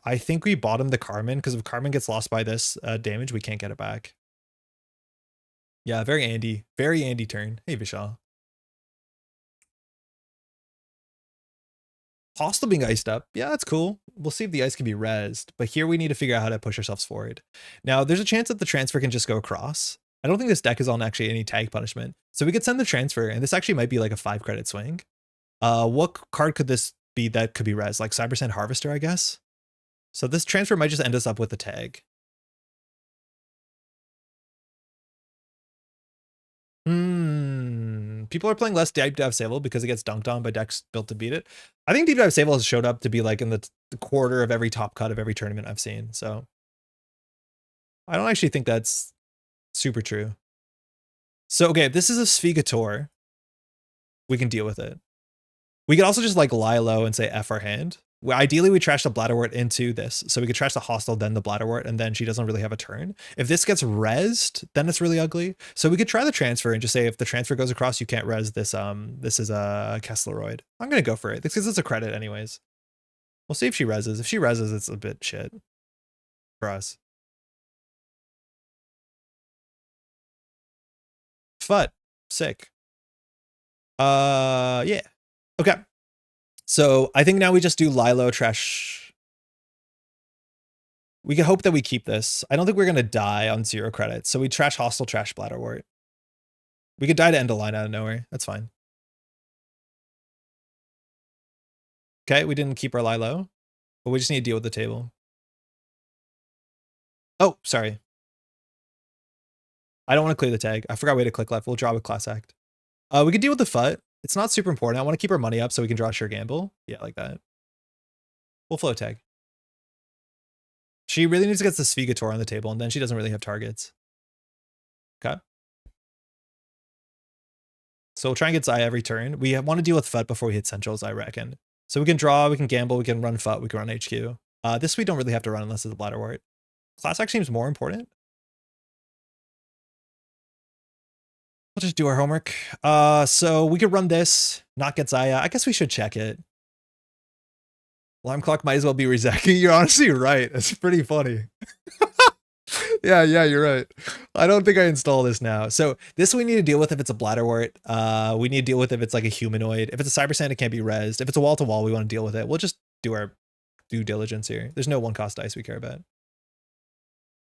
I think we bottom the Carmen because if Carmen gets lost by this damage, we can't get it back. Yeah, very Andy turn. Hey, Vishal. Hostile being iced up. Yeah, that's cool. We'll see if the ice can be rezzed. But here we need to figure out how to push ourselves forward. Now, there's a chance that the transfer can just go across. I don't think this deck is on actually any tag punishment. So we could send the transfer, and this actually might be like a 5-credit swing. What card could this be that could be res? Like Cyber Sand Harvester, I guess? So this transfer might just end us up with a tag. People are playing less Deep Dive Sable because it gets dunked on by decks built to beat it. I think Deep Dive Sable has showed up to be like in the quarter of every top cut of every tournament I've seen. So I don't actually think that's super true. So, okay, if this is a Svigator, we can deal with it. We could also just like lie low and say F our hand. Ideally, we trash the Bladderwort into this. So we could trash the Hostile, then the Bladderwort, and then she doesn't really have a turn. If this gets rezzed, then it's really ugly. So we could try the transfer and just say if the transfer goes across, you can't res this. This is a Kessleroid. I'm going to go for it. This gives us a credit anyways. We'll see if she rezzes. If she rezzes, it's a bit shit for us. Fut. Sick. Yeah. Okay. So I think now we just do Lilo trash. We can hope that we keep this. I don't think we're going to die on 0 credits. So we trash Hostile, trash Bladderwort. We could die to end a line out of nowhere. That's fine. Okay, we didn't keep our Lilo, but we just need to deal with the table. Oh, sorry. I don't want to clear the tag. I forgot way to click left. We'll draw with Class Act. We could deal with the FUT. It's not super important. I want to keep our money up so we can draw Sure Gamble. Yeah, like that. We'll flow tag. She really needs to get the Svigator on the table, and then she doesn't really have targets. Okay. So we'll try and get Zahya every turn. We want to deal with FUT before we hit Centrals, I reckon. So we can draw, we can gamble, we can run FUT, we can run HQ. This we don't really have to run unless it's a Bladderwort. Class Act seems more important. We'll just do our homework. So we could run this, not get Zahya. I guess we should check it. Alarm clock might as well be Rizeki. You're honestly right. That's pretty funny. Yeah, you're right. I don't think I install this now. So this we need to deal with if it's a Bladderwort. We need to deal with if it's like a humanoid. If it's a Cyber Sand, it can't be rezzed. If it's a wall-to-wall, we want to deal with it. We'll just do our due diligence here. There's no 1-cost dice we care about.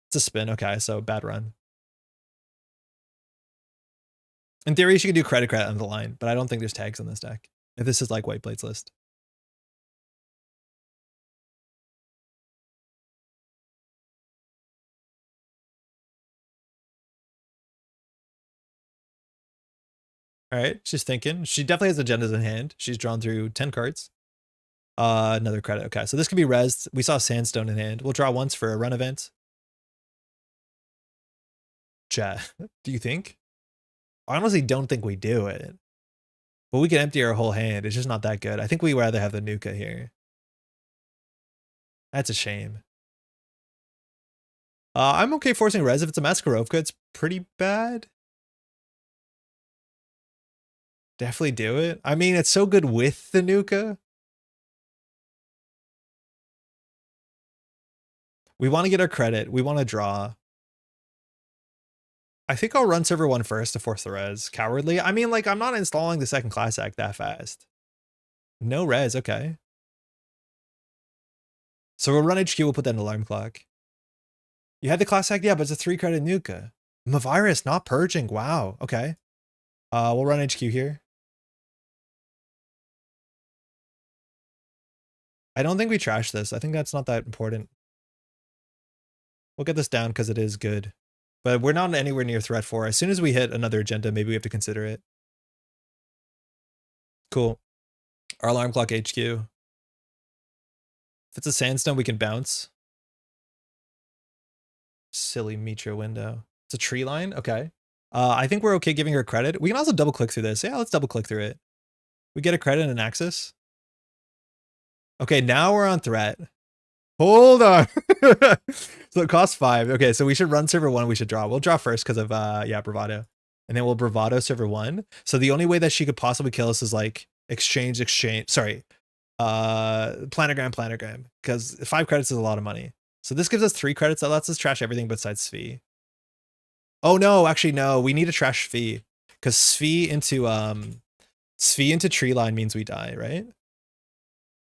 It's a spin. Okay, so bad run. In theory, she could do credit on the line, but I don't think there's tags in this deck. If this is like White Blade's list. All right, she's thinking. She definitely has agendas in hand. She's drawn through 10 cards. Another credit. Okay, so this could be rezzed. We saw Sandstone in hand. We'll draw once for a run event. Chat, do you think? I honestly don't think we do it. But we can empty our whole hand. It's just not that good. I think we'd rather have the Nuka here. That's a shame. I'm okay forcing res. If it's a Maskarovka, it's pretty bad. Definitely do it. I mean, it's so good with the Nuka. We want to get our credit. We want to draw. I think I'll run server 1 first to force the res. Cowardly. I mean, like, I'm not installing the second Class Act that fast. No res. Okay. So we'll run HQ. We'll put that in alarm clock. You had the Class Act? Yeah, but it's a 3-credit Nuka. Mavirus, not purging. Wow. Okay. We'll run HQ here. I don't think we trash this. I think that's not that important. We'll get this down because it is good. But we're not anywhere near threat 4. As soon as we hit another agenda, maybe we have to consider it. Cool. Our alarm clock HQ. If it's a Sandstone, we can bounce. Silly Mitra window. It's a tree line? Okay. I think we're okay giving her credit. We can also double click through this. Yeah, let's double click through it. We get a credit and an axis. Okay, now we're on threat. Hold on. So it costs 5. Okay, so we should run server 1. We should draw. We'll draw first because of, bravado. And then we'll bravado server 1. So the only way that she could possibly kill us is like exchange. Sorry. Planogram. Because 5 credits is a lot of money. So this gives us 3 credits. That lets us trash everything besides Svi. Oh no, actually no. We need to trash Svi. Because Svi into tree line means we die, right?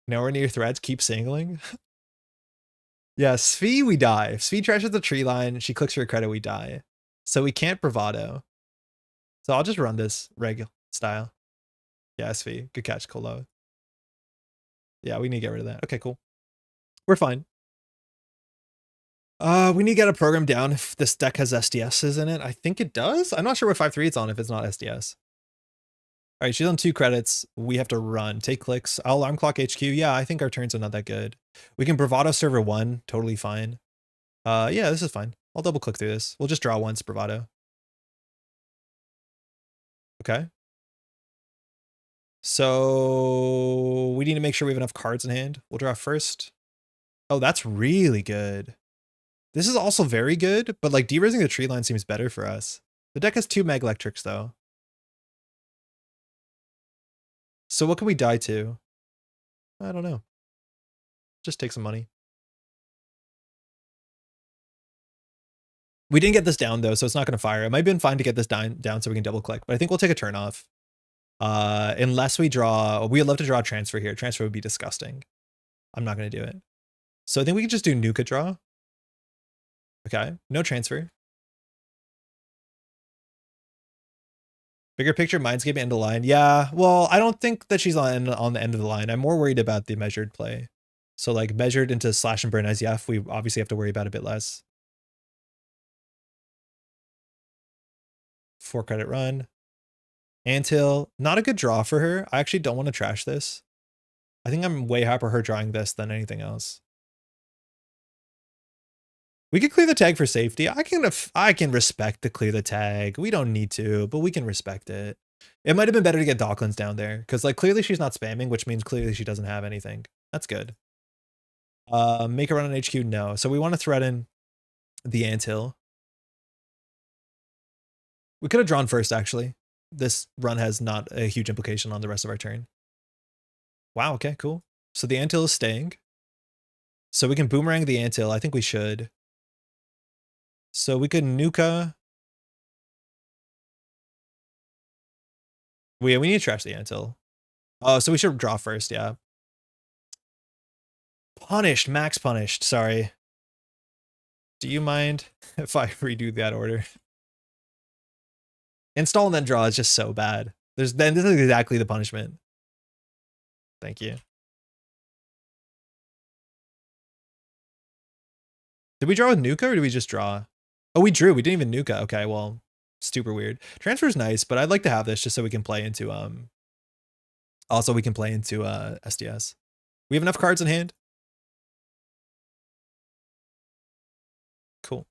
Nowhere near threats, keep singling. Yeah, Svi, we die. If Svi trashes the tree line, she clicks for a credit, we die. So we can't bravado. So I'll just run this reg style. Yeah, Svi. Good catch, Colo. Yeah, we need to get rid of that. Okay, cool. We're fine. We need to get a program down if this deck has SDSs in it. I think it does. I'm not sure what 5-3 it's on if it's not SDS. All right, she's on 2 credits. We have to run. Take clicks. I'll alarm clock HQ. Yeah, I think our turns are not that good. We can bravado server 1. Totally fine. Yeah, this is fine. I'll double click through this. We'll just draw once bravado. Okay. So we need to make sure we have enough cards in hand. We'll draw first. Oh, that's really good. This is also very good, but like de-raising the tree line seems better for us. The deck has 2 Mag Electrics though. So what can we die to? I don't know. Just take some money. We didn't get this down though, so it's not going to fire. It might have been fine to get this down so we can double click, but I think we'll take a turn off. Unless we draw, we'd love to draw a transfer here. Transfer would be disgusting. I'm not going to do it. So I think we can just do Nuka draw. Okay, no transfer. Bigger picture, Mindscape end of line. Yeah, well, I don't think that she's on the end of the line. I'm more worried about the measured play. So like measured into slash and burn SEF, we obviously have to worry about a bit less. 4 credit run. Anthill, not a good draw for her. I actually don't want to trash this. I think I'm way happier her drawing this than anything else. We could clear the tag for safety. I can respect the clear the tag. We don't need to, but we can respect it. It might have been better to get Docklands down there because like clearly she's not spamming, which means clearly she doesn't have anything. That's good. Make a run on HQ? No. So we want to threaten the Anthill. We could have drawn first, actually. This run has not a huge implication on the rest of our turn. Wow, okay, cool. So the Anthill is staying. So we can boomerang the Anthill. I think we should. So we could Nuka. We need to trash the Anthill. Oh, so we should draw first, yeah. Punished, max punished, sorry. Do you mind if I redo that order? Install and then draw is just so bad. This is exactly the punishment. Thank you. Did we draw with Nuka or did we just draw? Oh, we drew. We didn't even Nuka. Okay, well, super weird. Transfer is nice, but I'd like to have this just so we can play into also we can play into SDS. We have enough cards in hand. Cool.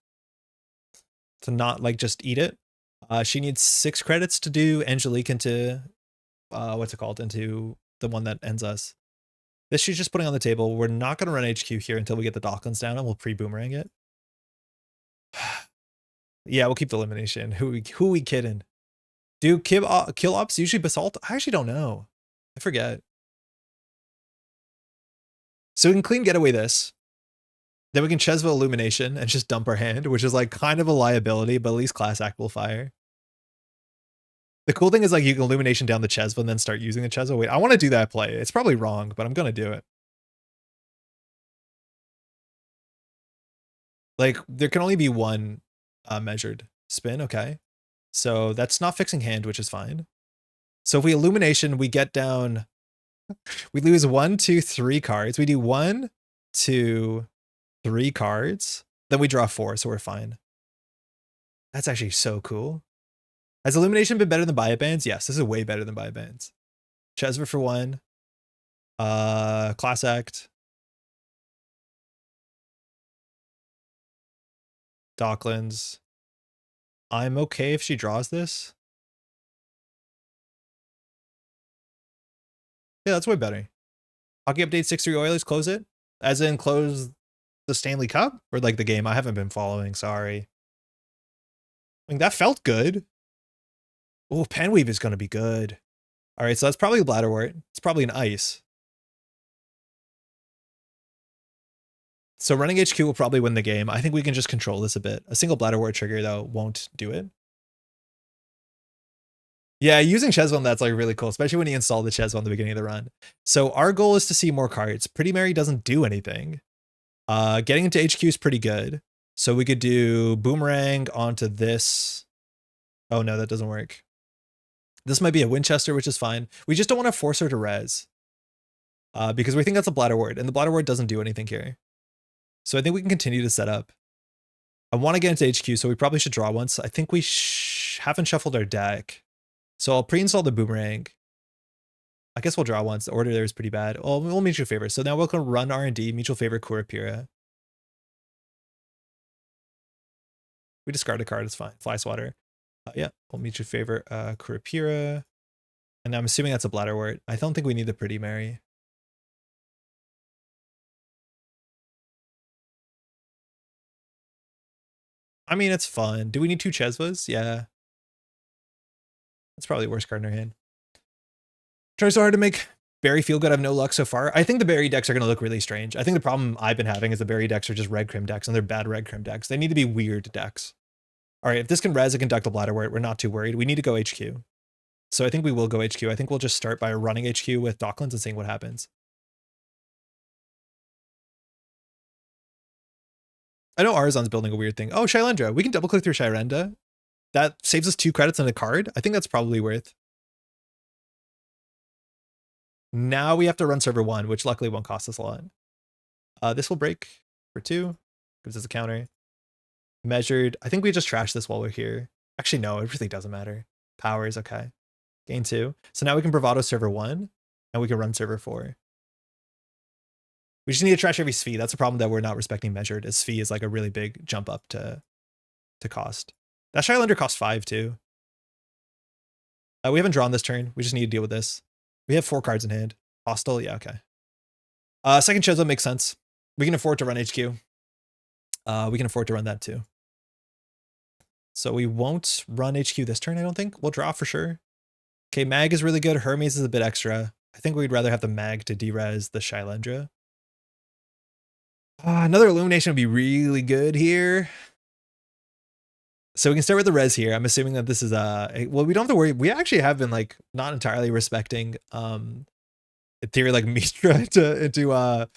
To not like just eat it. She needs 6 credits to do Angelique into what's it called? Into the one that ends us. This she's just putting on the table. We're not gonna run HQ here until we get the Docklands down and we'll pre-boomerang it. Yeah, we'll keep the elimination. Who we kidding? Do kill ops usually basalt? I actually don't know. I forget. So we can clean getaway this. Then we can Chesva Illumination and just dump our hand, which is like kind of a liability, but at least class act will fire. The cool thing is like you can Illumination down the Chesva and then start using the Chesva. Wait, I want to do that play. It's probably wrong, but I'm going to do it. Like there can only be one measured spin. Okay. So that's not fixing hand, which is fine. So if we Illumination, we get down, we lose 1, 2, 3 cards. We do 1, 2, 3 cards. Then we draw 4, so we're fine. That's actually so cool. Has Illumination been better than Buy It Bands? Yes, this is way better than Buy It Bands. Chesva for 1. Class Act. Docklands. I'm okay if she draws this. Yeah, that's way better. Hockey Update 6-3 Oilers, close it? As in close the Stanley Cup? Or like the game? I haven't been following, sorry. I mean, that felt good. Oh, Penweave is going to be good. All right, so that's probably Bladderwort. It's probably an ice. So running HQ will probably win the game. I think we can just control this a bit. A single Bladderwort trigger, though, won't do it. Yeah, using Cheswell, that's like really cool, especially when you install the Cheswell in the beginning of the run. So our goal is to see more cards. Pretty Mary doesn't do anything. Getting into HQ is pretty good. So we could do Boomerang onto this. Oh no, that doesn't work. This might be a Winchester, which is fine. We just don't want to force her to res. Because we think that's a Bladder Ward, and the Bladder Ward doesn't do anything here. So I think we can continue to set up. I want to get into HQ, so we probably should draw once. I think we haven't shuffled our deck. So I'll pre-install the Boomerang. I guess we'll draw once. The order there is pretty bad. Oh, we'll mutual favor. So now we're going to run R&D, mutual favor Kurapira. We discard a card, it's fine. Fly Swatter. Yeah, we'll mutual favor Kurapira. And I'm assuming that's a Bladder Wart. I don't think we need the Pretty Mary. I mean, it's fun. Do we need 2 Cheswas? Yeah. That's probably the worst card in our hand. Try so hard to make Barry feel good. I have no luck so far. I think the Barry decks are going to look really strange. I think the problem I've been having is the Barry decks are just red Crim decks, and they're bad red Crim decks. They need to be weird decks. All right, if this can res, it can duck the Bladder Wart. We're not too worried. We need to go HQ. So I think we will go HQ. I think we'll just start by running HQ with DECKLISTS and seeing what happens. I know Arzon's building a weird thing. Oh, Shylendra. We can double click through Shyrenda. That saves us 2 credits on a card. I think that's probably worth. Now we have to run server 1, which luckily won't cost us a lot. This will break for 2. Gives us a counter. Measured. I think we just trash this while we're here. Actually, no, it really doesn't matter. Powers, okay. Gain 2. So now we can bravado server 1, and we can run server 4. We just need to trash every Sphi. That's a problem that we're not respecting measured, as Sphi is like a really big jump up to cost. That Shylender costs 5 too. We haven't drawn this turn. We just need to deal with this. We have 4 cards in hand. Hostile, yeah, okay. Second Cheswa makes sense. We can afford to run HQ. We can afford to run that too. So we won't run HQ this turn, I don't think. We'll draw for sure. Okay, Mag is really good. Hermes is a bit extra. I think we'd rather have the Mag to derez the Shylendra. Another Illumination would be really good here. So we can start with the res here. I'm assuming that this is well, we don't have to worry. We actually have been like not entirely respecting theory like Mitra into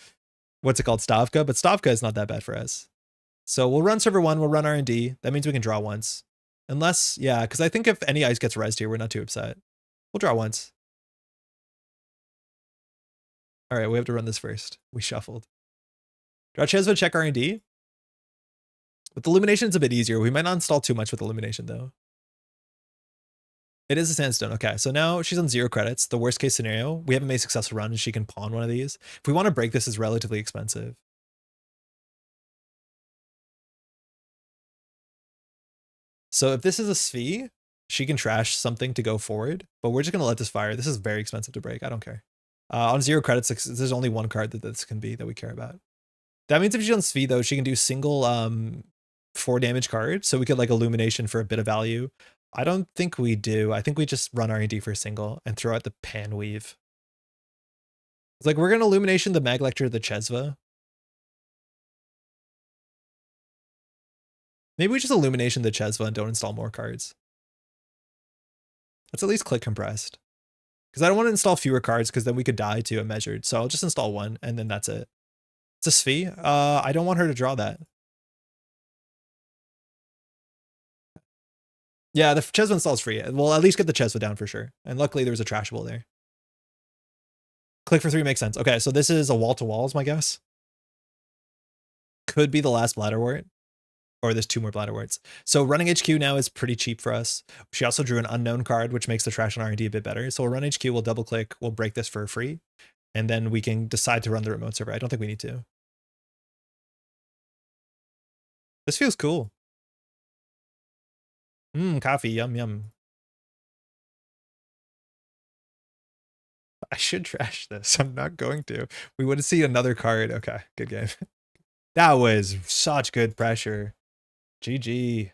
what's it called, Stavka, but Stavka is not that bad for us. So we'll run server 1, we'll run R&D. That means we can draw once. Unless, yeah, because I think if any ice gets resed here, we're not too upset. We'll draw once. All right, we have to run this first. We shuffled. Draw Cheswa, check R&D. With Illumination, it's a bit easier. We might not install too much with Illumination, though. It is a Sandstone. Okay, so now she's on 0 credits. The worst case scenario, we haven't made a successful run and she can pawn one of these. If we want to break this, it's relatively expensive. So if this is a Sphi, she can trash something to go forward, but we're just going to let this fire. This is very expensive to break. I don't care. On 0 credits, there's only 1 card that this can be that we care about. That means if she's on Sphi, though, she can do single 4 damage card. So we could like Illumination for a bit of value. I don't think we do. I think we just run R&D for a single and throw out the Pan Weave. It's like we're going to Illumination the Mag Lecture, the Cheswa. Maybe we just Illumination the Cheswa and don't install more cards. Let's at least click compressed. Because I don't want to install fewer cards because then we could die to a measured. So I'll just install 1 and then that's it. It's a Sphi. I don't want her to draw that. Yeah, the Cheswa install is free. We'll at least get the Cheswa down for sure. And luckily there was a trashable there. Click for 3 makes sense. Okay, so this is a wall-to-wall is my guess. Could be the last Bladder Wart. Or there's 2 more Bladder Warts. So running HQ now is pretty cheap for us. She also drew an unknown card, which makes the trash on R&D a bit better. So we'll run HQ, we'll double click, we'll break this for free. And then we can decide to run the remote server. I don't think we need to. This feels cool. Coffee, yum, yum. I should trash this. I'm not going to. We would see another card. Okay, good game. That was such good pressure. GG.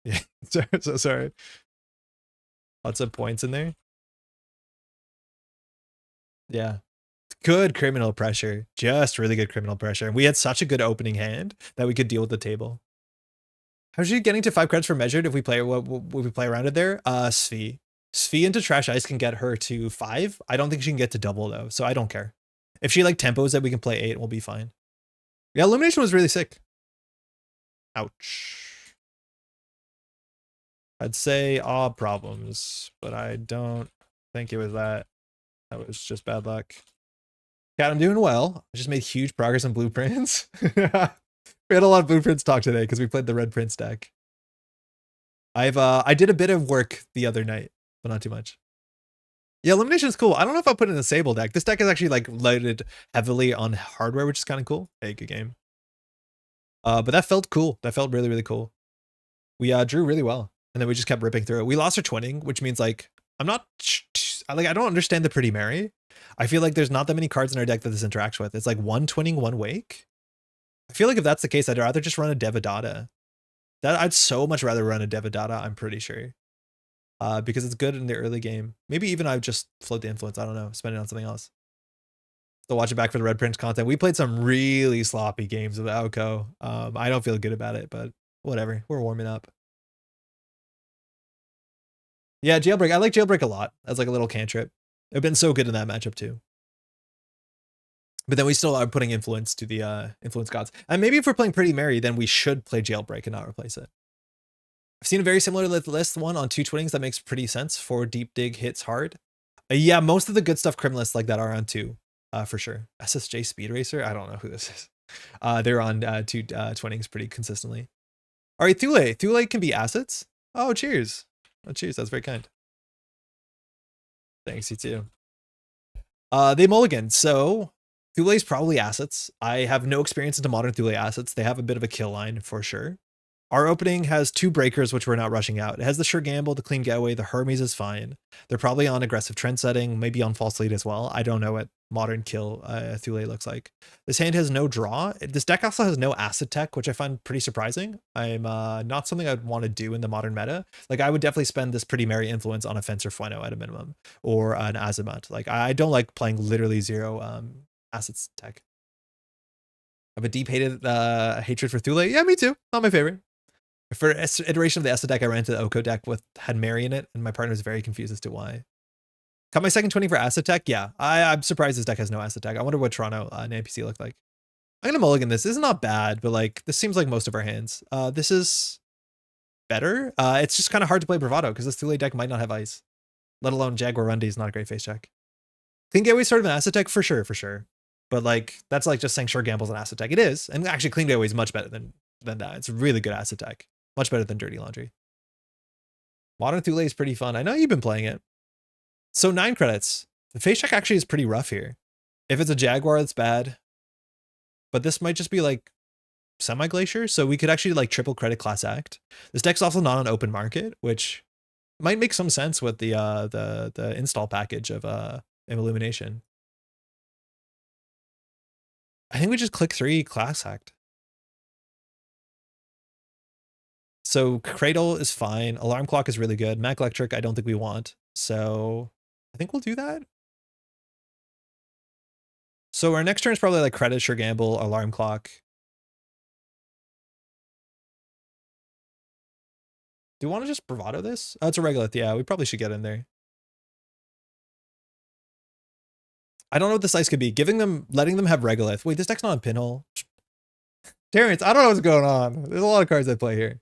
Yeah, so sorry. Lots of points in there. Yeah. Good criminal pressure. Just really good criminal pressure. We had such a good opening hand that we could deal with the table. How's she getting to 5 credits for measured if we play what we play around it there? Sphi. Svi into Trash Ice can get her to 5. I don't think she can get to double though, so I don't care. If she like tempos it, we can play 8. We'll be fine. Yeah, Illumination was really sick. Ouch. I'd say all problems, but I don't think it was that. That was just bad luck. Cat, I'm doing well. I just made huge progress on blueprints. We had a lot of blueprints talk today because we played the Red Prince deck. I did a bit of work the other night, but not too much. Yeah, Illumination is cool. I don't know if I'll put it in a Sable deck. This deck is actually like loaded heavily on hardware, which is kind of cool. Hey, good game. But that felt cool. That felt really, really cool. We drew really well, and then we just kept ripping through it. We lost our twinning, which means like I don't understand the Pretty Mary. I feel like there's not that many cards in our deck that this interacts with. It's like 1 twinning, 1 wake. I feel like if that's the case, I'd rather just run a Devadatta. I'd so much rather run a Devadatta, I'm pretty sure. Because it's good in the early game. Maybe even I would just float the influence. I don't know, spend it on something else. Still watch it back for the Red Prince content. We played some really sloppy games with Outco. I don't feel good about it, but whatever. We're warming up. Yeah, Jailbreak. I like Jailbreak a lot as like a little cantrip. I've been so good in that matchup too. But then we still are putting influence to the influence gods. And maybe if we're playing Pretty Mary, then we should play Jailbreak and not replace it. I've seen a very similar list one on 2 twinnings that makes pretty sense for Deep Dig hits hard. Yeah, most of the good stuff Crim lists like that are on 2, for sure. SSJ Speed Racer? I don't know who this is. They're on 2 twinnings pretty consistently. All right, Thule. Thule can be assets. Oh, cheers. Oh, cheers. That's very kind. Thanks, you too. They mulligan. So Thule's probably assets. I have no experience into modern Thule assets. They have a bit of a kill line for sure. Our opening has 2 breakers, which we're not rushing out. It has the Sure Gamble, the Clean Getaway, the Hermes is fine. They're probably on aggressive trend setting, maybe on false lead as well. I don't know what modern kill Thule looks like. This hand has no draw. This deck also has no acid tech, which I find pretty surprising. I'm not something I'd want to do in the modern meta. Like I would definitely spend this Pretty Mary influence on a Fencer Fueno at a minimum, or an Azimuth. Like I don't like playing literally 0 acids tech. I have a deep-hated hatred for Thule. Yeah, me too. Not my favorite. For iteration of the Essa deck, I ran into the Oko deck had Mary in it, and my partner was very confused as to why. Cut my second 20 for Acid Tech? Yeah, I'm surprised this deck has no Acid Tech. I wonder what Toronto and NPC look like. I'm gonna mulligan this. This is not bad, but like this seems like most of our hands. This is better. It's just kind of hard to play Bravado because this Thule deck might not have ice, let alone Jaguar Rundy is not a great face check. Clean Gateway sort of an Acid Tech for sure, for sure. But like that's like just saying Sure Gamble's an Acid Tech. It is, and actually Clean Gateway is much better than that. It's a really good Acid Tech. Much better than Dirty Laundry. Modern Thule is pretty fun. I know you've been playing it. So 9 credits. The face check actually is pretty rough here. If it's a Jaguar, it's bad. But this might just be like semi-glacier. So we could actually like triple credit class act. This deck's also not on open market, which might make some sense with the install package of Illumination. I think we just click 3 class act. So Cradle is fine. Alarm Clock is really good. Mac Electric, I don't think we want. So I think we'll do that. So our next turn is probably like Credit, Sure Gamble, Alarm Clock. Do you want to just Bravado this? Oh, it's a Regolith. Yeah, we probably should get in there. I don't know what this ice could be. Letting them have Regolith. Wait, this deck's not on Pinhole. Terrence, I don't know what's going on. There's a lot of cards I play here.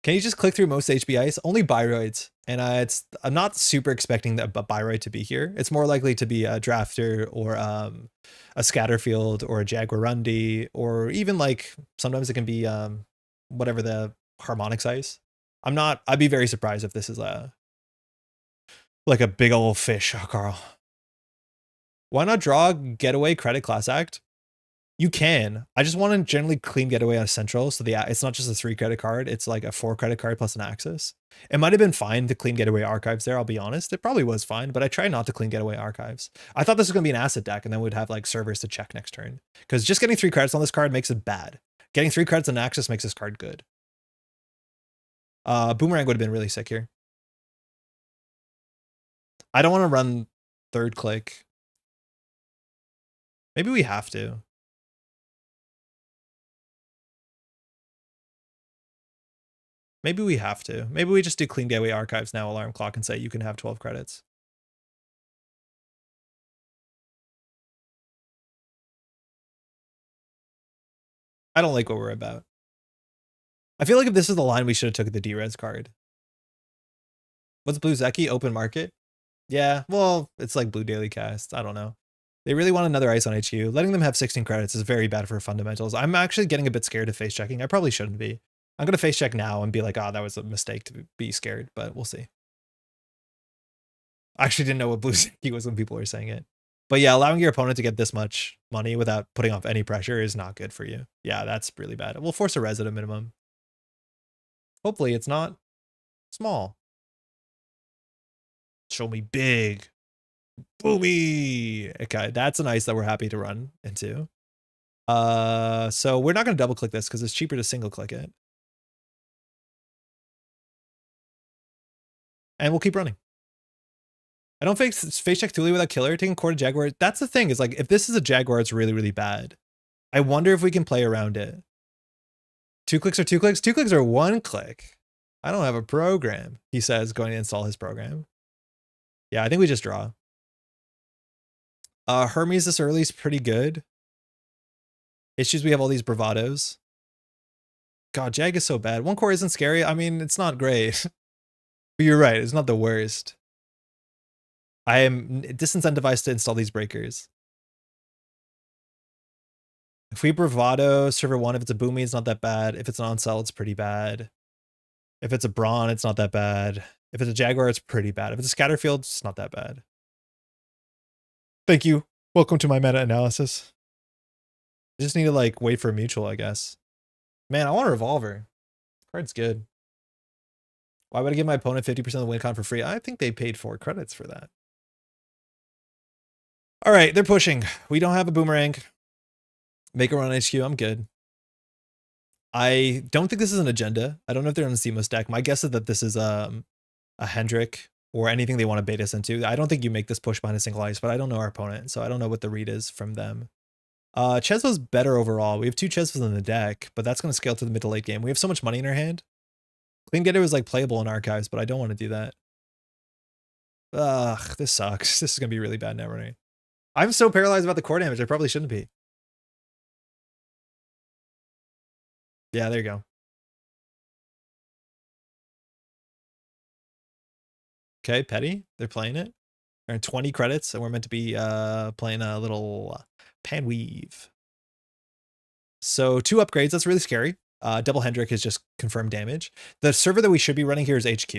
Can you just click through most HB ice? Only Byroids. And I'm not super expecting that Byroid to be here. It's more likely to be a Drafter or a Scatterfield or a Jaguar Rundy, or even like sometimes it can be whatever the Harmonics ice. I'd be very surprised if this is like a big old fish. Oh, Carl. Why not draw Getaway Credit Class Act? You can. I just want to generally clean Getaway on a Central, so it's not just a 3 credit card. It's like a 4 credit card plus an Axis. It might have been fine to clean Getaway Archives there, I'll be honest. It probably was fine, but I try not to clean Getaway Archives. I thought this was going to be an asset deck, and then we'd have like servers to check next turn. Because just getting 3 credits on this card makes it bad. Getting 3 credits on Axis makes this card good. Boomerang would have been really sick here. I don't want to run 3rd click. Maybe we have to. Maybe we have to. Maybe we just do clean gateway archives now, alarm clock, and say you can have 12 credits. I don't like what we're about. I feel like if this is the line, we should have took the D-Res card. What's Blue Zeki? Open market? Yeah, well, it's like Blue Daily Cast. I don't know. They really want another ice on HQ. Letting them have 16 credits is very bad for fundamentals. I'm actually getting a bit scared of face checking. I probably shouldn't be. I'm going to face check now and be like, oh, that was a mistake to be scared, but we'll see. I actually didn't know what Blue Zeki was when people were saying it. But yeah, allowing your opponent to get this much money without putting off any pressure is not good for you. Yeah, that's really bad. We'll force a res at a minimum. Hopefully it's not small. Show me big. Boomy. Okay, that's an ice that we're happy to run into. So we're not going to double click this because it's cheaper to single click it. And we'll keep running. I don't face check Thule without killer. Taking core to Jaguar. That's the thing, is like, if this is a Jaguar, it's really, really bad. I wonder if we can play around it. 2 clicks are 2 clicks. 2 clicks are 1 click. I don't have a program, he says, going to install his program. Yeah, I think we just draw. Hermes this early is pretty good. Issues, we have all these bravados. God, Jag is so bad. 1 core isn't scary. I mean, it's not great. But you're right, it's not the worst. I am disincentivized to install these breakers. If we bravado server 1, if it's a boomy, it's not that bad. If it's an on-sell, it's pretty bad. If it's a brawn, it's not that bad. If it's a Jaguar, it's pretty bad. If it's a Scatterfield, it's not that bad. Thank you. Welcome to my meta-analysis. I just need to like wait for a mutual, I guess. Man, I want a revolver. Card's good. Why would I give my opponent 50% of the win con for free? I think they paid 4 credits for that. All right, they're pushing. We don't have a boomerang. Make a run on HQ. I'm good. I don't think this is an agenda. I don't know if they're on the CMOS deck. My guess is that this is a Hendrik or anything they want to bait us into. I don't think you make this push behind a single ice, but I don't know our opponent, so I don't know what the read is from them. Chesvo's better overall. We have 2 Chesvos in the deck, but that's going to scale to the mid to late game. We have so much money in our hand. Clean Getter is like playable in archives, but I don't want to do that. Ugh, this sucks. This is going to be really bad Netrunner. I'm so paralyzed about the core damage. I probably shouldn't be. Yeah, there you go. Okay, Petty. They're playing it. They're 20 credits, and we're meant to be playing a little pan weave. So 2 upgrades. That's really scary. Double Hendrik is just confirmed damage. The server that we should be running here is HQ,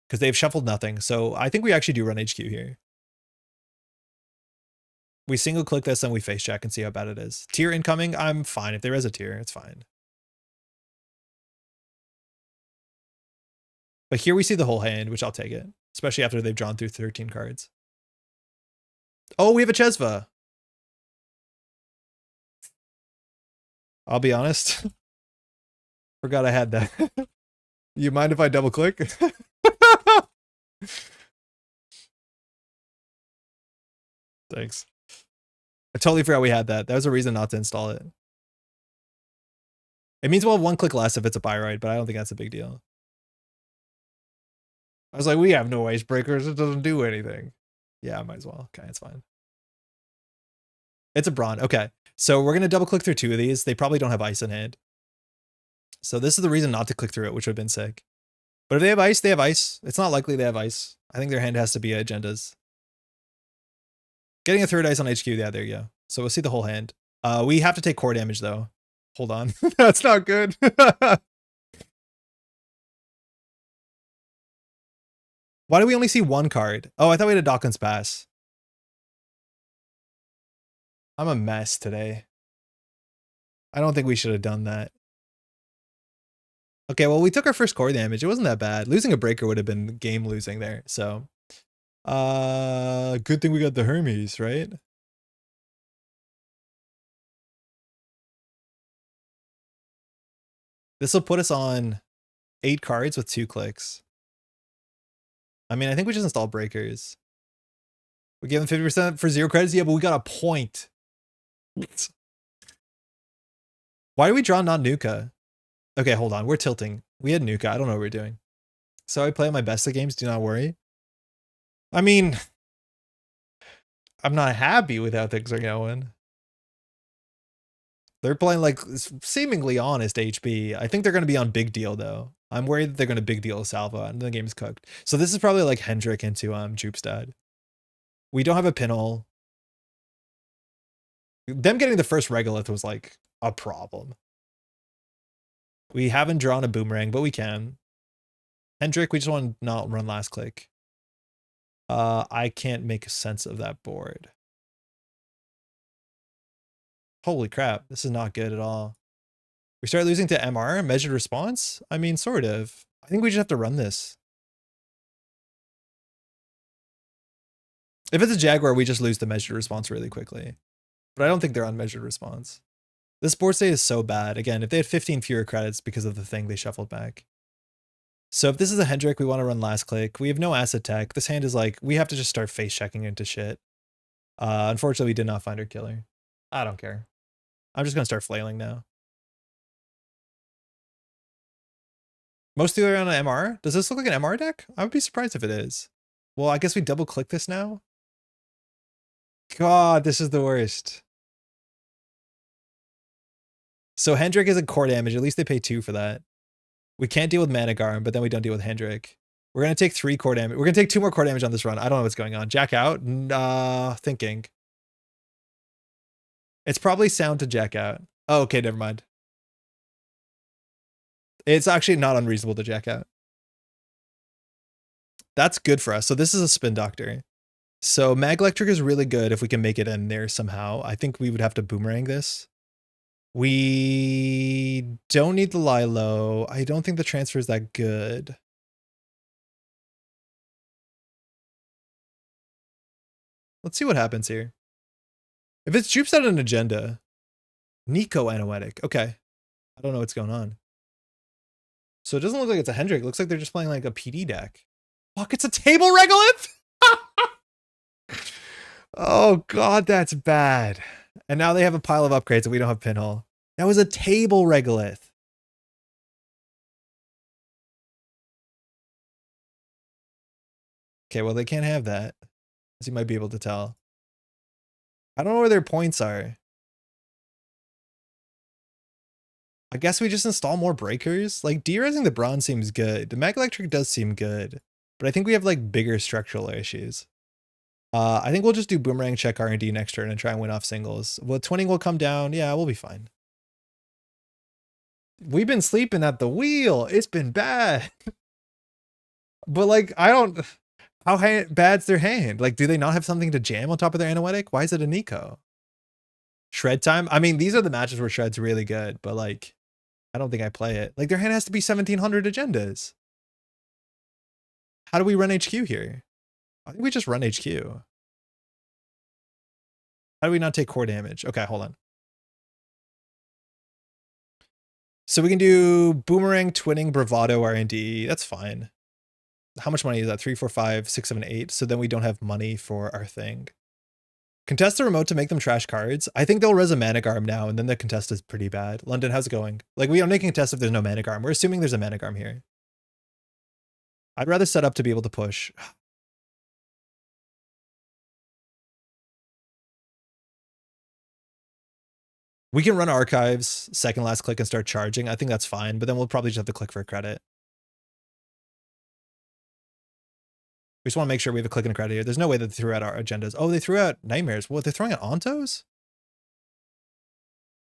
because they've shuffled nothing. So I think we actually do run HQ here. We single click this and we face check and see how bad it is. Tier incoming, I'm fine. If there is a tier, it's fine. But here we see the whole hand, which I'll take it, especially after they've drawn through 13 cards. Oh, we have a Chesva. I'll be honest. Forgot I had that. You mind if I double click? Thanks. I totally forgot we had that. That was a reason not to install it. It means we'll have 1 click less if it's a Pyroid, but I don't think that's a big deal. I was like, we have no icebreakers. It doesn't do anything. Yeah, I might as well. Okay, it's fine. It's a Brawn. Okay, so we're going to double click through 2 of these. They probably don't have ice in hand. So this is the reason not to click through it, which would have been sick. But if they have ice, they have ice. It's not likely they have ice. I think their hand has to be agendas. Getting a 3rd ice on HQ. Yeah, there you go. So we'll see the whole hand. We have to take core damage, though. Hold on. That's not good. Why do we only see 1 card? Oh, I thought we had a Dawkins Pass. I'm a mess today. I don't think we should have done that. Okay, well, we took our first core damage. It wasn't that bad. Losing a breaker would have been game losing there. So, good thing we got the Hermes, right? This will put us on 8 cards with 2 clicks. I mean, I think we just install breakers. We gave them 50% for 0 credits. Yeah, but we got a point. Why do we draw non-Nuka? Okay, hold on. We're tilting. We had Nuka. I don't know what we're doing. So I play my best of games. Do not worry. I mean, I'm not happy with how things are going. They're playing like seemingly honest HB. I think they're going to be on big deal though. I'm worried that they're going to big deal Salvo and the game's cooked. So this is probably like Hendrik into Jupstad. We don't have a pinhole. Them getting the first Regolith was like a problem. We haven't drawn a boomerang, but we can. Hendrik, we just want to not run last click. I can't make sense of that board. Holy crap, this is not good at all. We start losing to MR, measured response? I mean, sort of. I think we just have to run this. If it's a Jaguar, we just lose the measured response really quickly. But I don't think they're on measured response. This board state is so bad. Again, if they had 15 fewer credits because of the thing they shuffled back. So if this is a Hendrik, we want to run last click. We have no asset tech. This hand is like, we have to just start face checking into shit. Unfortunately, we did not find our killer. I don't care. I'm just going to start flailing now. Most dealer on an MR? Does this look like an MR deck? I would be surprised if it is. Well, I guess we double click this now. God, this is the worst. So Hendrik is a core damage. At least they pay 2 for that. We can't deal with Managarm, but then we don't deal with Hendrik. We're going to take 3 core damage. We're going to take 2 more core damage on this run. I don't know what's going on. Jack out. Thinking. It's probably sound to jack out. Oh, okay, never mind. It's actually not unreasonable to jack out. That's good for us. So this is a Spin Doctor. So Mag Electric is really good if we can make it in there somehow. I think we would have to boomerang this. We don't need the Lilo. I don't think the transfer is that good. Let's see what happens here. If it's Jupes out an agenda, Nico Anoetic. Okay. I don't know what's going on. So it doesn't look like it's a Hendrik. It looks like they're just playing like a PD deck. Fuck, it's a table Regolith? Oh god, that's bad. And now they have a pile of upgrades and we don't have pinhole. That was a table Regolith. Okay, well they can't have that. As you might be able to tell. I don't know where their points are. I guess we just install more breakers. Like de-resing the bronze seems good. The Mag Electric does seem good. But I think we have like bigger structural issues. I think we'll just do boomerang check R&D next turn and try and win off singles. Well, twinning will come down. Yeah, we'll be fine. We've been sleeping at the wheel. It's been bad. But like, I don't... How bad's their hand? Like, do they not have something to jam on top of their Anoetic? Why is it a Nico? Shred time? I mean, these are the matches where Shred's really good, but like, I don't think I play it. Like, their hand has to be 1700 agendas. How do we run HQ here? I think we just run HQ. How do we not take core damage? Okay, hold on. So we can do boomerang, twinning, bravado, R&D. That's fine. How much money is that? 3, 4, 5, 6, 7, 8. So then we don't have money for our thing. Contest the remote to make them trash cards. I think they'll res a Managarm now, and then the contest is pretty bad. London, how's it going? Like, we are making a contest if there's no Managarm. We're assuming there's a Managarm here. I'd rather set up to be able to push. We can run archives, second last click, and start charging. I think that's fine, but then we'll probably just have to click for a credit. We just want to make sure we have a click and a credit here. There's no way that they threw out our agendas. Oh, they threw out Nightmares. What, they're throwing out Ontos?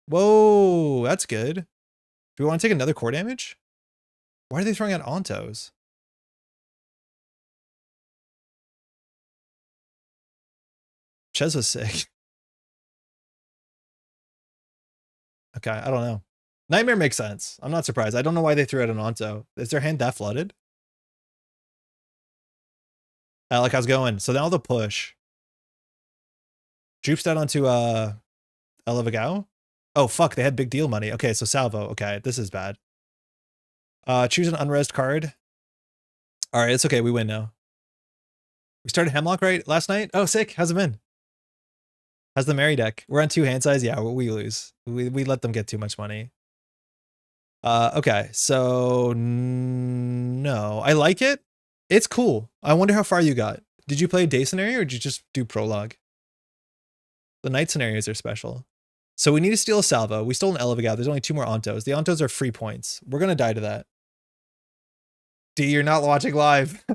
Whoa, that's good. Do we want to take another core damage? Why are they throwing out Ontos? Ches was sick. Okay, I don't know. Nightmare makes sense. I'm not surprised. I don't know why they threw out an Onto. Is their hand that flooded? Alec, how's it going? So now the push. Jupes down onto Elevagao. Oh fuck, they had big deal money. Okay, so Salvo. Okay, this is bad. Choose an unresed card. Alright, it's okay, we win now. We started Hemlock right last night? Oh, sick. How's it been? How's the Mary deck? We're on 2 hand size. Yeah, we lose. We let them get too much money. Okay, so no, I like it. It's cool. I wonder how far you got. Did you play a day scenario or did you just do prologue? The night scenarios are special. So we need to steal a salvo. We stole an Elevagal. There's only 2 more Ontos. The Ontos are free points. We're going to die to that. D, you're not watching live.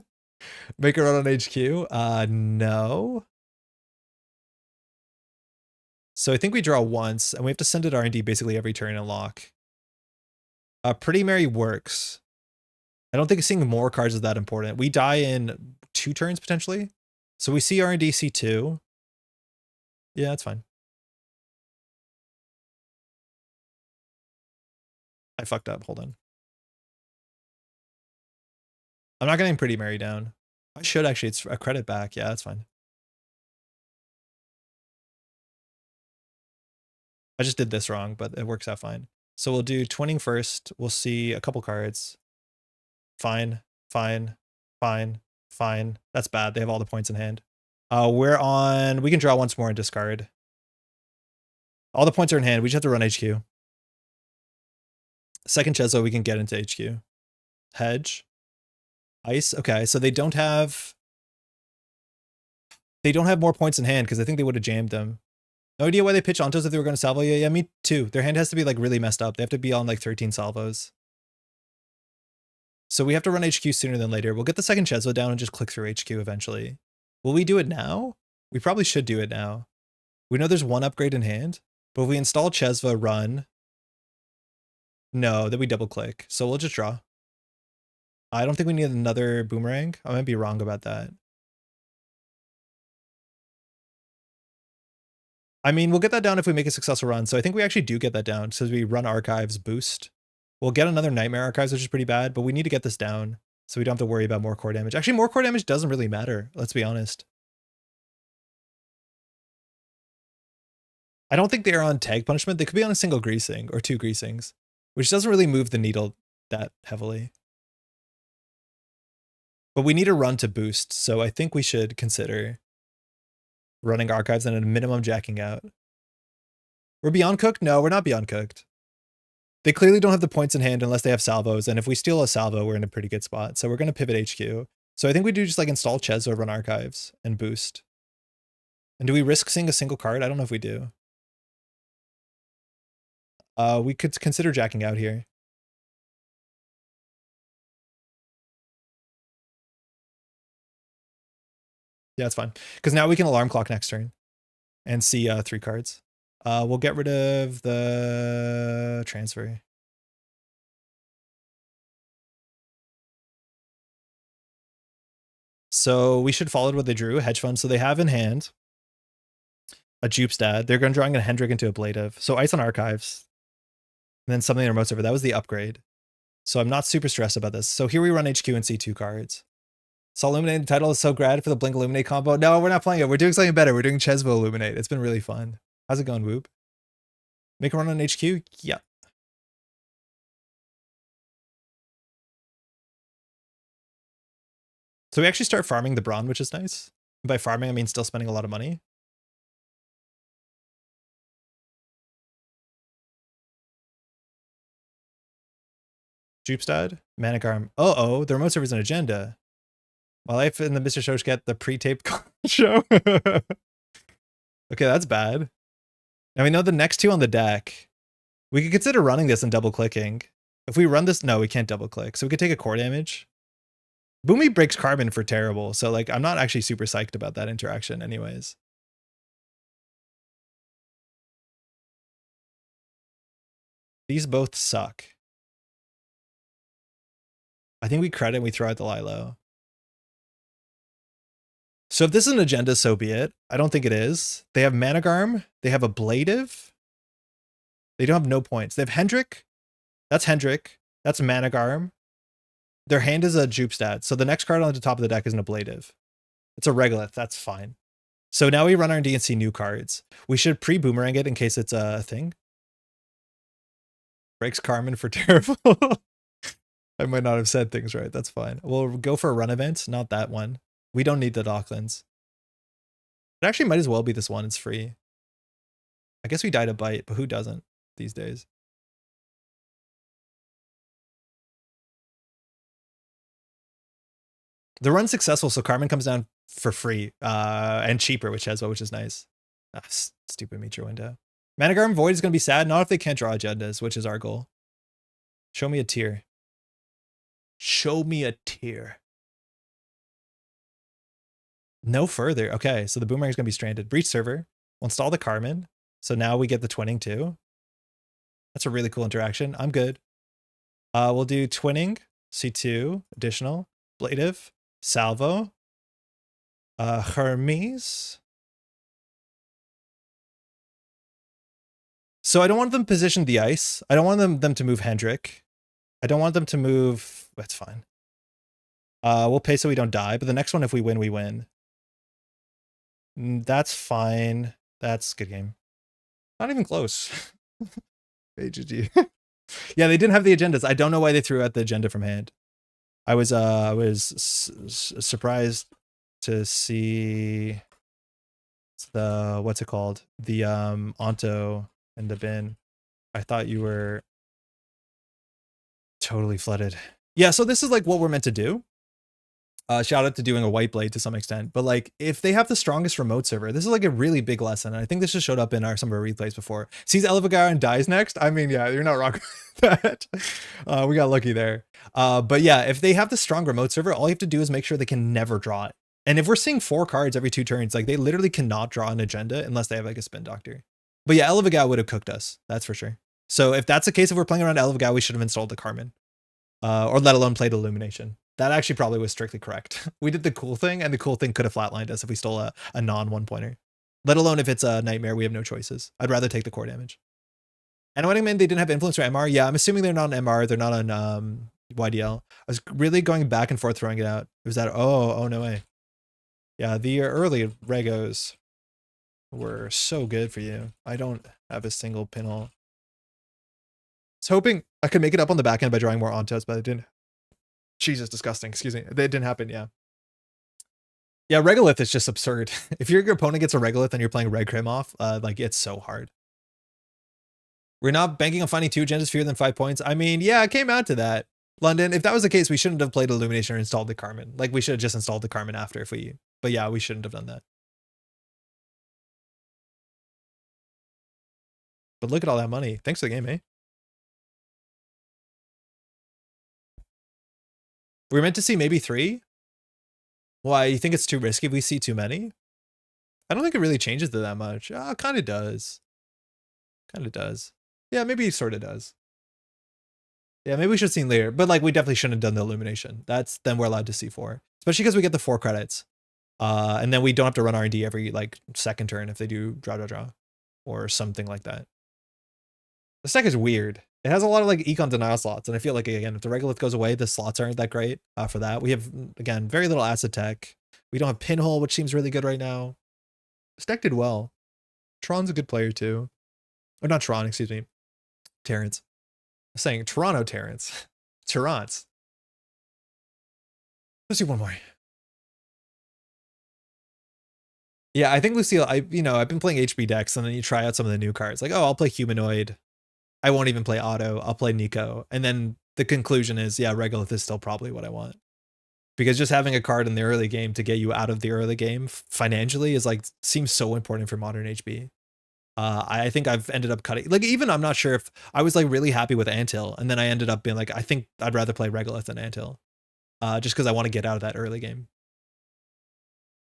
Make a run on HQ? No. So I think we draw once, and we have to send it R&D basically every turn and lock. Pretty Mary works. I don't think seeing more cards is that important. We die in 2 turns, potentially. So we see R&D C2. Yeah, that's fine. I fucked up. Hold on. I'm not getting Pretty Mary down. I should actually. It's a credit back. Yeah, that's fine. I just did this wrong, but it works out fine. So we'll do twinning first. We'll see a couple cards. Fine, fine, fine, fine. That's bad. They have all the points in hand. We're on. We can draw once more and discard. All the points are in hand. We just have to run HQ. Second Chezo, we can get into HQ. Hedge. Ice. Okay, so they don't have more points in hand because I think they would have jammed them. No idea why they pitch Ontos if they were going to salvo. Yeah, me too. Their hand has to be like really messed up. They have to be on like 13 salvos. So we have to run HQ sooner than later. We'll get the second Chezo down and just click through HQ eventually. Will we do it now? We probably should do it now. We know there's 1 upgrade in hand, but if we install Chesva, run. No, then we double click. So we'll just draw. I don't think we need another boomerang. I might be wrong about that. I mean, we'll get that down if we make a successful run. So I think we actually do get that down. So we run archives, boost. We'll get another Nightmare Archives, which is pretty bad, but we need to get this down so we don't have to worry about more core damage. Actually, more core damage doesn't really matter. Let's be honest. I don't think they're on tag punishment. They could be on a single greasing or 2 greasings, which doesn't really move the needle that heavily. But we need a run to boost, so I think we should consider running archives and at a minimum jacking out. We're beyond cooked? No, we're not beyond cooked. They clearly don't have the points in hand unless they have salvos, and if we steal a salvo, we're in a pretty good spot. So we're going to pivot HQ. So I think we do just like install Chezo, run archives, and boost. And do we risk seeing a single card? I don't know if we do. We could consider jacking out here. Yeah, that's fine. Because now we can alarm clock next turn and see 3 cards. We'll get rid of the transfer. So we should follow what they drew, hedge fund. So they have in hand a Jupestad. They're going to drawing a Hendrick into ablative. So ice on archives. And then something in remote server. That was the upgrade. So I'm not super stressed about this. So here we run HQ and see 2 cards. So Illuminate title is so grad for the Blink Illuminate combo. No, we're not playing it. We're doing something better. We're doing Chesvo Illuminate. It's been really fun. How's it going, Whoop? Make a run on HQ? Yeah. So we actually start farming the Brawn, which is nice. And by farming, I mean still spending a lot of money. Jupestad, Manic Arm. Uh-oh, the remote server's an agenda. My life in the Mr. Shosh get the pre-taped show. Okay, that's bad. And we know the next 2 on the deck. We could consider running this and double-clicking. If we run this, no, we can't double-click. So we could take a core damage. Boomy breaks carbon for terrible, so like I'm not actually super psyched about that interaction anyways. These both suck. I think we credit and we throw out the Lilo. So if this is an agenda, so be it. I don't think it is. They have Managarm. They have Ablative. They don't have no points. They have Hendrick. That's Hendrick. That's Managarm. Their hand is a Jupestad. So the next card on the top of the deck is an Ablative. It's a Regolith. That's fine. So now we run our D and see new cards. We should pre-boomerang it in case it's a thing. Breaks Carmen for terrible. I might not have said things right. That's fine. We'll go for a run event. Not that one. We don't need the Docklands. It actually might as well be this one. It's free. I guess we die to bite, but who doesn't these days? The run's successful, so Carmen comes down for free and cheaper, which is nice. Stupid meter window. Mana Garden Void is going to be sad, not if they can't draw agendas, which is our goal. Show me a tier. Show me a tier. No further. Okay, so the Boomerang's going to be stranded. Breach server. We'll install the Carmen. So now we get the twinning too. That's a really cool interaction. I'm good. We'll do twinning, C2, additional, ablative, salvo, Hermes. So I don't want them to position the ice. I don't want them to move Hendrik. I don't want them to move. That's fine. We'll pay so we don't die. But the next one, if we win, we win. That's fine. That's a good game. Not even close. AGG. Yeah, they didn't have the agendas. I don't know why they threw out the agenda from hand. I was surprised to see the what's it called? The Onto in the bin. I thought you were totally flooded. Yeah, so this is like what we're meant to do. Shout out to doing a white blade to some extent, but like if they have the strongest remote server, this is like a really big lesson. And I think this just showed up in some of our replays before. Sees Elevagara and dies next. I mean, yeah, you're not wrong with that. We got lucky there. But yeah, if they have the strong remote server, all you have to do is make sure they can never draw it. And if we're seeing 4 cards every 2 turns, like they literally cannot draw an agenda unless they have like a spin doctor. But yeah, Elevagara would have cooked us. That's for sure. So if that's the case, if we're playing around Elevagara, we should have installed the Carmen. Or let alone played Illumination. That actually probably was strictly correct. We did the cool thing, and the cool thing could have flatlined us if we stole a non-1-pointer. Let alone if it's a nightmare, we have no choices. I'd rather take the core damage. And what I mean, they didn't have influence or MR. Yeah, I'm assuming they're not on MR. They're not on YDL. I was really going back and forth throwing it out. It was that, oh, no way. Yeah, the early Regos were so good for you. I don't have a single pinhole. I was hoping I could make it up on the back end by drawing more Ontos, but I didn't. Jesus, disgusting. Excuse me. That didn't happen. Yeah. Yeah, Regolith is just absurd. If your opponent gets a Regolith and you're playing Red Crim off, like it's so hard. We're not banking on finding 2 agendas fewer than 5 points. I mean, yeah, it came out to that. London, if that was the case, we shouldn't have played Illumination or installed the Carmen. Like we should have just installed the Carmen after if we, but yeah, we shouldn't have done that. But look at all that money. Thanks for the game, eh? We were meant to see maybe 3. Why, you think it's too risky if we see too many? I don't think it really changes to that much. It kind of does. Kind of does. Yeah, maybe it sort of does. Yeah, maybe we should have seen later. But like, we definitely shouldn't have done the Illumination. Then we're allowed to see 4. Especially because we get the 4 credits. And then we don't have to run R&D every like second turn if they do draw. Or something like that. The deck is weird. It has a lot of like econ denial slots, and I feel like again, if the Regolith goes away, the slots aren't that great for that. We have again very little acid tech. We don't have Pinhole, which seems really good right now. This deck did well. Tron's a good player too, or not Tron, excuse me, Terrence. I'm saying Toronto Terrence, Terrence. Let's do one more. Yeah, I think Lucille. I've been playing HB decks, and then you try out some of the new cards. Like, oh, I'll play Humanoid. I won't even play Otto. I'll play Nico. And then the conclusion is, yeah, Regolith is still probably what I want. Because just having a card in the early game to get you out of the early game financially is like, seems so important for modern HB. I think I've ended up cutting, like, even I'm not sure if I was like really happy with Anthill. And then I ended up being like, I think I'd rather play Regolith than Anthill. Just because I want to get out of that early game.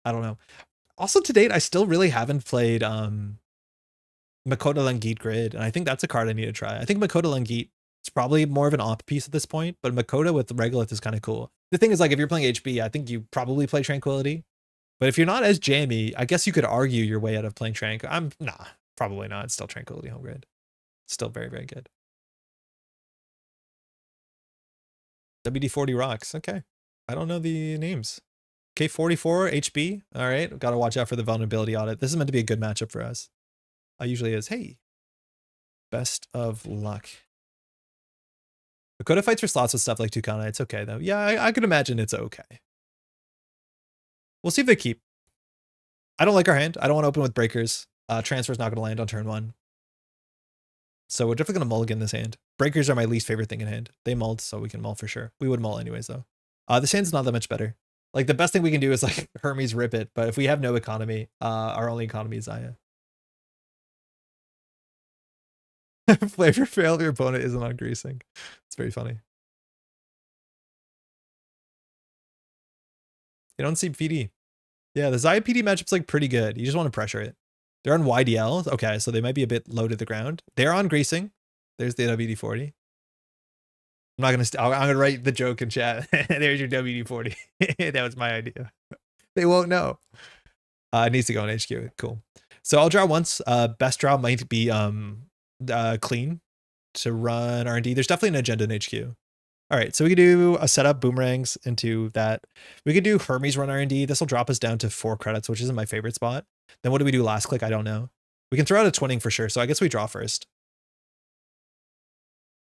I don't know. Also to date, I still really haven't played Makota Langit Grid, and I think that's a card I need to try. I think Makota Langit is probably more of an op piece at this point, but Makota with Regolith is kind of cool. The thing is, like, if you're playing HB, I think you probably play Tranquility, but if you're not as jammy, I guess you could argue your way out of playing Tranq. Nah, probably not. It's still Tranquility home grid. Still very, very good. WD-40 rocks. Okay. I don't know the names. K44 HB. All right. Got to watch out for the vulnerability audit. This is meant to be a good matchup for us. Usually is, hey, best of luck. Dakota fights for slots with stuff like Tucana. It's okay, though. Yeah, I could imagine it's okay. We'll see if they keep. I don't like our hand. I don't want to open with breakers. Transfer's not going to land on turn 1. So we're definitely going to mulligan this hand. Breakers are my least favorite thing in hand. They mulled, so we can mull for sure. We would mull anyways, though. This hand's not that much better. Like the best thing we can do is like Hermes rip it, but if we have no economy, our only economy is Zahya. Flavor fail if your opponent isn't on greasing. It's very funny. You don't see PD. Yeah, the Zahya PD matchup's like pretty good. You just want to pressure it. They're on YDL. Okay, so they might be a bit low to the ground. They're on greasing. There's the WD-40. I'm not gonna. I'm gonna write the joke in chat. There's your WD-40. That was my idea. They won't know. It needs to go in HQ. Cool. So I'll draw once. Best draw might be clean to run R&D. There's definitely an agenda in HQ. All right, so we could do a setup boomerangs into that. We could do Hermes run R&D. This will drop us down to 4 credits, which isn't my favorite spot. Then what do we do last click? I don't know. We can throw out a twinning for sure. So I guess we draw first.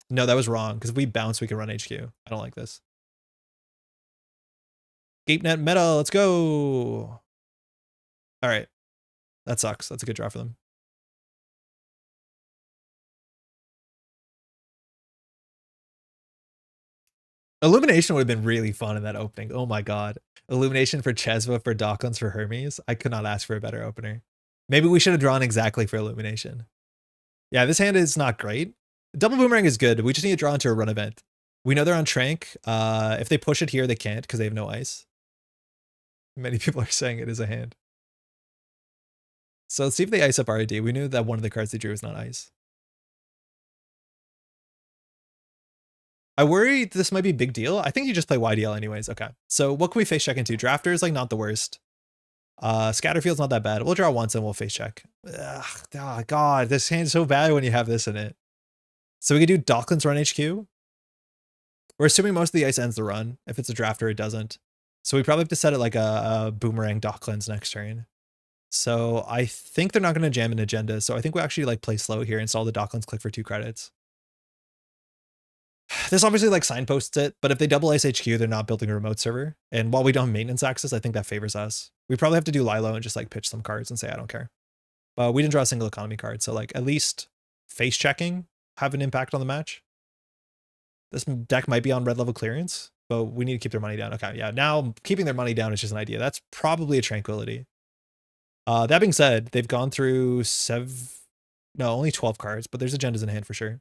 No, that was wrong. Because if we bounce, we can run HQ. I don't like this. GapeNet meta, let's go. All right. That sucks. That's a good draw for them. Illumination would have been really fun in that opening. Oh my god. Illumination for Chesva, for Docklands, for Hermes. I could not ask for a better opener. Maybe we should have drawn exactly for Illumination. Yeah, this hand is not great. Double Boomerang is good. We just need to draw into a run event. We know they're on Trank. If they push it here, they can't because they have no ice. Many people are saying it is a hand. So let's see if they ice up RD. We knew that one of the cards they drew was not ice. I worry this might be a big deal. I think you just play YDL anyways. Okay. So what can we face check into? Drafter is like not the worst. Scatterfield's not that bad. We'll draw once and we'll face check. Ugh, oh god, this hand's so bad when you have this in it. So we could do Docklands run HQ. We're assuming most of the ice ends the run. If it's a drafter, it doesn't. So we probably have to set it like a boomerang Docklands next turn. So I think they're not going to jam an agenda. So I think we actually like play slow here, install the Docklands, click for 2 credits. This obviously like signposts it, but if they double ice HQ, they're not building a remote server. And while we don't have maintenance access, I think that favors us. We probably have to do Lilo and just like pitch some cards and say, I don't care. But we didn't draw a single economy card. So like at least face checking have an impact on the match. This deck might be on red level clearance, but we need to keep their money down. Okay, yeah, now keeping their money down is just an idea. That's probably a Tranquility. That being said, they've gone through only 12 cards, but there's agendas in hand for sure.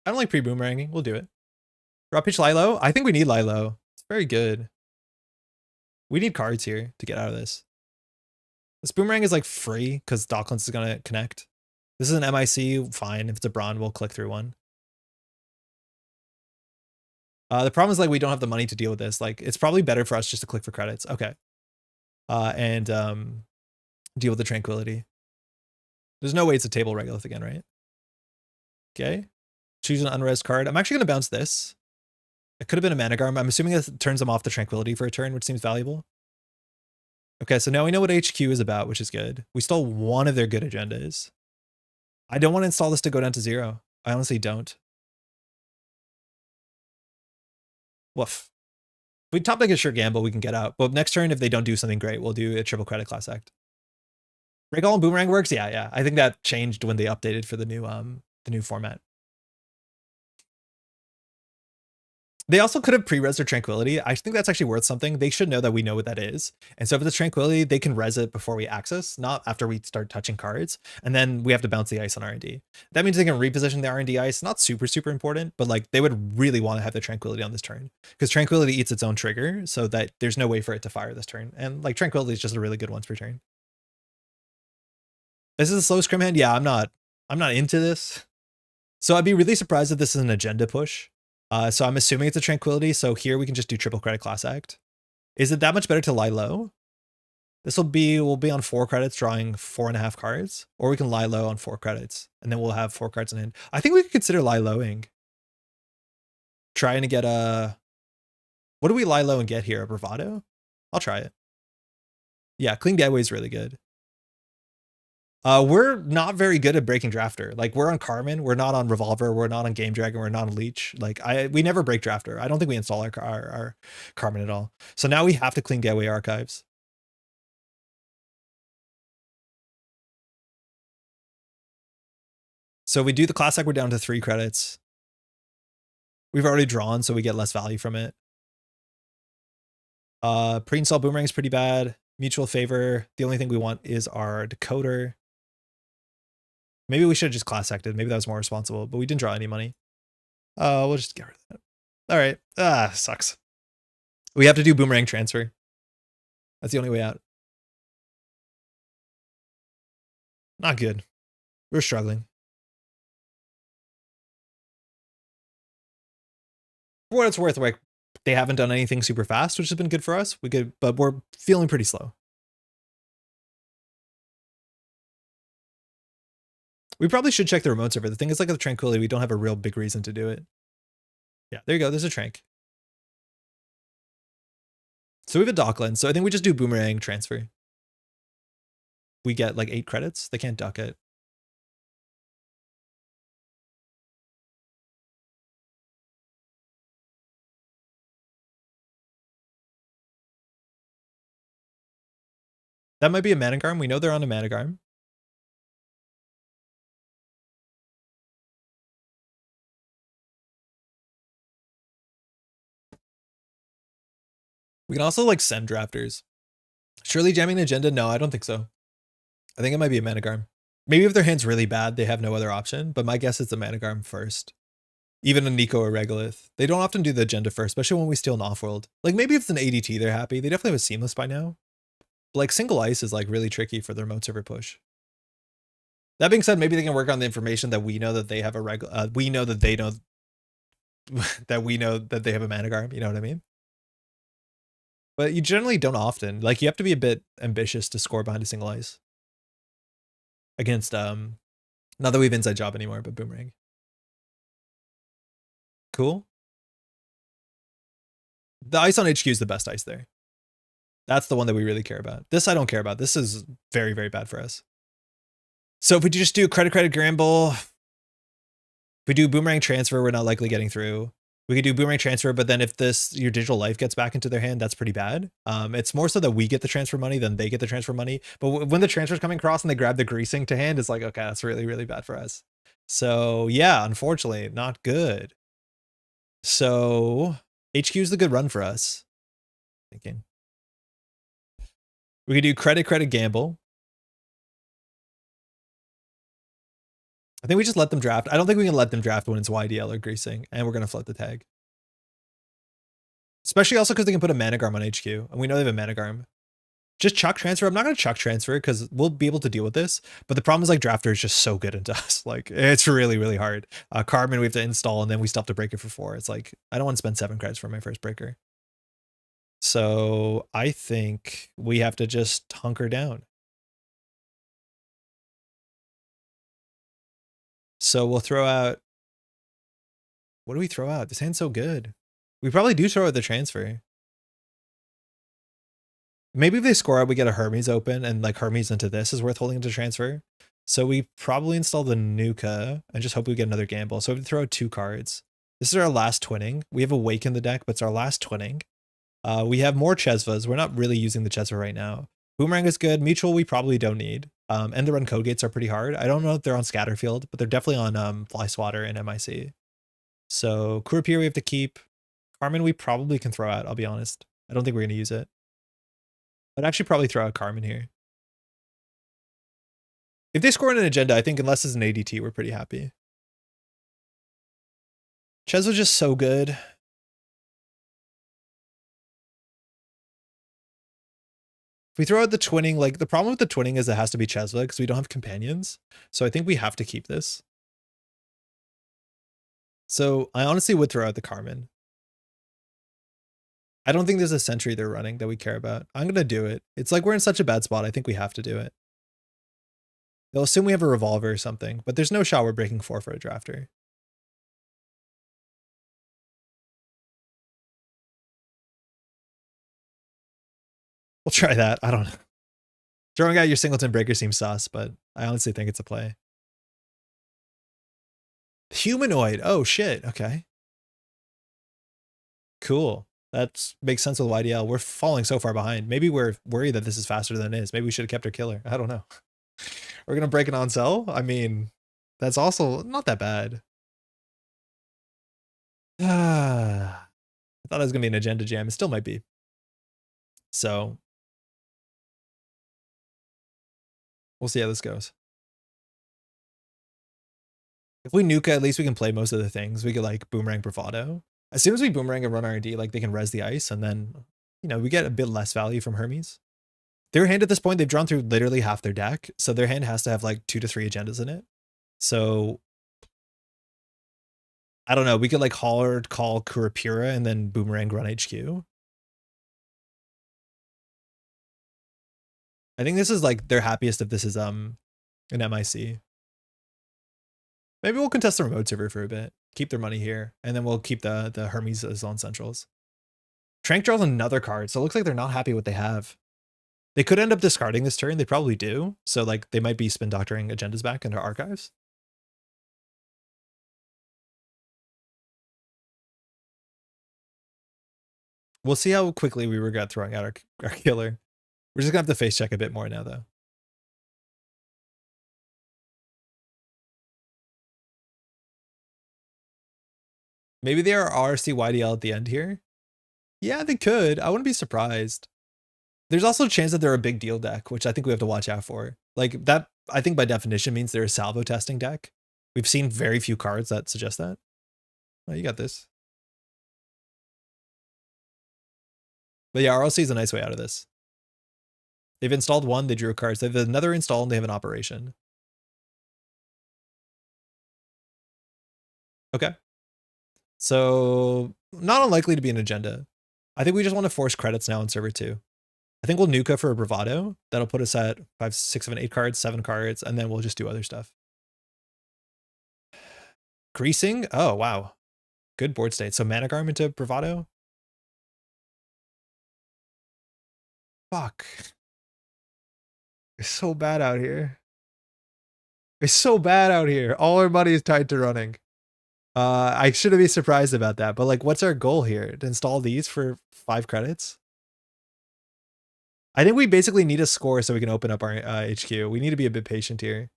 I don't like pre-boomeranging. We'll do it. Draw pitch Lilo. I think we need Lilo. It's very good. We need cards here to get out of this. This boomerang is like free because Docklands is going to connect. This is an MIC. Fine. If it's a Brawn, we'll click through one. The problem is like we don't have the money to deal with this. Like it's probably better for us just to click for credits. Okay. And deal with the Tranquility. There's no way it's a table regolith again, right? Okay. Choose an unres card. I'm actually going to bounce this. It could have been a Managarm. I'm assuming it turns them off the Tranquility for a turn, which seems valuable. Okay, so now we know what HQ is about, which is good. We stole one of their good agendas. I don't want to install this to go down to 0. I honestly don't. Woof. If we top deck a sure gamble, we can get out. But next turn, if they don't do something great, we'll do a triple credit class act. Break all and boomerang works? Yeah. I think that changed when they updated for the new format. They also could have pre-res their Tranquility. I think that's actually worth something. They should know that we know what that is. And so if it's Tranquility, they can res it before we access, not after we start touching cards. And then we have to bounce the ice on R&D. That means they can reposition the R&D ice. Not super, super important, but like they would really want to have the Tranquility on this turn because Tranquility eats its own trigger so that there's no way for it to fire this turn. And like Tranquility is just a really good once per turn. This is a slow scrim hand. Yeah, I'm not into this. So I'd be really surprised if this is an agenda push. So I'm assuming it's a Tranquility. So here we can just do triple credit class act. Is it that much better to lie low? We'll be on 4 credits, drawing 4.5 cards, or we can lie low on 4 credits, and then we'll have 4 cards in hand. I think we could consider lie lowing. Trying to get what do we lie low and get here? A Bravado? I'll try it. Yeah, Clean Gateway is really good. We're not very good at breaking drafter. Like we're on Carmen, we're not on Revolver, we're not on Game Dragon, we're not on Leech. Like we never break drafter. I don't think we install our Carmen at all. So now we have to Clean Gateway archives. So we do the classic, we're down to 3 credits. We've already drawn, so we get less value from it. Pre-install boomerang's pretty bad. Mutual favor. The only thing we want is our decoder. Maybe we should have just class acted. Maybe that was more responsible, but we didn't draw any money. We'll just get rid of that. All right. Sucks. We have to do boomerang transfer. That's the only way out. Not good. We're struggling. For what it's worth, like, they haven't done anything super fast, which has been good for us. But we're feeling pretty slow. We probably should check the remote server. The thing is, like, with Tranquility, we don't have a real big reason to do it. Yeah, there you go. There's a Trank. So we have a DECKLISTS. So I think we just do boomerang transfer. We get like 8 credits. They can't duck it. That might be a Managarm. We know they're on a Managarm. We can also like send drafters. Surely jamming an agenda? No, I don't think so. I think it might be a Managarm. Maybe if their hand's really bad, they have no other option, but my guess is a Managarm first. Even a Nico or Regolith. They don't often do the agenda first, especially when we steal an off-world. Like maybe if it's an ADT, they're happy. They definitely have a Seamless by now. But like single ice is like really tricky for the remote server push. That being said, maybe they can work on the information that we know that they have a we know that they know that we know that they have a Managarm. You know what I mean? But you generally don't often. Like you have to be a bit ambitious to score behind a single ice. Against not that we have inside job anymore, but boomerang. Cool. The ice on HQ is the best ice there. That's the one that we really care about. This I don't care about. This is very, very bad for us. So if we just do credit gamble, if we do boomerang transfer, we're not likely getting through. We could do boomerang transfer, but then if your digital life gets back into their hand, that's pretty bad. It's more so that we get the transfer money than they get the transfer money. But when the transfer's coming across and they grab the greasing to hand, it's like, okay, that's really, really bad for us. So yeah, unfortunately, not good. So HQ is the good run for us. Thinking. We could do credit gamble. I think we just let them draft. I don't think we can let them draft when it's YDL or greasing, and we're going to float the tag. Especially also because they can put a Managarm on HQ, and we know they have a Managarm. Just chuck transfer. I'm not going to chuck transfer because we'll be able to deal with this, but the problem is like drafter is just so good into us. Like it's really, really hard. Carmen we have to install, and then we still have to break it for 4. It's like, I don't want to spend 7 credits for my first breaker. So I think we have to just hunker down. So we'll throw out, what do we throw out? This hand's so good. We probably do throw out the transfer. Maybe if they score out, we get a Hermes open, and like Hermes into this is worth holding into transfer. So we probably install the Nuka and just hope we get another gamble. So we throw out 2 cards. This is our last twinning. We have a Wake in the deck, but it's our last twinning. We have more Chesvas. We're not really using the Chesva right now. Boomerang is good. Mutual we probably don't need. End the run code gates are pretty hard. I don't know if they're on Scatterfield, but they're definitely on Fly Swatter and MIC. So Kurapir we have to keep. Carmen we probably can throw out, I'll be honest. I don't think we're going to use it. I'd actually probably throw out Carmen here. If they score in an agenda, I think unless it's an ADT, we're pretty happy. Ches was just so good. If we throw out the twinning, like the problem with the twinning is it has to be Chesva because we don't have companions. So I think we have to keep this. So I honestly would throw out the Carmen. I don't think there's a sentry they're running that we care about. I'm going to do it. It's like we're in such a bad spot. I think we have to do it. They'll assume we have a revolver or something, but there's no shot we're breaking 4 for a drafter. We'll try that. I don't know. Throwing out your singleton breaker seems sus, but I honestly think it's a play. Humanoid. Oh, shit. Okay. Cool. That makes sense with YDL. We're falling so far behind. Maybe we're worried that this is faster than it is. Maybe we should have kept our killer. I don't know. We're going to break it on sell? I mean, that's also not that bad. I thought it was going to be an agenda jam. It still might be. So we'll see how this goes. If we nuke, at least we can play most of the things. We could like boomerang bravado. As soon as we boomerang and run R&D, like they can res the ice, and then, you know, we get a bit less value from Hermes. Their hand at this point, they've drawn through literally half their deck, so their hand has to have like 2 to 3 agendas in it. So I don't know. We could like hard call Kurapura and then boomerang run HQ. I think this is like their happiest if this is an MIC. Maybe we'll contest the remote server for a bit, keep their money here, and then we'll keep the Hermes as on centrals. Trank draws another card, so it looks like they're not happy with what they have. They could end up discarding this turn. They probably do. So like they might be spin doctoring agendas back into archives. We'll see how quickly we regret throwing out our killer. We're just gonna have to face check a bit more now though. Maybe they are RC YDL at the end here. Yeah, they could. I wouldn't be surprised. There's also a chance that they're a big deal deck, which I think we have to watch out for. Like that, I think by definition means they're a salvo testing deck. We've seen very few cards that suggest that. Oh, you got this. But yeah, RLC is a nice way out of this. They've installed one, they drew cards. They have another install and they have an operation. Okay. So not unlikely to be an agenda. I think we just want to force credits now on server 2. I think we'll nuka for a bravado. That'll put us at 5, 6, 7, 8 cards, 7 cards, and then we'll just do other stuff. Greasing? Oh, wow. Good board state. So mana garment into bravado? Fuck. It's so bad out here. It's so bad out here. All our money is tied to running. I shouldn't be surprised about that, but like, what's our goal here? To install these for 5 credits? I think we basically need a score so we can open up our HQ. We need to be a bit patient here.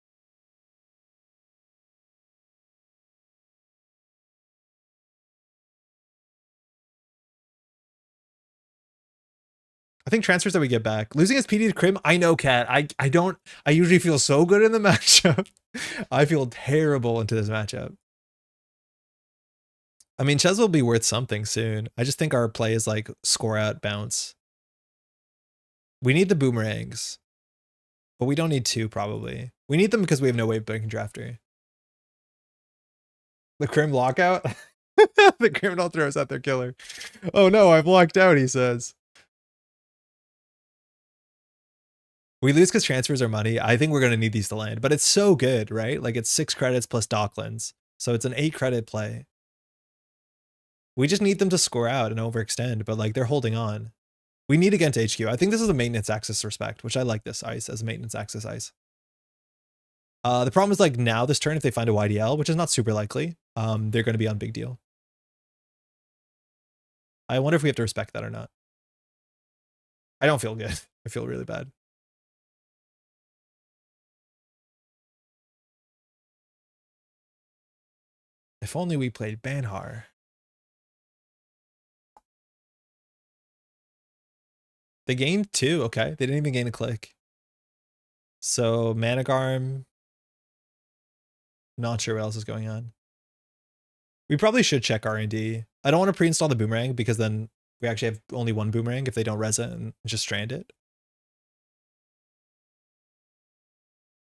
I think transfers that we get back. Losing his PD to Crim, I know, Cat. I usually feel so good in the matchup. I feel terrible into this matchup. I mean, Ches will be worth something soon. I just think our play is like score out, bounce. We need the boomerangs, but we don't need 2 probably. We need them because we have no way of breaking drafter. The Crim lockout? The criminal throws out their killer. Oh no, I've locked out, he says. We lose because transfers are money. I think we're going to need these to land, but it's so good, right? Like it's 6 credits plus Docklands. So it's an 8 credit play. We just need them to score out and overextend, but like they're holding on. We need to get into HQ. I think this is a maintenance access respect, which I like this ice as maintenance access ice. The problem is like now this turn, if they find a YDL, which is not super likely, they're going to be on big deal. I wonder if we have to respect that or not. I don't feel good. I feel really bad. If only we played Banhar. They gained 2. Okay. They didn't even gain a click. So Managarm. Not sure what else is going on. We probably should check R&D. I don't want to pre-install the boomerang because then we actually have only 1 boomerang if they don't res it and just strand it.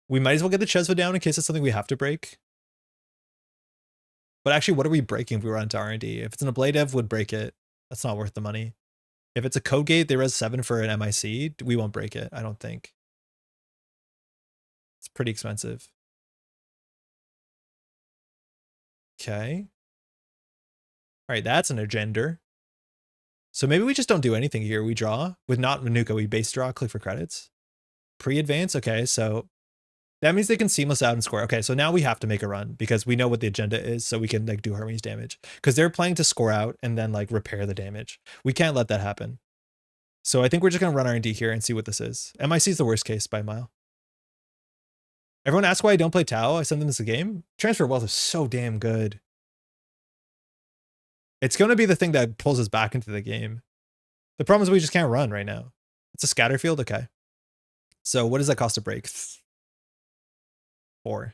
We might as well get the Chesva down in case it's something we have to break. But actually, what are we breaking if we run into R&D? If it's an Abladev, would break it. That's not worth the money. If it's a code gate, they res 7 for an MIC, we won't break it, I don't think. It's pretty expensive. Okay. All right, that's an agenda. So maybe we just don't do anything here. We draw. With not Manuka, we base draw, click for credits. Pre-advance, okay, so that means they can seamless out and score. Okay, so now we have to make a run because we know what the agenda is, so we can like do Hermes damage. Because they're playing to score out and then like repair the damage. We can't let that happen. So I think we're just going to run R&D here and see what this is. MIC is the worst case by a mile. Everyone asks why I don't play Tau. I send them this game. Transfer wealth is so damn good. It's going to be the thing that pulls us back into the game. The problem is we just can't run right now. It's a scatter field. Okay. So what does that cost to break? 4.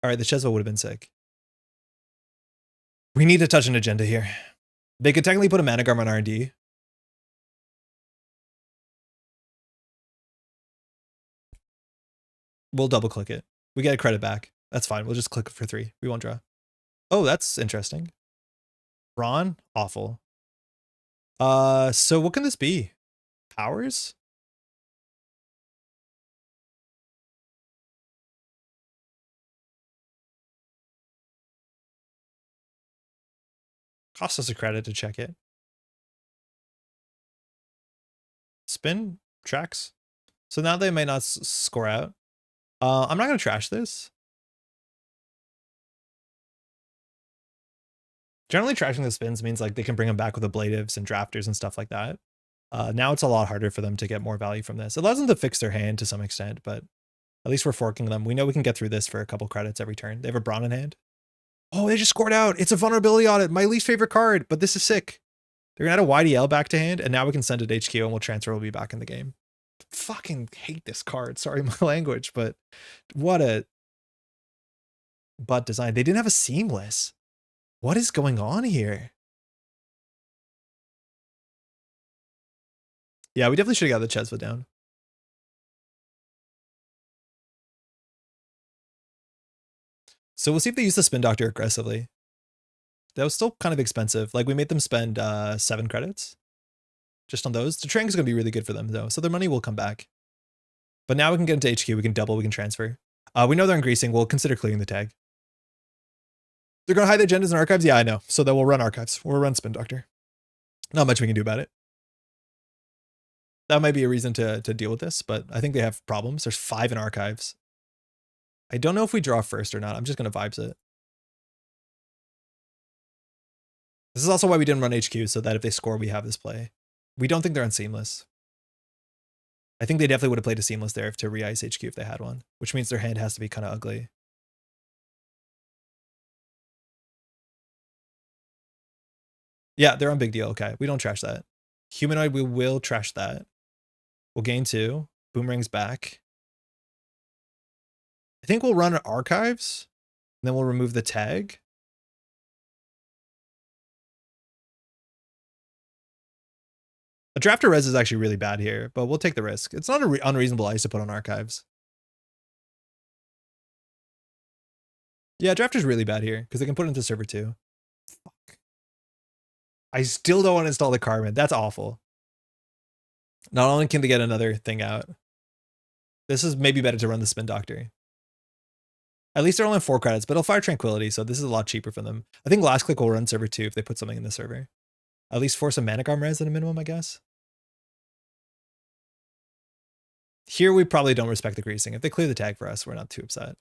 All right, the Chesva would have been sick. We need to touch an agenda here. They could technically put a Managarm on R&D. We'll double click it. We get a credit back. That's fine. We'll just click it for 3. We won't draw. Oh, that's interesting. Ron, awful. So what can this be? Powers? Cost us a credit to check it. Spin tracks. So now they may not score out. I'm not going to trash this. Generally, trashing the spins means like they can bring them back with ablatives and drafters and stuff like that. Now it's a lot harder for them to get more value from this. It allows them to fix their hand to some extent, but at least we're forking them. We know we can get through this for a couple credits every turn. They have a Brawn in hand. Oh, they just scored out. It's a vulnerability audit. My least favorite card, but this is sick. They're going to add a YDL back to hand, and now we can send it HQ and we'll transfer. We'll be back in the game. Fucking hate this card. Sorry, my language, but what a butt design. They didn't have a seamless. What is going on here? Yeah, we definitely should have got the Chesva down. So we'll see if they use the Spin Doctor aggressively. That was still kind of expensive. Like we made them spend 7 credits just on those. The Trank is going to be really good for them though. So their money will come back. But now we can get into HQ. We can double. We can transfer. We know they're increasing. We'll consider clearing the tag. They're going to hide the agendas in archives? Yeah, I know. So then we'll run archives. We'll run Spin Doctor. Not much we can do about it. That might be a reason to deal with this, but I think they have problems. There's 5 in archives. I don't know if we draw first or not. I'm just going to vibes it. This is also why we didn't run HQ, so that if they score, we have this play. We don't think they're on Seamless. I think they definitely would have played a Seamless there to re-ice HQ if they had one, which means their hand has to be kind of ugly. Yeah, they're on Big Deal. Okay, we don't trash that. Humanoid, we will trash that. We'll gain 2. Boomerang's back. I think we'll run archives, and then we'll remove the tag. A drafter res is actually really bad here, but we'll take the risk. It's not an unreasonable ice to put on archives. Yeah, drafter's really bad here because they can put it into server 2. Fuck. I still don't want to install the Carmen. That's awful. Not only can they get another thing out, this is maybe better to run the Spin Doctor. At least they're only 4 credits, but it'll fire Tranquility, so this is a lot cheaper for them. I think Last Click will run server 2 if they put something in the server. At least force a Managarm res at a minimum, I guess. Here we probably don't respect the greasing. If they clear the tag for us, we're not too upset.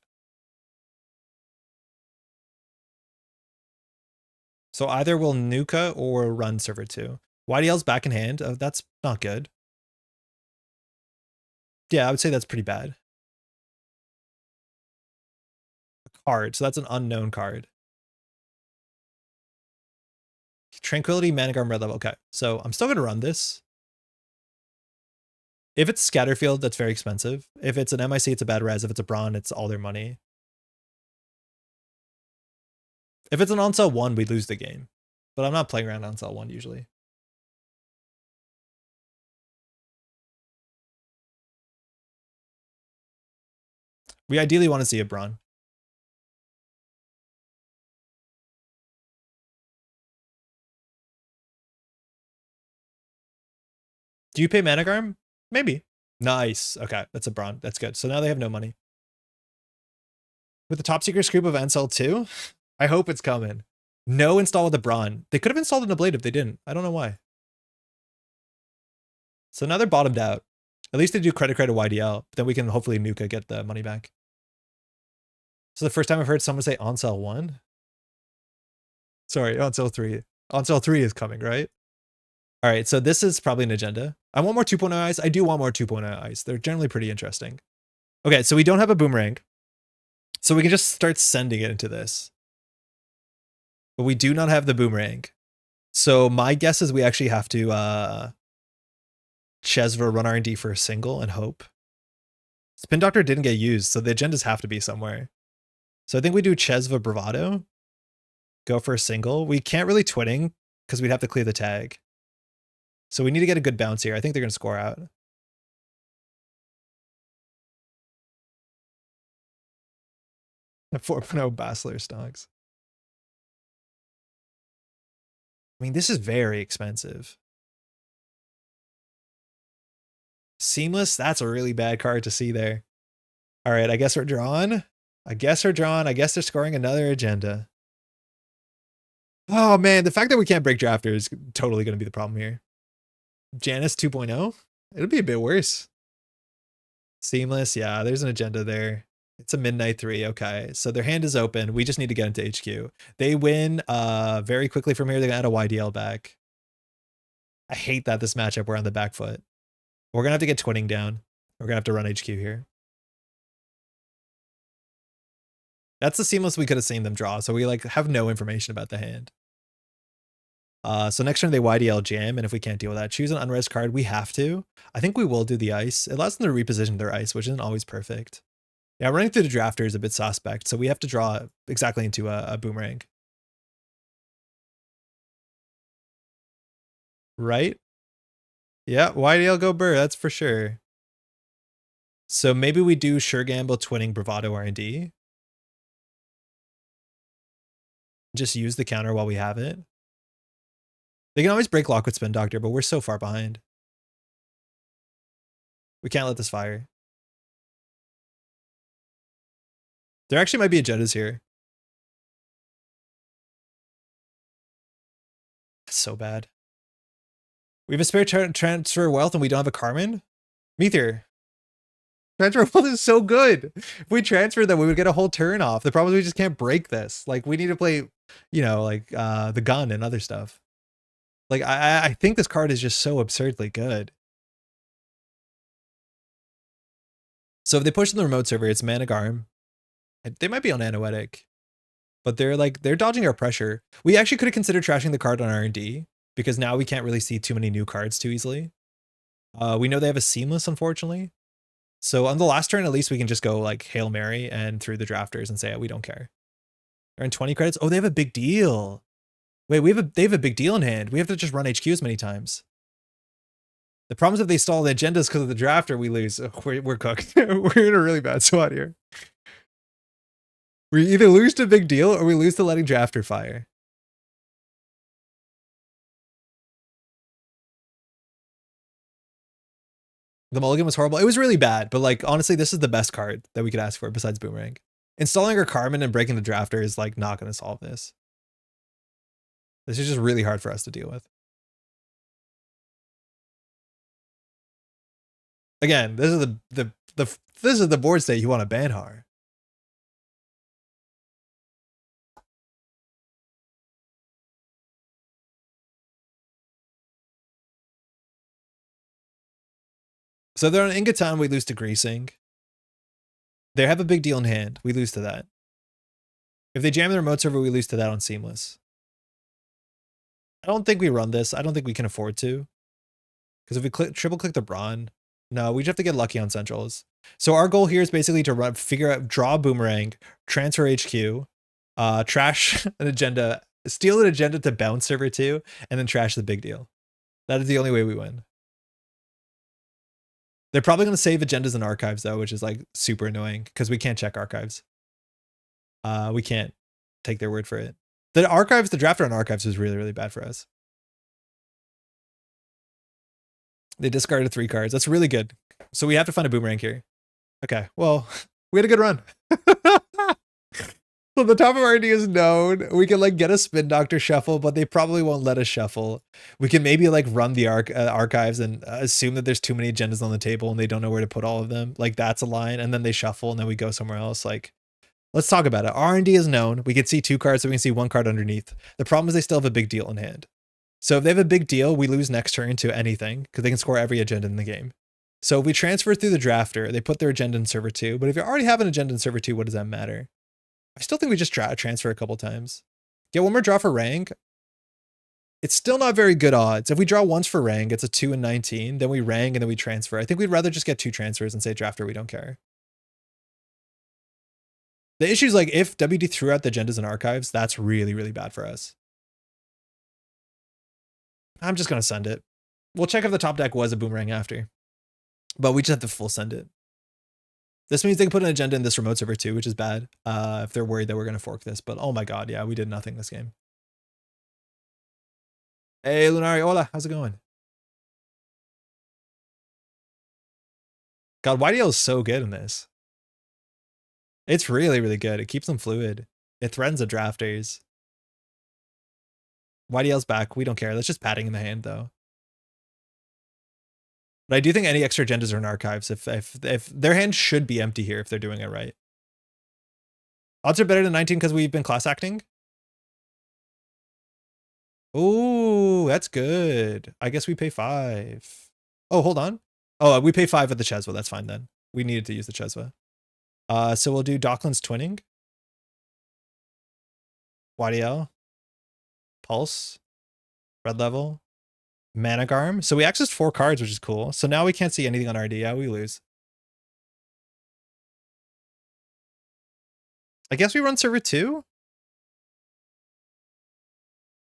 So either we'll Nuka or run server 2. YDL's back in hand. Oh, that's not good. Yeah, I would say that's pretty bad. A card, so that's an unknown card. Tranquility, Managarm, red level. Okay, so I'm still going to run this. If it's Scatterfield, that's very expensive. If it's an MIC, it's a bad res. If it's a Brawn, it's all their money. If it's an on-sell 1, we lose the game. But I'm not playing around on-sell 1 usually. We ideally want to see a Brawn. Do you pay Managarm? Maybe. Nice. Okay, that's a Brawn. That's good. So now they have no money. With the top secret scoop of Ansel 2? I hope it's coming. No install with the Brawn. They could have installed an Ablade if they didn't. I don't know why. So now they're bottomed out. At least they do credit YDL. But then we can hopefully Nuka get the money back. So the first time I've heard someone say Onsell 1. Sorry, Onsell 3. Onsell 3 is coming, right? All right, so this is probably an agenda. I want more 2.0 ice. I do want more 2.0 ice. They're generally pretty interesting. Okay, so we don't have a boomerang. So we can just start sending it into this. But we do not have the boomerang. So my guess is we actually have to Chesva run R&D for a single and hope. Spin Doctor didn't get used, so the agendas have to be somewhere. So I think we do Chesva Bravado. Go for a single. We can't really twinning because we'd have to clear the tag. So we need to get a good bounce here. I think they're going to score out. The 4.0 Basler stocks. I mean, this is very expensive. Seamless, that's a really bad card to see there. All right, I guess we're drawn. I guess they're scoring another agenda. Oh man, the fact that we can't break drafter is totally going to be the problem here. Janice 2.0? It'll be a bit worse. Seamless, yeah, there's an agenda there. It's a midnight 3, okay. So their hand is open. We just need to get into HQ. They win very quickly from here. They're going to add a YDL back. I hate that this matchup we're on the back foot. We're going to have to get twinning down. We're going to have to run HQ here. That's the seamless we could have seen them draw. So we like have no information about the hand. So next turn they YDL jam, and if we can't deal with that, choose an unrest card. We have to. I think we will do the ice. It allows them to reposition their ice, which isn't always perfect. Yeah, running through the drafter is a bit suspect, so we have to draw exactly into a boomerang. Right? Yeah, YDL go Burr, that's for sure. So maybe we do Sure Gamble, Twinning, Bravado, R&D. Just use the counter while we have it. They can always break lock with Spin Doctor, but we're so far behind. We can't let this fire. There actually might be agendas here. That's so bad. We have a spare transfer wealth and we don't have a Carmen? Meteor. Transfer wealth is so good. If we transfer them, we would get a whole turn off. The problem is we just can't break this. Like, we need to play, you know, like the gun and other stuff. Like, I think this card is just so absurdly good. So if they push in the remote server, it's Managarm. They might be on Anoetic, but they're dodging our pressure. We actually could have considered trashing the card on R&D because now we can't really see too many new cards too easily. We know they have a Seamless, unfortunately. So on the last turn, at least we can just go like Hail Mary and through the drafters and say, we don't care. Earn 20 credits. Oh, they have a big deal. Wait, they have a big deal in hand. We have to just run HQ as many times. The problem is if they stall the agendas because of the drafter, we lose. Oh, we're cooked. We're in a really bad spot here. We either lose to big deal or we lose to letting drafter fire. The mulligan was horrible. It was really bad, but like honestly, this is the best card that we could ask for besides Boomerang. Installing our Carmen and breaking the drafter is like not going to solve this. This is just really hard for us to deal with. Again, this is the board state you want to Banhar. So they're on Ingatan, we lose to Greasing. They have a big deal in hand. We lose to that. If they jam the remote server, we lose to that on Seamless. I don't think we run this. I don't think we can afford to. Because if we triple click the Brawn, no, we just have to get lucky on Centrals. So our goal here is basically to figure out, draw a Boomerang, transfer HQ, trash an agenda, steal an agenda to bounce server 2, and then trash the big deal. That is the only way we win. They're probably going to save agendas and archives though, which is like super annoying because we can't check archives. We can't take their word for it. The archives, the drafter on archives was really, really bad for us. They discarded 3 cards. That's really good. So we have to find a Boomerang here. Okay, well, we had a good run. So the top of our idea is known. We can like get a Spin Doctor shuffle, but they probably won't let us shuffle. We can maybe like run the archives and assume that there's too many agendas on the table and they don't know where to put all of them. Like that's a line, and then they shuffle and then we go somewhere else. Like, let's talk about it. R&D is known. We can see 2 cards, so we can see 1 card underneath. The problem is they still have a big deal in hand. So if they have a big deal, we lose next turn to anything because they can score every agenda in the game. So if we transfer through the drafter, they put their agenda in server 2. But if you already have an agenda in server 2, what does that matter? I still think we just transfer a couple times. Get one more draw for rank. It's still not very good odds. If we draw once for Rang, it's a 2 and 19. Then we Rang and then we transfer. I think we'd rather just get 2 transfers and say drafter, we don't care. The issue is like if WD threw out the agendas and archives, that's really, really bad for us. I'm just going to send it. We'll check if the top deck was a boomerang after. But we just have to full send it. This means they can put an agenda in this remote server too, which is bad. If they're worried that we're going to fork this. But oh my god, yeah, we did nothing this game. Hey, Lunari, hola, how's it going? God, YDL is so good in this. It's really, really good. It keeps them fluid. It threatens the drafters. YDL's back. We don't care. That's just padding in the hand, though. But I do think any extra agendas are in archives. If their hand should be empty here if they're doing it right. Odds are better than 19 because we've been class acting. Oh, that's good. I guess we pay 5. Oh, hold on. Oh, we pay 5 at the Cheswa. That's fine then. We needed to use the Cheswa. So we'll do DECKLISTS twinning. YDL. Pulse. Red level. Managarm. So we accessed 4 cards, which is cool. So now we can't see anything on RD. Yeah, we lose. I guess we run server 2?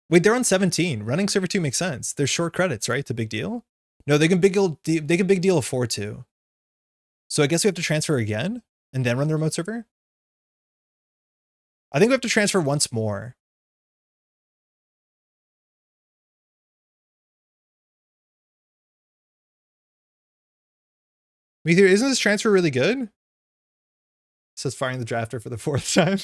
Wait, they're on 17. Running server 2 makes sense. They're short credits, right? It's a big deal. No, they can big deal a 4-2. So I guess we have to transfer again and then run the remote server. I think we have to transfer once more. Meteor, isn't this transfer really good? It says firing the drafter for the 4th time.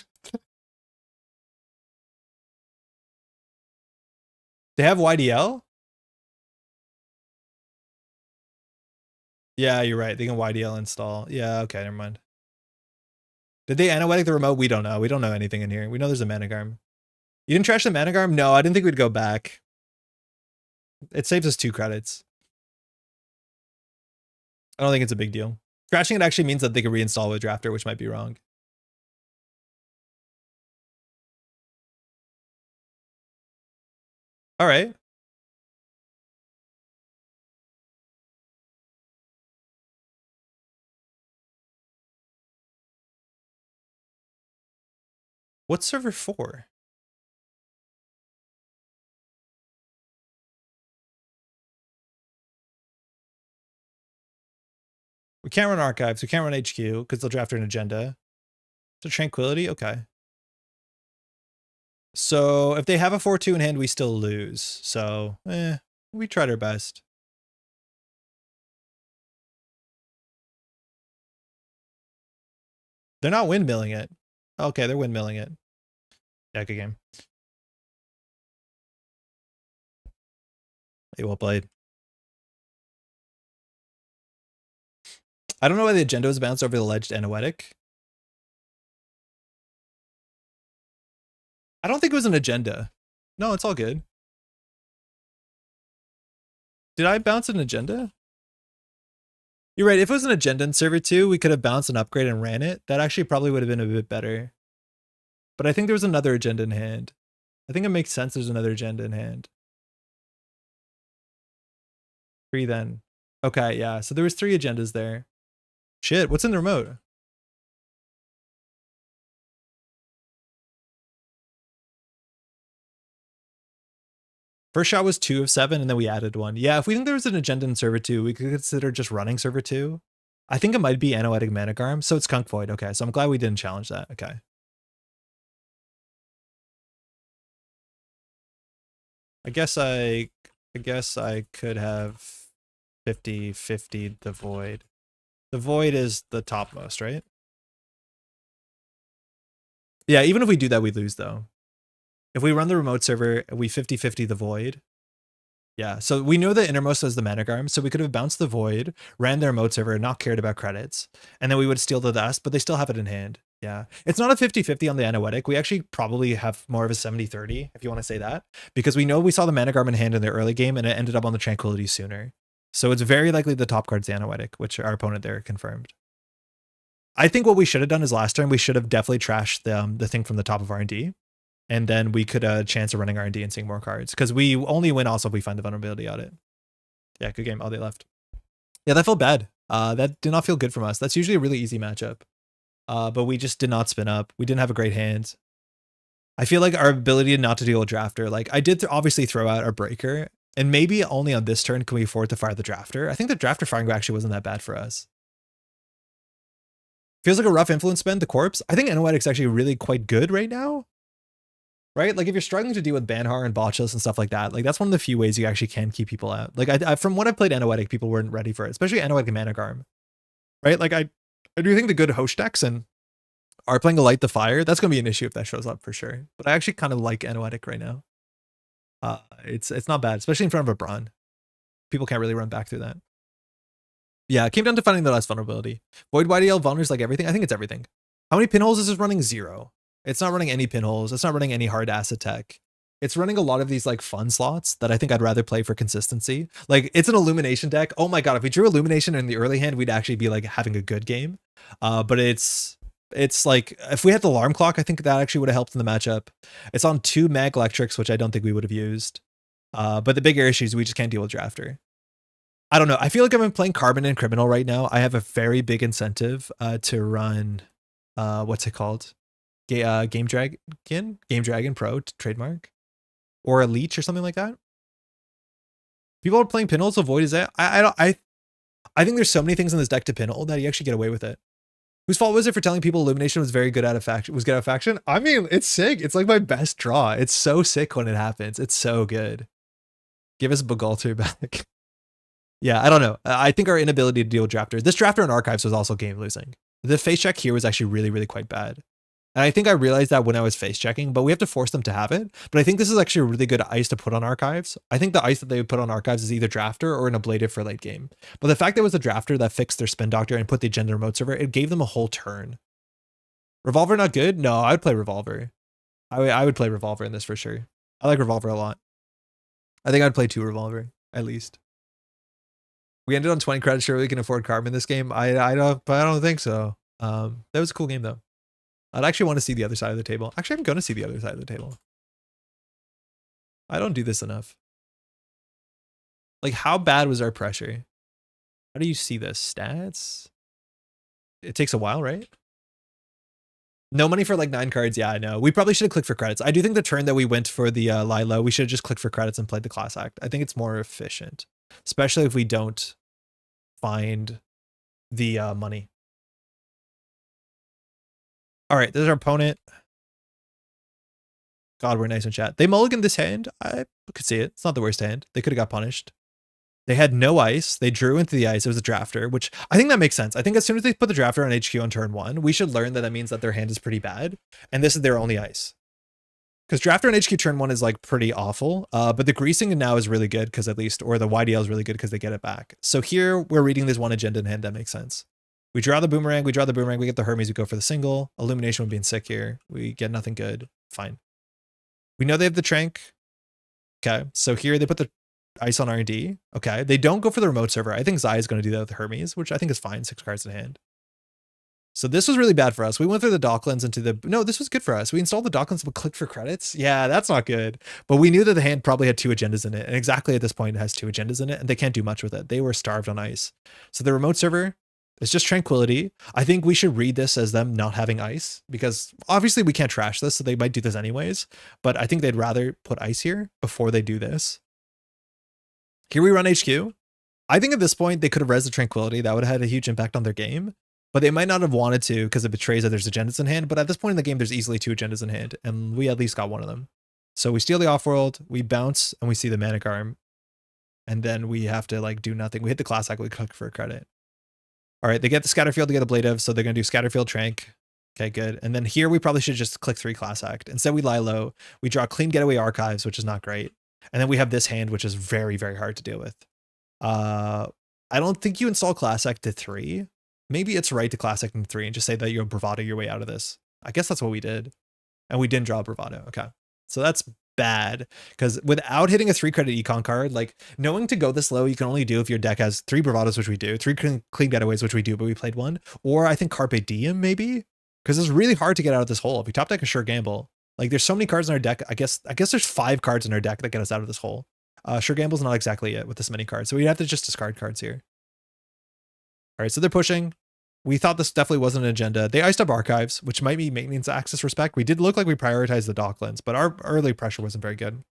They have YDL? Yeah, you're right. They can YDL install. Yeah, okay, never mind. Did they anoetic the remote? We don't know. We don't know anything in here. We know there's a Managarm. You didn't trash the Managarm? No, I didn't think we'd go back. It saves us 2 credits. I don't think it's a big deal. Crashing it actually means that they can reinstall with drafter, which might be wrong. All right. What's server 4? We can't run archives. We can't run HQ because they'll draft an agenda. So tranquility, okay. So if they have a 4-2 in hand, we still lose. So we tried our best. They're not windmilling it. Okay, they're windmilling it. Yeah, good game. Hey, well played. I don't know why the agenda was bounced over the alleged anoetic. I don't think it was an agenda. No, it's all good. Did I bounce an agenda? You're right. If it was an agenda in server 2, we could have bounced an upgrade and ran it. That actually probably would have been a bit better. But I think there was another agenda in hand. I think it makes sense there's another agenda in hand. 3 then. Okay, yeah. So there was 3 agendas there. Shit, what's in the remote? First shot was 2 of 7, and then we added 1. Yeah, if we think there was an agenda in server 2, we could consider just running server 2. I think it might be Anoetic Managarm, so it's Skunk Void. Okay, so I'm glad we didn't challenge that. Okay. I guess I could have 50-50 the Void. The Void is the topmost, right? Yeah, even if we do that, we lose, though. If we run the remote server, we 50-50 the Void. Yeah, so we know that innermost is the Managarm, so we could have bounced the Void, ran their remote server, not cared about credits, and then we would steal the dust, but they still have it in hand. Yeah, it's not a 50-50 on the Anoetic. We actually probably have more of a 70-30, if you want to say that, because we know we saw the Managarm in hand in the early game, and it ended up on the Tranquility sooner. So it's very likely the top card's the Anoetic, which our opponent there confirmed. I think what we should have done is last turn, we should have definitely trashed the thing from the top of R&D. And then we could chance of running R&D and seeing more cards. Because we only win also if we find the vulnerability audit. Yeah, good game. All day left. Yeah, that felt bad. That did not feel good from us. That's usually a really easy matchup. But we just did not spin up. We didn't have a great hand. I feel like our ability not to deal with Drafter, like I did obviously throw out our Breaker, and maybe only on this turn can we afford to fire the Drafter. I think the Drafter firing actually wasn't that bad for us. Feels like a rough influence spend, the Corpse. I think Noetic's actually really quite good right now. Right? Like if you're struggling to deal with Banhar and Botchless and stuff like that, like that's one of the few ways you actually can keep people out. Like I from what I've played Noetic, people weren't ready for it, especially Noetic and Managarm. Right? Like I do think the good host decks and are playing a Light the Fire, that's going to be an issue if that shows up for sure. But I actually kind of like Noetic right now. It's not bad, especially in front of a Brawn. People can't really run back through that. Yeah, it came down to finding the last vulnerability. Void YDL vulners like everything? I think it's everything. How many pinholes is this running? 0. It's not running any pinholes. It's not running any hard asset tech. It's running a lot of these like fun slots that I think I'd rather play for consistency. Like it's an Illumination deck. Oh my God, if we drew Illumination in the early hand, we'd actually be like having a good game. But it's like, if we had the alarm clock, I think that actually would have helped in the matchup. It's on 2 mag electrics, which I don't think we would have used. But the bigger issue is we just can't deal with Drafter. I don't know. I feel like I've been playing Carbon and Criminal right now. I have a very big incentive to run, what's it called? Game Dragon Pro trademark, or a Leech or something like that. People are playing pinholes. So Void is that. I think there's so many things in this deck to pinhole that you actually get away with it. Whose fault was it for telling people Illumination was very good at a faction? Was good at a faction? I mean, it's sick. It's like my best draw. It's so sick when it happens. It's so good. Give us Bagalter back. Yeah, I don't know. I think our inability to deal with Drafter. This Drafter in Archives was also game losing. The face check here was actually really, really quite bad. And I think I realized that when I was face checking, but we have to force them to have it. But I think this is actually a really good ice to put on Archives. I think the ice that they would put on Archives is either Drafter or an Ablative for late game. But the fact that it was a Drafter that fixed their Spin Doctor and put the agenda remote server, it gave them a whole turn. Revolver not good? No, I would play Revolver. I would play Revolver in this for sure. I like Revolver a lot. I think I'd play 2 Revolver, at least. We ended on 20 credits. Sure, we can afford Carbon this game. I don't think so. That was a cool game though. I'd actually want to see the other side of the table. Actually, I'm going to see the other side of the table. I don't do this enough. Like, how bad was our pressure? How do you see this? Stats? It takes a while, right? No money for like 9 cards. Yeah, I know. We probably should have clicked for credits. I do think the turn that we went for the Lilo, we should have just clicked for credits and played the Class Act. I think it's more efficient, especially if we don't find the money. All right, there's our opponent. God, we're nice in chat. They mulliganed this hand. I could see it. It's not the worst hand. They could have got punished. They had no ice. They drew into the ice. It was a Drafter, which I think that makes sense. I think as soon as they put the Drafter on HQ on turn 1, we should learn that that means that their hand is pretty bad. And this is their only ice. Because Drafter on HQ turn 1 is like pretty awful. But the greasing now is really good because at least, or the YDL is really good because they get it back. So here we're reading this one agenda in hand. That makes sense. We draw the boomerang. We get the Hermes. We go for the single. Illumination would be in sick here. We get nothing good. Fine. We know they have the Trank. Okay. So here they put the ice on R&D. Okay. They don't go for the remote server. I think Zahya is going to do that with the Hermes, which I think is fine. 6 cards in hand. So this was really bad for us. We went through the Docklands into the... No, this was good for us. We installed the Docklands but clicked for credits. Yeah, that's not good. But we knew that the hand probably had 2 agendas in it. And exactly at this point, it has 2 agendas in it. And they can't do much with it. They were starved on ice. So the remote server... It's just Tranquility. I think we should read this as them not having ice because obviously we can't trash this, so they might do this anyways. But I think they'd rather put ice here before they do this. Here we run HQ. I think at this point they could have res the Tranquility. That would have had a huge impact on their game, but they might not have wanted to because it betrays that there's agendas in hand. But at this point in the game, there's easily 2 agendas in hand, and we at least got one of them. So we steal the offworld, we bounce, and we see the Managarm, and then we have to like do nothing. We hit the Class Act, we click for a credit. All right, they get the Scatterfield to get Ablative, so they're going to do Scatterfield Trank. Okay, good. And then here we probably should just click 3 Class Act. Instead we lie low. We draw Clean Getaway Archives, which is not great. And then we have this hand, which is very, very hard to deal with. I don't think you install Class Act to 3. Maybe it's right to Class Act in 3 and just say that you're Bravado your way out of this. I guess that's what we did. And we didn't draw Bravado. Okay. So that's bad because without hitting a 3 credit econ card, like knowing to go this low, you can only do if your deck has 3 Bravados, which we do, 3 Clean Getaways, which we do, but we played 1, or I think Carpe Diem maybe, because it's really hard to get out of this hole. If you top deck a sure gamble, Like there's so many cards in our deck. I guess there's 5 cards in our deck that get us out of this hole. Sure Gamble's not exactly it with this many cards. So we'd have to just discard cards here. All right, so they're pushing. We thought this definitely wasn't an agenda. They iced up archives, which might be maintenance access respect. We did look like we prioritized the DECKLISTS, but our early pressure wasn't very good.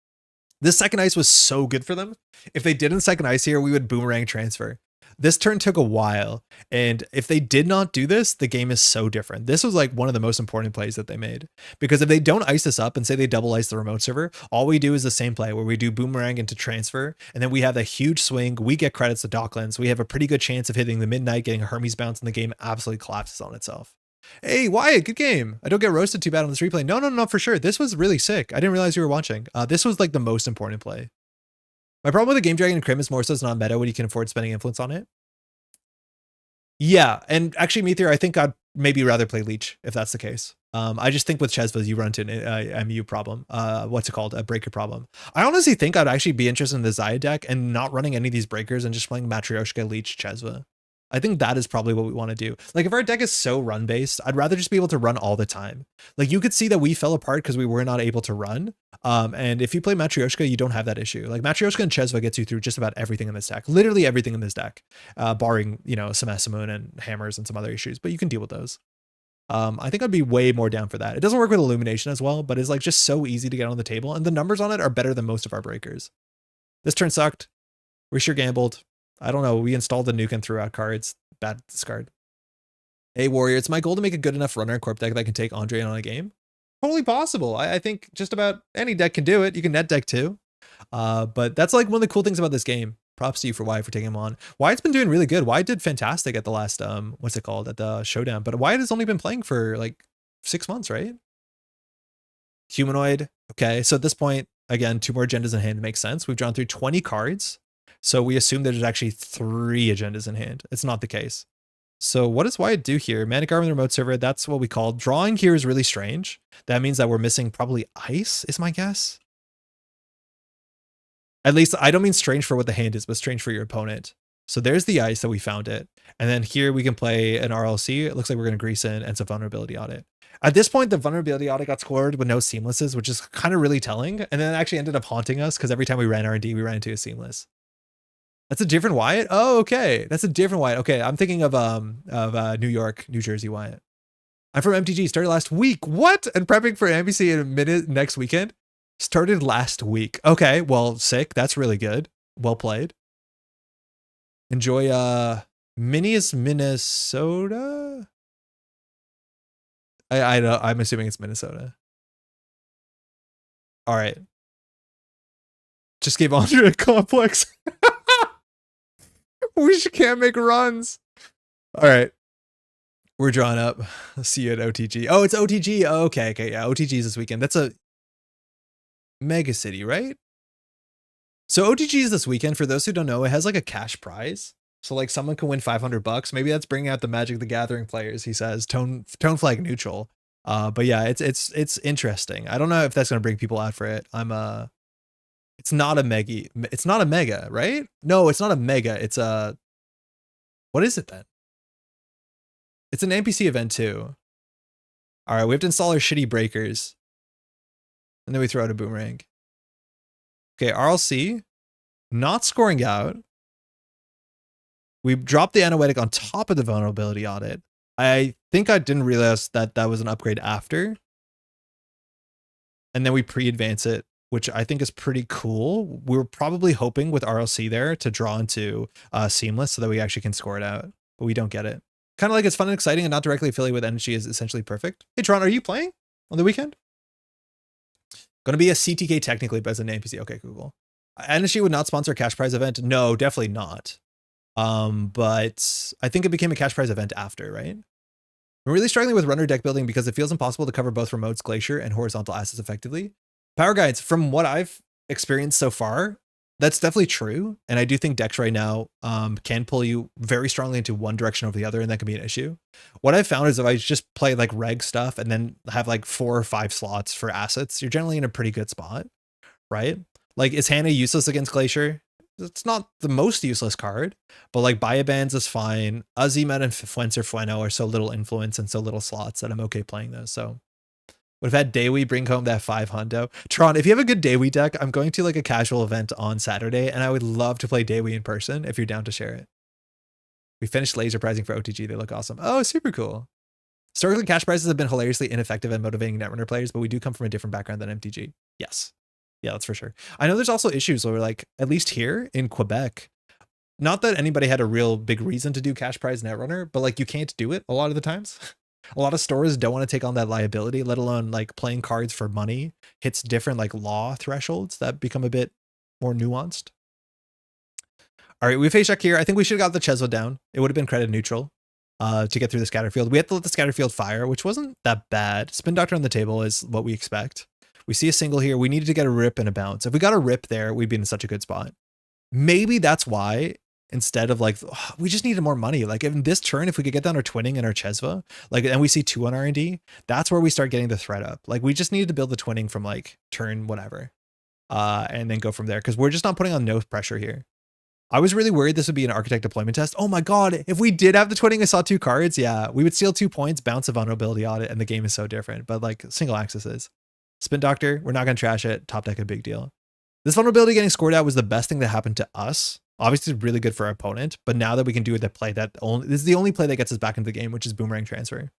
This second ice was so good for them. If they didn't second ice here, we would boomerang transfer. This turn took a while, and if they did not do this, the game is so different. This was like one of the most important plays that they made, because if they don't ice this up and say they double ice the remote server, all we do is the same play where we do boomerang into transfer, and then we have that huge swing. We get credits to DECKLISTS. We have a pretty good chance of hitting the midnight, getting a Hermes bounce, and the game absolutely collapses on itself. Hey, Wyatt, good game. I don't get roasted too bad on this replay. No, for sure. This was really sick. I didn't realize you were watching. This was like the most important play. My problem with the Game Dragon and Crim is more so it's not meta when you can afford spending influence on it. Yeah, and actually, Meteor, I think I'd maybe rather play Leech if that's the case. I just think with Chesva, you run into an MU problem. What's it called? A breaker problem. I honestly think I'd actually be interested in the Zahya deck and not running any of these breakers and just playing Matryoshka, Leech, Chesva. I think that is probably what we want to do. Like if our deck is so run based, I'd rather just be able to run all the time. Like you could see that we fell apart because we were not able to run. And if you play Matryoshka, you don't have that issue. Like Matryoshka and Chesva gets you through just about everything in this deck, literally everything in this deck, barring, you know, some Esamoon and hammers and some other issues, but you can deal with those. I think I'd be way more down for that. It doesn't work with Illumination as well, but it's like just so easy to get on the table, and the numbers on it are better than most of our breakers. This turn sucked. We sure gambled. I don't know. We installed the nuke and threw out cards. Bad discard. Hey, Warrior, it's my goal to make a good enough runner and corp deck that can take Andre on a game. Totally possible. I think just about any deck can do it. You can net deck too. But that's like one of the cool things about this game. Props to you for Wyatt for taking him on. Wyatt's been doing really good. Wyatt did fantastic at the last, what's it called? At the showdown. But Wyatt has only been playing for like 6 months, right? Humanoid. Okay. So at this point, again, 2 more agendas in hand makes sense. We've drawn through 20 cards. So we assume that there's actually 3 agendas in hand. It's not the case. So what does Wyatt do here? Manic Arm on the remote server, that's what we call. Drawing here is really strange. That means that we're missing probably ice, is my guess. At least I don't mean strange for what the hand is, but strange for your opponent. So there's the ice that we found it. And then here we can play an RLC. It looks like we're going to grease in and some vulnerability audit. At this point, the vulnerability audit got scored with no seamlesses, which is kind of really telling. And then it actually ended up haunting us because every time we ran R&D, we ran into a seamless. That's a different Wyatt? Oh, okay. That's a different Wyatt. Okay, I'm thinking of New York, New Jersey Wyatt. I'm from MTG, started last week. What? And prepping for NBC in a minute next weekend? Started last week. Okay, well, sick. That's really good. Well played. Enjoy Minnesota? I know, I'm assuming it's Minnesota. All right. Just gave Andre a complex. We just can't make runs. All right. We're drawing up. See you at OTG. Oh, it's OTG. Oh, okay. Yeah, OTG is this weekend. That's a mega city, right? So OTG is this weekend. For those who don't know, it has like a cash prize. So like someone can win $500. Maybe that's bringing out the Magic the Gathering players. He says tone flag neutral. But yeah, it's interesting. I don't know if that's gonna bring people out for it. It's not a mega. It's not a mega, right? No, it's not a mega. It's a, what is it then? It's an NPC event too. All right, we have to install our shitty breakers. And then we throw out a boomerang. Okay, RLC, not scoring out. We dropped the Anoetic on top of the vulnerability audit. I think I didn't realize that that was an upgrade after. And then we pre-advance it, which I think is pretty cool. We were probably hoping with RLC there to draw into Seamless so that we actually can score it out, but we don't get it. Kind of like it's fun and exciting and not directly affiliated with energy is essentially perfect. Hey, Tron, are you playing on the weekend? Going to be a CTK technically, but as an NPC. Okay, cool. Energy would not sponsor a cash prize event. No, definitely not. But I think it became a cash prize event after, right? I'm really struggling with runner deck building because it feels impossible to cover both remotes, glacier, and horizontal assets effectively. Power guides, from what I've experienced so far, that's definitely true. And I do think decks right now can pull you very strongly into one direction over the other, and that can be an issue. What I've found is if I just play like reg stuff and then have like 4 or 5 slots for assets, you're generally in a pretty good spot, right? Like, is Hannah useless against Glacier? It's not the most useless card, but like Biobands is fine. Azimet and Fuencer Fueno are so little influence and so little slots that I'm okay playing those. So Would have had Daywee bring home that 5 hundo. Tron, if you have a good Daywee deck, I'm going to like a casual event on Saturday, and I would love to play Daywee in person if you're down to share it. We finished laser pricing for OTG. They look awesome. Oh, super cool. Historically, cash prizes have been hilariously ineffective at motivating Netrunner players, but we do come from a different background than MTG. Yes. Yeah, that's for sure. I know there's also issues where, like, at least here in Quebec, not that anybody had a real big reason to do cash prize Netrunner, but like you can't do it a lot of the times. A lot of stores don't want to take on that liability, let alone like playing cards for money hits different like law thresholds that become a bit more nuanced. All right, we face check here. I think we should have got the Cheswa down. It would have been credit neutral to get through the scatter field. We had to let the scatter field fire, which wasn't that bad. Spin Doctor on the table is what we expect. We see a single here. We needed to get a rip and a bounce. If we got a rip there, we'd be in such a good spot. Maybe that's why, instead of like, we just needed more money. Like in this turn, if we could get down our twinning and our Chesva, like, and we see 2 on R&D, that's where we start getting the threat up. Like we just needed to build the twinning from like turn whatever, and then go from there. Cause we're just not putting on no pressure here. I was really worried this would be an architect deployment test. Oh my God, if we did have the twinning and saw 2 cards, yeah, we would steal 2 points, bounce a vulnerability audit, and the game is so different. But like single axis is. Spin Doctor, we're not gonna trash it. Top deck a big deal. This vulnerability getting scored out was the best thing that happened to us. Obviously really good for our opponent, but now that we can do the play that only, this is the only play that gets us back into the game, which is boomerang transfer.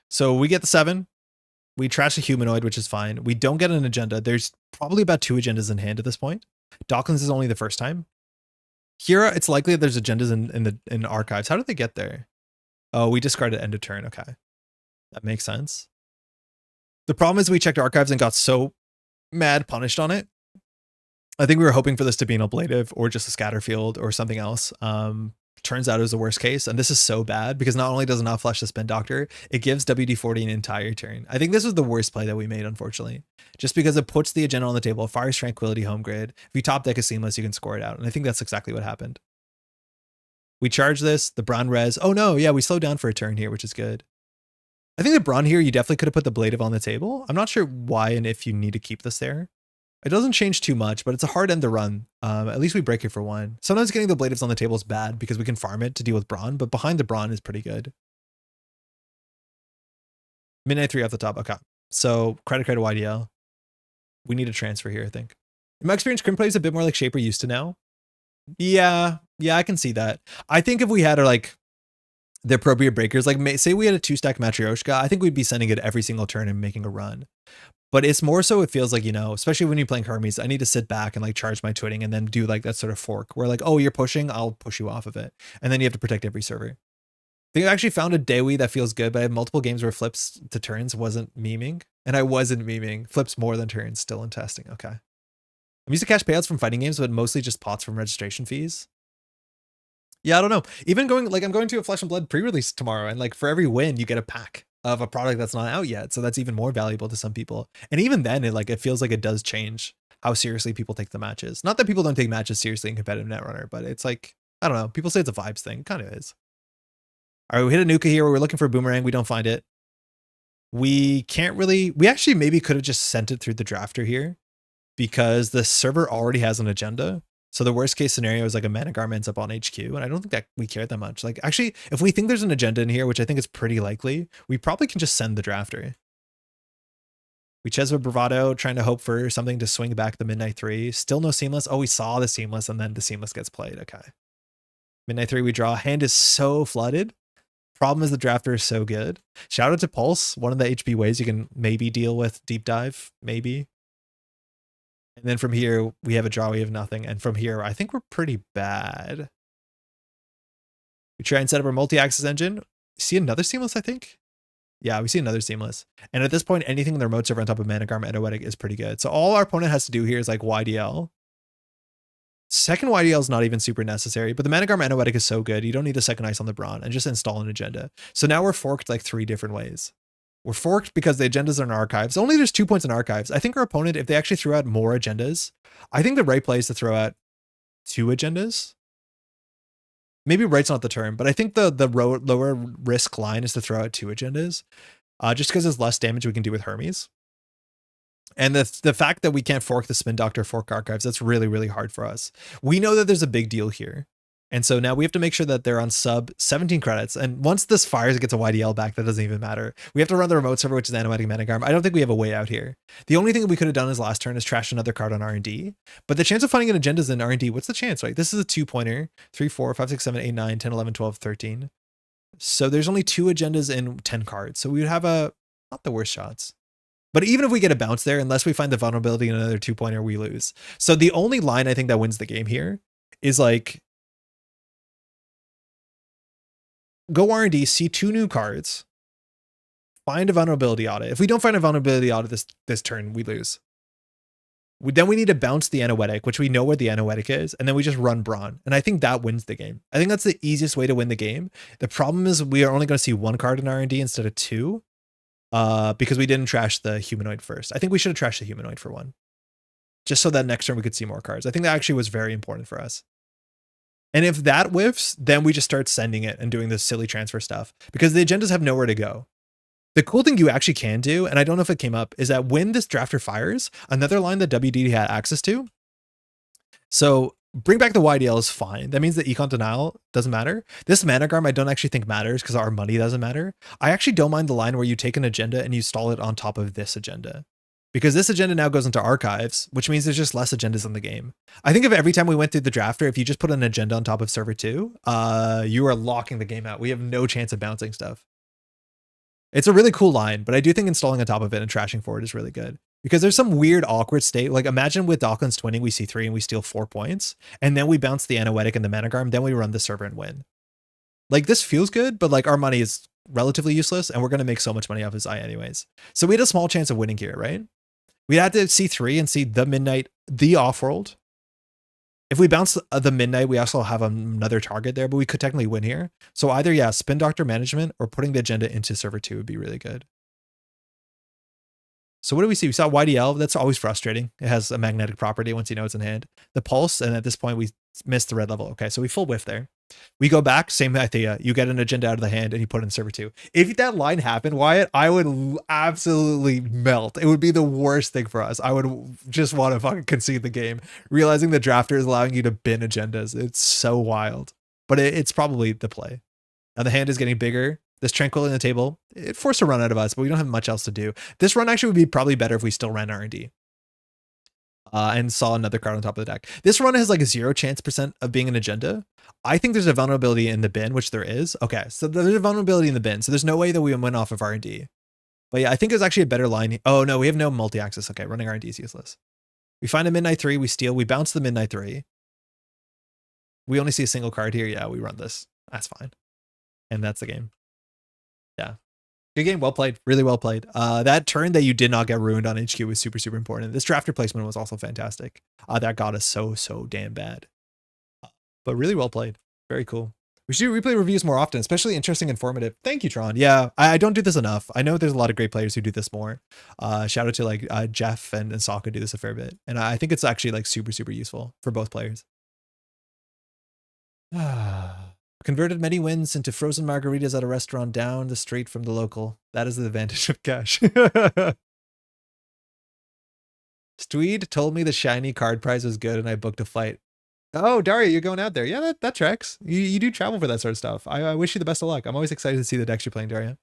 So we get the 7. We trash a humanoid, which is fine. We don't get an agenda. There's probably about 2 agendas in hand at this point. DECKLISTS is only the first time. Here, it's likely that there's agendas in archives. How did they get there? Oh, we discarded end of turn. Okay. That makes sense. The problem is we checked archives and got so mad punished on it. I think we were hoping for this to be an ablative or just a scatter field or something else. Turns out it was the worst case. And this is so bad because not only does it not flush the Spin Doctor, it gives WD-40 an entire turn. I think this was the worst play that we made, unfortunately, just because it puts the agenda on the table, fires Tranquility home grid. If you top deck a Seamless, you can score it out. And I think that's exactly what happened. We charge this, the Brawn res. Oh no, yeah, we slowed down for a turn here, which is good. I think the Brawn here, you definitely could have put the Blade on the table. I'm not sure why and if you need to keep this there. It doesn't change too much, but it's a hard end to run. At least we break it for 1. Sometimes getting the Blade on the table is bad because we can farm it to deal with Brawn, but behind the Brawn is pretty good. Midnight 3 off the top. Okay. So credit YDL. We need a transfer here, I think. In my experience, Crim plays a bit more like Shaper used to now. Yeah, I can see that. I think if we had like the appropriate breakers, like say we had a 2-stack Matryoshka, I think we'd be sending it every single turn and making a run. But it's more so it feels like, you know, especially when you're playing Hermes, I need to sit back and like charge my twinning and then do like that sort of fork where like, oh, you're pushing, I'll push you off of it. And then you have to protect every server. I think I actually found a Daywee that feels good, but I have multiple games where flips to turns wasn't memeing. And I wasn't memeing. Flips more than turns, still in testing. Okay. I'm used to cash payouts from fighting games, but mostly just pots from registration fees. Yeah, I don't know. Even going, like I'm going to a Flesh and Blood pre-release tomorrow, and like for every win, you get a pack of a product that's not out yet. So that's even more valuable to some people. And even then it feels like it does change how seriously people take the matches. Not that people don't take matches seriously in competitive Netrunner, but it's like, I don't know. People say it's a vibes thing. Kind of is. All right, we hit a Nuka here. We're looking for a boomerang. We don't find it. We can't really, we actually maybe could have just sent it through the drafter here because the server already has an agenda. So the worst case scenario is like a Mana Garm ends up on HQ, and I don't think that we care that much. Like actually, if we think there's an agenda in here, which I think is pretty likely, we probably can just send the drafter. We Cheswa Bravado, trying to hope for something to swing back the Midnight 3. Still no Seamless. Oh, we saw the Seamless, and then the Seamless gets played. Okay. Midnight 3 we draw. Hand is so flooded. Problem is the drafter is so good. Shout out to Pulse, one of the HB ways you can maybe deal with Deep Dive, maybe. And then from here, we have a draw, we have nothing. And from here, I think we're pretty bad. We try and set up our multi-axis engine. See another Seamless, I think? Yeah, we see another Seamless. And at this point, anything in the remote server on top of Mana Garm and Oetic is pretty good. So all our opponent has to do here is like YDL. Second YDL is not even super necessary, but the Mana Garm and Oetic is so good, you don't need a second ice on the Brawn and just install an agenda. So now we're forked like 3 different ways. We're forked because the agendas are in archives. Only there's 2 points in archives. I think our opponent, if they actually threw out more agendas, I think the right play is to throw out 2 agendas. Maybe right's not the term, but I think the lower risk line is to throw out 2 agendas, just because there's less damage we can do with Hermes. And the fact that we can't fork the Spin Doctor, fork archives, that's really, really hard for us. We know that there's a big deal here. And so now we have to make sure that they're on sub 17 credits. And once this fires, it gets a YDL back. That doesn't even matter. We have to run the remote server, which is Animatic Managarm. I don't think we have a way out here. The only thing that we could have done is last turn is trash another card on R&D. But the chance of finding an agenda is in R&D. What's the chance, right? This is a 2-pointer. 3, 4, 5, 6, 7, 8, 9, 10, 11, 12, 13. So there's only 2 agendas in 10 cards. So we would have not the worst shots. But even if we get a bounce there, unless we find the vulnerability in another 2-pointer, we lose. So the only line I think that wins the game here is like, go R&D, see 2 new cards, find a vulnerability audit. If we don't find a vulnerability audit this turn, we lose. Then we need to bounce the Anoetic, which we know where the Anoetic is, and then we just run Brawn. And I think that wins the game. I think that's the easiest way to win the game. The problem is we are only going to see 1 card in R&D instead of 2. Because we didn't trash the Humanoid first. I think we should have trashed the Humanoid for 1. Just so that next turn we could see more cards. I think that actually was very important for us. And if that whiffs, then we just start sending it and doing this silly transfer stuff. Because the agendas have nowhere to go. The cool thing you actually can do, and I don't know if it came up, is that when this drafter fires, another line that WDD had access to. So bring back the YDL is fine. That means the Econ Denial doesn't matter. This Managarm I don't actually think matters because our money doesn't matter. I actually don't mind the line where you take an agenda and you stall it on top of this agenda. Because this agenda now goes into archives, which means there's just less agendas in the game. I think if every time we went through the drafter, if you just put an agenda on top of server 2, you are locking the game out. We have no chance of bouncing stuff. It's a really cool line, but I do think installing on top of it and trashing forward is really good. Because there's some weird awkward state. Like imagine with Docklands twinning, we see 3 and we steal 4 points. And then we bounce the Anoetic and the Managarm. Then we run the server and win. Like this feels good, but like our money is relatively useless. And we're going to make so much money off his eye anyways. So we had a small chance of winning here, right? We had to see 3 and see the Midnight, the Offworld. If we bounce the Midnight, we also have another target there, but we could technically win here. So either, yeah, Spin Doctor Management or putting the agenda into server 2 would be really good. So what do we see? We saw YDL. That's always frustrating. It has a magnetic property once you know it's in hand. The Pulse, and at this point we missed the red level. Okay, so we full whiff there. We go back, same idea. You get an agenda out of the hand and you put it in server 2. If that line happened, Wyatt, I would absolutely melt. It would be the worst thing for us. I would just want to fucking concede the game. Realizing the drafter is allowing you to bin agendas. It's so wild. But it's probably the play. Now the hand is getting bigger. This Tranquil in the table, it forced a run out of us, but we don't have much else to do. This run actually would be probably better if we still ran R&D. And saw another card on top of the deck. This run has like a 0% chance of being an agenda. I think there's a vulnerability in the bin, which there is. Okay, so there's a vulnerability in the bin. So there's no way that we win off of R&D. But yeah, I think it's actually a better line. Oh no, we have no multi-access. Okay, running R&D is useless. We find a Midnight 3, we steal, we bounce the Midnight 3. We only see a single card here. Yeah, we run this. That's fine. And that's the game. Yeah. Good game. Well played. Really well played. That turn that you did not get ruined on HQ was super, super important. This drafter placement was also fantastic. That got us so damn bad. But really well played. Very cool. We should do replay reviews more often, especially interesting, informative. Thank you, Tron. Yeah, I don't do this enough. I know there's a lot of great players who do this more. Shout out to like Jeff and Sokka do this a fair bit. And I think it's actually like super, super useful for both players. Converted many wins into frozen margaritas at a restaurant down the street from the local. That is the advantage of cash. Steed told me the shiny card prize was good and I booked a flight. Oh, Daria, you're going out there. Yeah, that tracks. You do travel for that sort of stuff. I wish you the best of luck. I'm always excited to see the decks you're playing, Daria.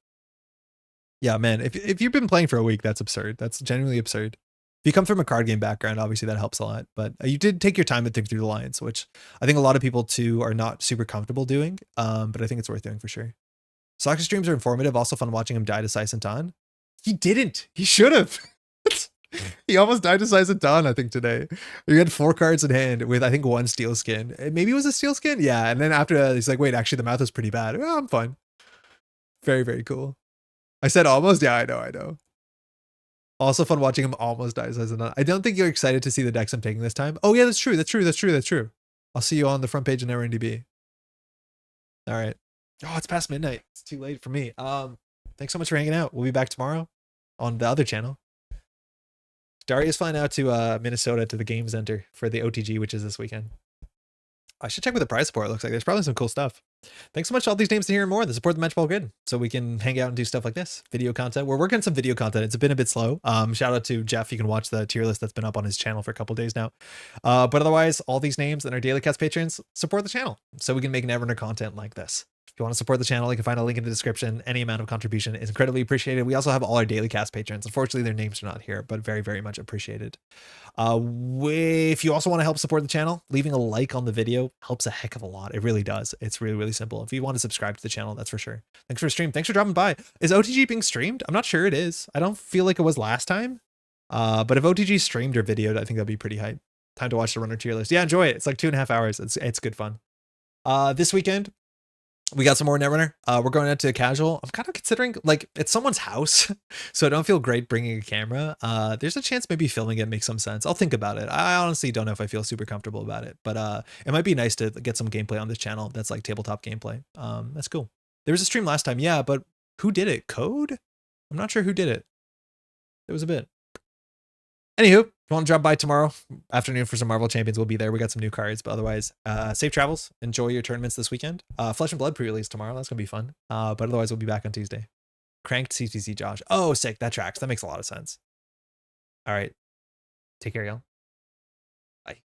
Yeah, man, if you've been playing for a week, that's absurd. That's genuinely absurd. If you come from a card game background, obviously that helps a lot, but you did take your time to think through the lines, which I think a lot of people too are not super comfortable doing, but I think it's worth doing for sure. Soccer streams are informative. Also fun watching him die to Saisentan. He didn't. He should have. He almost died to Saisentan, I think, today. He had 4 cards in hand with, I think, 1 steel skin. Maybe it was a steel skin? Yeah, and then after that, he's like, wait, actually, the mouth was pretty bad. Well, I'm fine. Very, very cool. I said almost? Yeah, I know. Also fun watching him almost die. I don't think you're excited to see the decks I'm taking this time. Oh yeah, that's true. I'll see you on the front page in RNDB. All right. Oh, it's past midnight. It's too late for me. Thanks so much for hanging out. We'll be back tomorrow on the other channel. Daria's flying out to Minnesota to the Game Center for the OTG, which is this weekend. I should check what the prize support looks like. There's probably some cool stuff. Thanks so much to all these names to hear more that support the Metropole Grid, so we can hang out and do stuff like this. Video content. We're working on some video content. It's been a bit slow. Shout out to Jeff. You can watch the tier list that's been up on his channel for a couple days now. But otherwise, all these names and our Daily Cast patrons support the channel, so we can make Netrunner content like this. If you want to support the channel, you can find a link in the description. Any amount of contribution is incredibly appreciated. We also have all our Daily Cast patrons. Unfortunately, their names are not here, but very, very much appreciated. If you also want to help support the channel, leaving a like on the video helps a heck of a lot. It really does. It's really, really simple. If you want to subscribe to the channel, that's for sure. Thanks for the stream. Thanks for dropping by. Is OTG being streamed? I'm not sure it is. I don't feel like it was last time. But if OTG streamed or videoed, I think that'd be pretty hype. Time to watch the runner tier list. Yeah, enjoy it. It's like 2.5 hours. It's good fun. This weekend, we got some more Netrunner. We're going out to casual. I'm kind of considering, like, it's someone's house, so I don't feel great bringing a camera. There's a chance maybe filming it makes some sense. I'll think about it. I honestly don't know if I feel super comfortable about it, but it might be nice to get some gameplay on this channel that's like tabletop gameplay. That's cool. There was a stream last time, yeah, but who did it? Code? I'm not sure who did it. It was a bit. Anywho, if you want to drop by tomorrow afternoon for some Marvel Champions, we'll be there. We got some new cards, but otherwise, safe travels. Enjoy your tournaments this weekend. Flesh and Blood pre-release tomorrow. That's going to be fun. But otherwise, we'll be back on Tuesday. Cranked CTC Josh. Oh, sick. That tracks. That makes a lot of sense. All right. Take care, y'all.